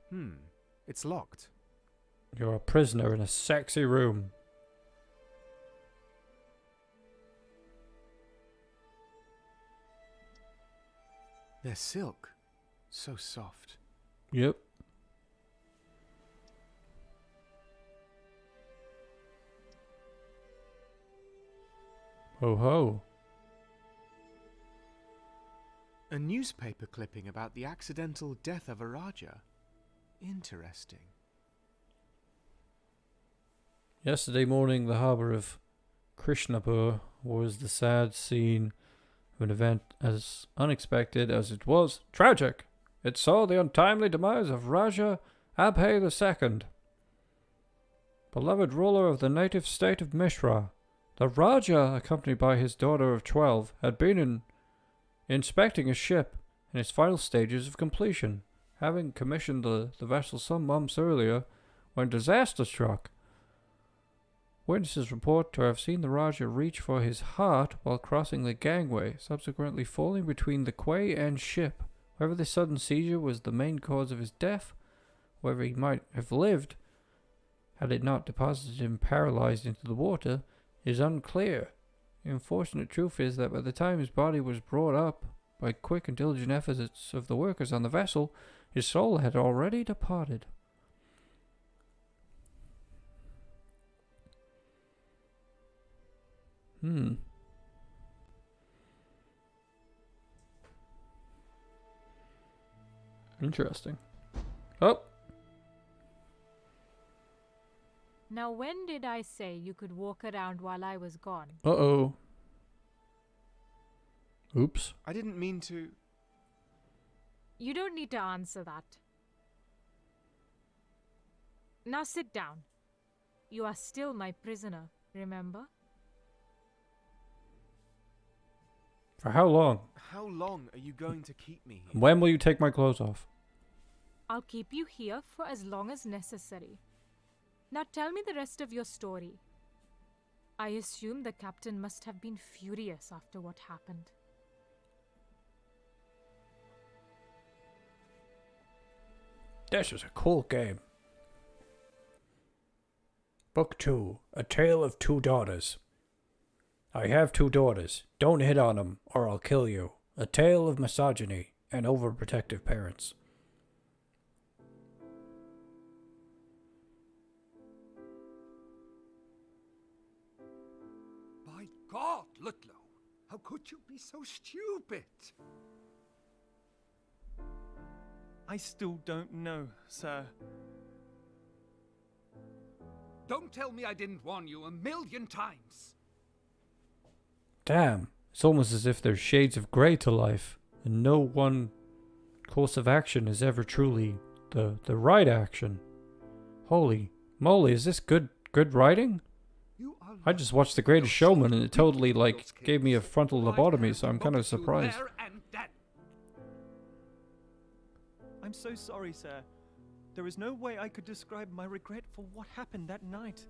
It's locked. You're a prisoner in a sexy room. They're silk. So soft. Yep. Ho ho. A newspaper clipping about the accidental death of a Raja. Interesting. Yesterday morning, the harbour of Krishnapur was the sad scene of an event as unexpected as it was tragic. It saw the untimely demise of Raja Abhay II, beloved ruler of the native state of Mishra. The Raja, accompanied by his daughter of 12, had been inspecting a ship in its final stages of completion, having commissioned the vessel some months earlier when disaster struck. Witnesses report to have seen the Raja reach for his heart while crossing the gangway, subsequently falling between the quay and ship. Whether this sudden seizure was the main cause of his death, whether he might have lived had it not deposited him paralyzed into the water, is unclear. The unfortunate truth is that by the time his body was brought up by quick and diligent efforts of the workers on the vessel, his soul had already departed. Interesting. Oh! Now, when did I say you could walk around while I was gone? Uh-oh. Oops. I didn't mean to... You don't need to answer that. Now sit down. You are still my prisoner, remember? For how long? How long are you going to keep me here? When will you take my clothes off? I'll keep you here for as long as necessary. Now tell me the rest of your story. I assume the captain must have been furious after what happened. This is a cool game. Book 2, A Tale of Two Daughters. I have 2 daughters. Don't hit on them, or I'll kill you. A tale of misogyny and overprotective parents. By God, Ludlow, how could you be so stupid? I still don't know, sir. Don't tell me I didn't warn you 1,000,000 times. Damn, it's almost as if there's shades of grey to life, and no one course of action is ever truly the right action. Holy moly, is this good writing? I just watched The Greatest Showman and it totally gave me a frontal lobotomy, so I'm kind of surprised. I'm so sorry, sir. There is no way I could describe my regret for what happened that night.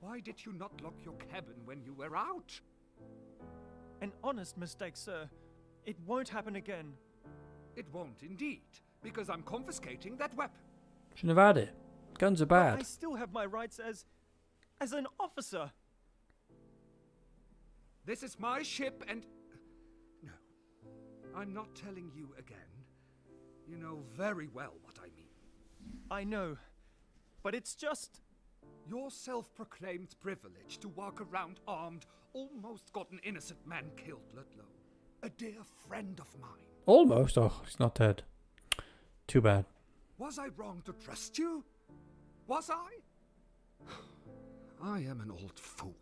Why did you not lock your cabin when you were out? An honest mistake, sir. It won't happen again. It won't indeed, because I'm confiscating that weapon. Shouldn't have had it. Guns are But I bad. still have my rights as an officer. This is my ship and... No, I'm not telling you again. You know very well what I mean. I know, but it's just... Your self-proclaimed privilege to walk around armed almost got an innocent man killed, Ludlow. A dear friend of mine. Almost? Oh, he's not dead. Too bad. Was I wrong to trust you? Was I? I am an old fool.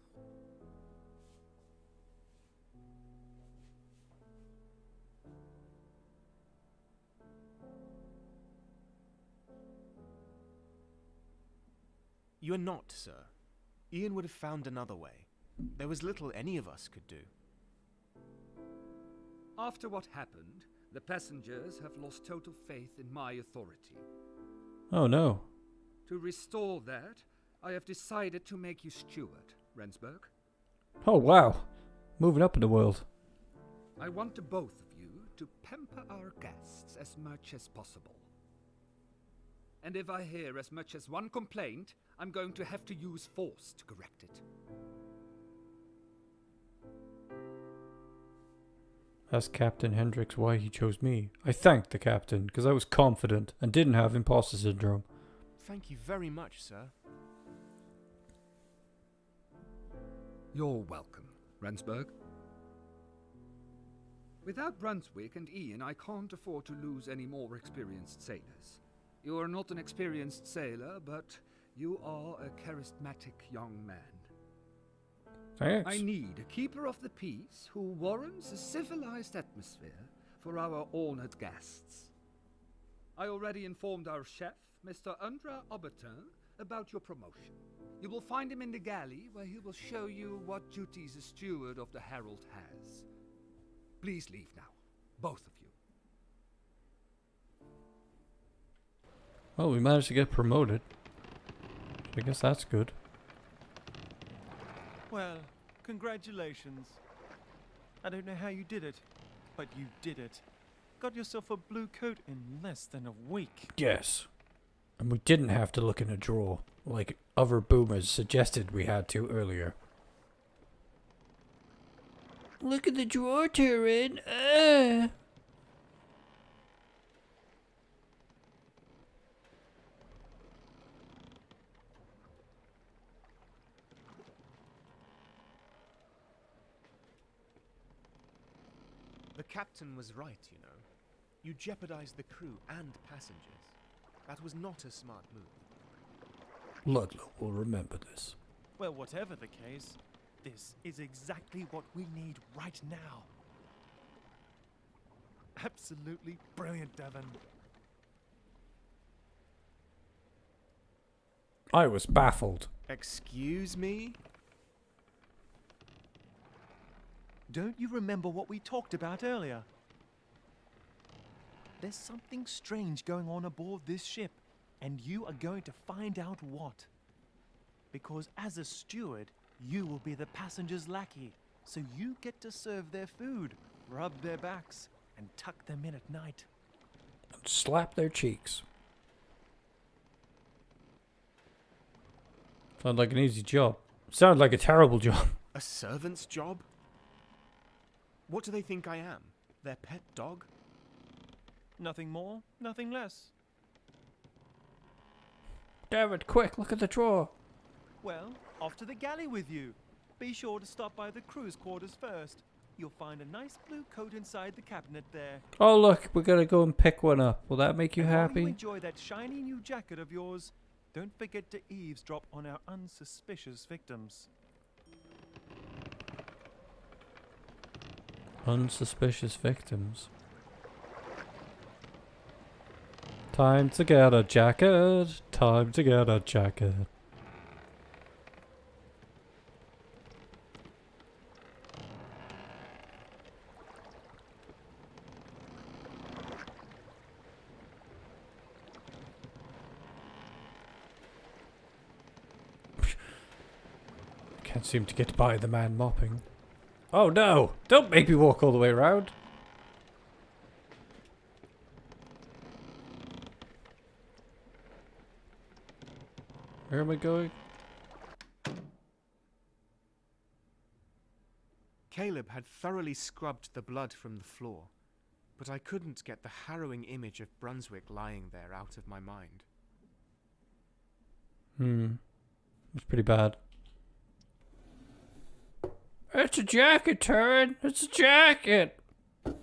You're not, sir. Ian would have found another way. There was little any of us could do. After what happened, the passengers have lost total faith in my authority. Oh no. To restore that, I have decided to make you steward, Rensburg. Oh wow. Moving up in the world. I want the both of you to pamper our guests as much as possible. And if I hear as much as one complaint, I'm going to have to use force to correct it. Asked Captain Hendricks why he chose me. I thanked the captain, because I was confident and didn't have imposter syndrome. Thank you very much, sir. You're welcome, Rensburg. Without Brunswick and Ian, I can't afford to lose any more experienced sailors. You are not an experienced sailor, but you are a charismatic young man. Thanks. I need a keeper of the peace who warrants a civilized atmosphere for our honored guests. I already informed our chef, Mr. Andra Aubertin, about your promotion. You will find him in the galley, where he will show you what duties a steward of the Herald has. Please leave now, both of you. Well, we managed to get promoted. I guess that's good. Well, congratulations. I don't know how you did it, but you did it. Got yourself a blue coat in less than a week. Yes. And we didn't have to look in a drawer, like other boomers suggested we had to earlier. Look at the drawer, Turin. The captain was right, you know. You jeopardized the crew and passengers. That was not a smart move. Ludlow will remember this. Well, whatever the case, this is exactly what we need right now. Absolutely brilliant, Devan. I was baffled. Excuse me? Don't you remember what we talked about earlier? There's something strange going on aboard this ship, And you are going to find out what. Because as a steward, you will be the passenger's lackey. So you get to serve their food, rub their backs, and tuck them in at night. Slap their cheeks. Sounds like an easy job. Sounds like a terrible job. A servant's job? What do they think I am? Their pet dog? Nothing more, nothing less. David, quick, look at the drawer. Well, off to the galley with you. Be sure to stop by the crew's quarters first. You'll find a nice blue coat inside the cabinet there. Oh look, we're gonna go and pick one up. Will that make you And while happy? you enjoy that shiny new jacket of yours, don't forget to eavesdrop on our unsuspicious victims. Unsuspicious victims. Time to get a jacket. Time to get a jacket. Can't seem to get by the man mopping. Oh no! Don't make me walk all the way around! Where am I going? Caleb had thoroughly scrubbed the blood from the floor, but I couldn't get the harrowing image of Brunswick lying there out of my mind. It's pretty bad. It's a jacket, Turin! It's a jacket! It's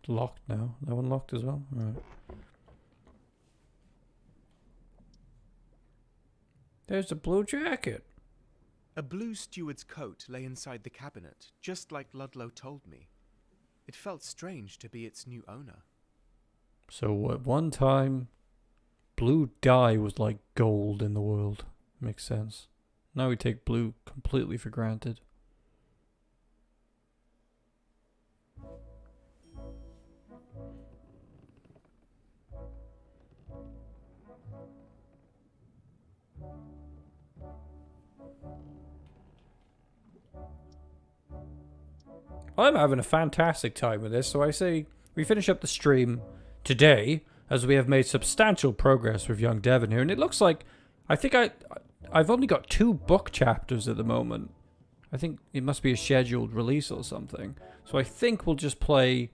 locked now. That one locked as well? Alright. There's a blue jacket. A blue steward's coat lay inside the cabinet, just like Ludlow told me. It felt strange to be its new owner. So at one time, blue dye was like gold in the world. Makes sense. Now we take blue completely for granted. I'm having a fantastic time with this, so I say we finish up the stream today, as we have made substantial progress with young Devan here, and it looks like I've only got 2 book chapters at the moment. I think it must be a scheduled release or something. So I think we'll just play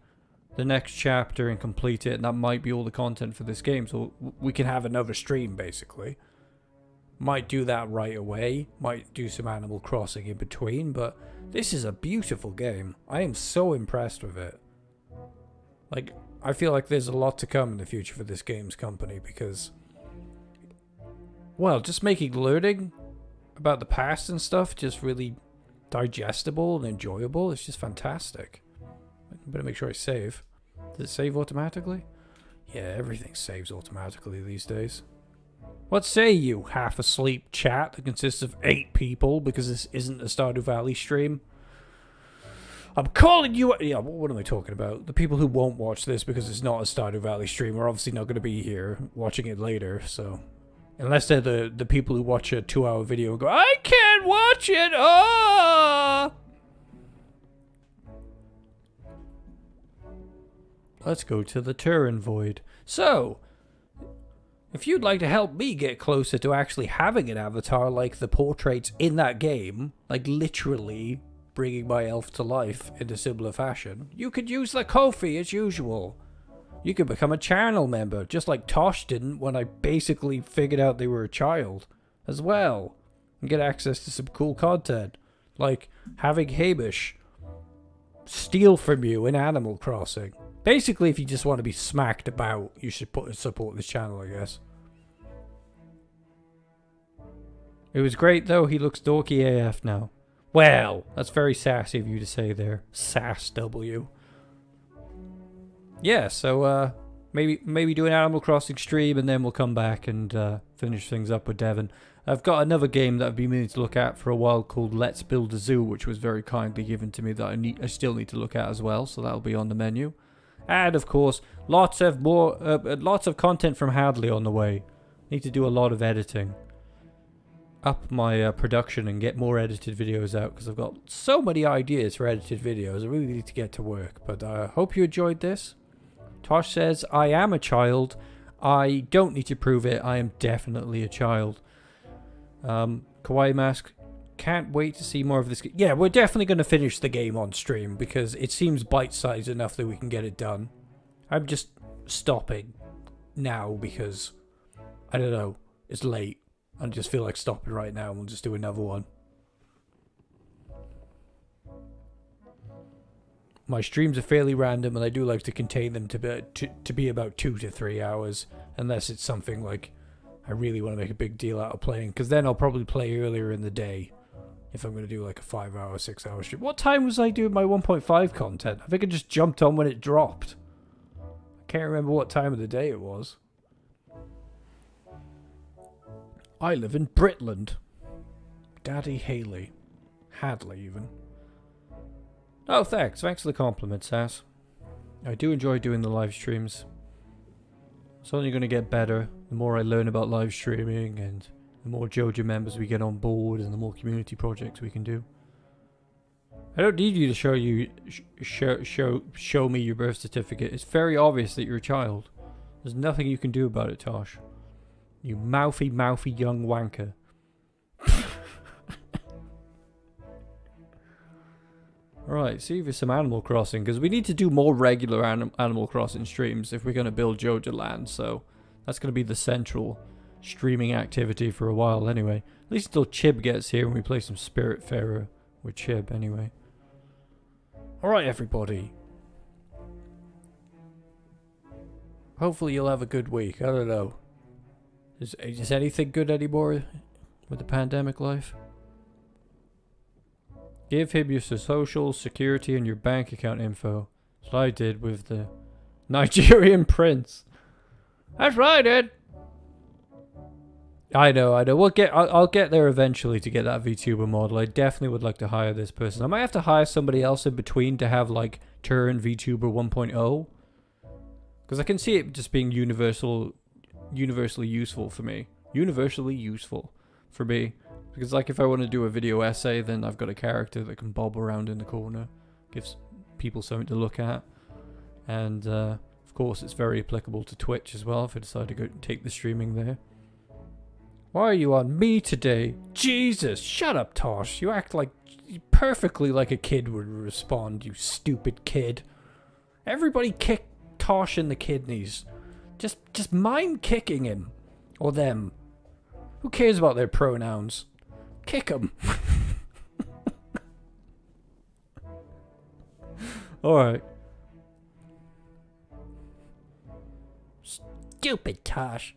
the next chapter and complete it, and that might be all the content for this game, so we can have another stream, basically. Might do that right away, might do some Animal Crossing in between, but this is a beautiful game. I am so impressed with it. Like, I feel like there's a lot to come in the future for this game's company, because, well, just making learning about the past and stuff just really digestible and enjoyable. It's just fantastic. I better make sure I save. Does it save automatically? Yeah, everything saves automatically these days. What say you, half asleep chat that consists of 8 people, because this isn't a Stardew Valley stream? I'm calling you... Yeah, what am I talking about? The people who won't watch this because it's not a Stardew Valley stream are obviously not going to be here watching it later, so... Unless they're the people who watch a 2-hour video and go, I can't watch it! Ah! Let's go to the Turin Void. So... if you'd like to help me get closer to actually having an avatar like the portraits in that game, like literally bringing my elf to life in a similar fashion, you could use the Ko-fi as usual. You could become a channel member, just like Tosh didn't when I basically figured out they were a child, as well. And get access to some cool content, like having Hamish steal from you in Animal Crossing. Basically, if you just want to be smacked about, you should support this channel, I guess. It was great, though. He looks dorky AF now. Well, that's very sassy of you to say there. Sass W. Yeah, so maybe do an Animal Crossing stream, and then we'll come back and finish things up with Devan. I've got another game that I've been meaning to look at for a while called Let's Build a Zoo, which was very kindly given to me that I still need to look at as well, so that'll be on the menu. And of course, lots of content from Hadley on the way. Need to do a lot of editing. Up my production and get more edited videos out because I've got so many ideas for edited videos. I really need to get to work. But I hope you enjoyed this. Tosh says, I am a child. I don't need to prove it. I am definitely a child. Kawaii Mask, can't wait to see more of this. Yeah, we're definitely going to finish the game on stream because it seems bite-sized enough that we can get it done. I'm just stopping now because, I don't know, it's late. I just feel like stopping right now and we'll just do another one. My streams are fairly random and I do like to contain them to be about 2 to 3 hours. Unless it's something like I really want to make a big deal out of playing. Because then I'll probably play earlier in the day. If I'm going to do like a 5 hour, 6 hour stream. What time was I doing my 1.5 content? I think I just jumped on when it dropped. I can't remember what time of the day it was. I live in Britland. Daddy Haley. Hadley, even. Oh, thanks. Thanks for the compliment, Sass. I do enjoy doing the live streams. It's only going to get better the more I learn about live streaming and the more JoJo members we get on board and the more community projects we can do. I don't need you to show me your birth certificate. It's very obvious that you're a child. There's nothing you can do about it, Tosh. You mouthy young wanker. Alright, see if there's some Animal Crossing, because we need to do more regular Animal Crossing streams if we're going to build Joja Land, so that's going to be the central streaming activity for a while anyway. At least until Chib gets here and we play some Spiritfarer with Chib anyway. Alright everybody. Hopefully you'll have a good week, I don't know. Is anything good anymore with the pandemic life? Give him your social security and your bank account info. That's what I did with the Nigerian prince. That's right, Ed. I know. I'll get there eventually to get that VTuber model. I definitely would like to hire this person. I might have to hire somebody else in between to have like Turin VTuber 1.0. Because I can see it just being universally useful for me. Universally useful for me. Because like if I want to do a video essay, then I've got a character that can bob around in the corner. Gives people something to look at. And of course it's very applicable to Twitch as well if I decide to go take the streaming there. Why are you on me today? Jesus, shut up, Tosh. You act like perfectly like a kid would respond, you stupid kid. Everybody kick Tosh in the kidneys. Just mind kicking him. Or them. Who cares about their pronouns? Kick him. Alright. Stupid Tosh.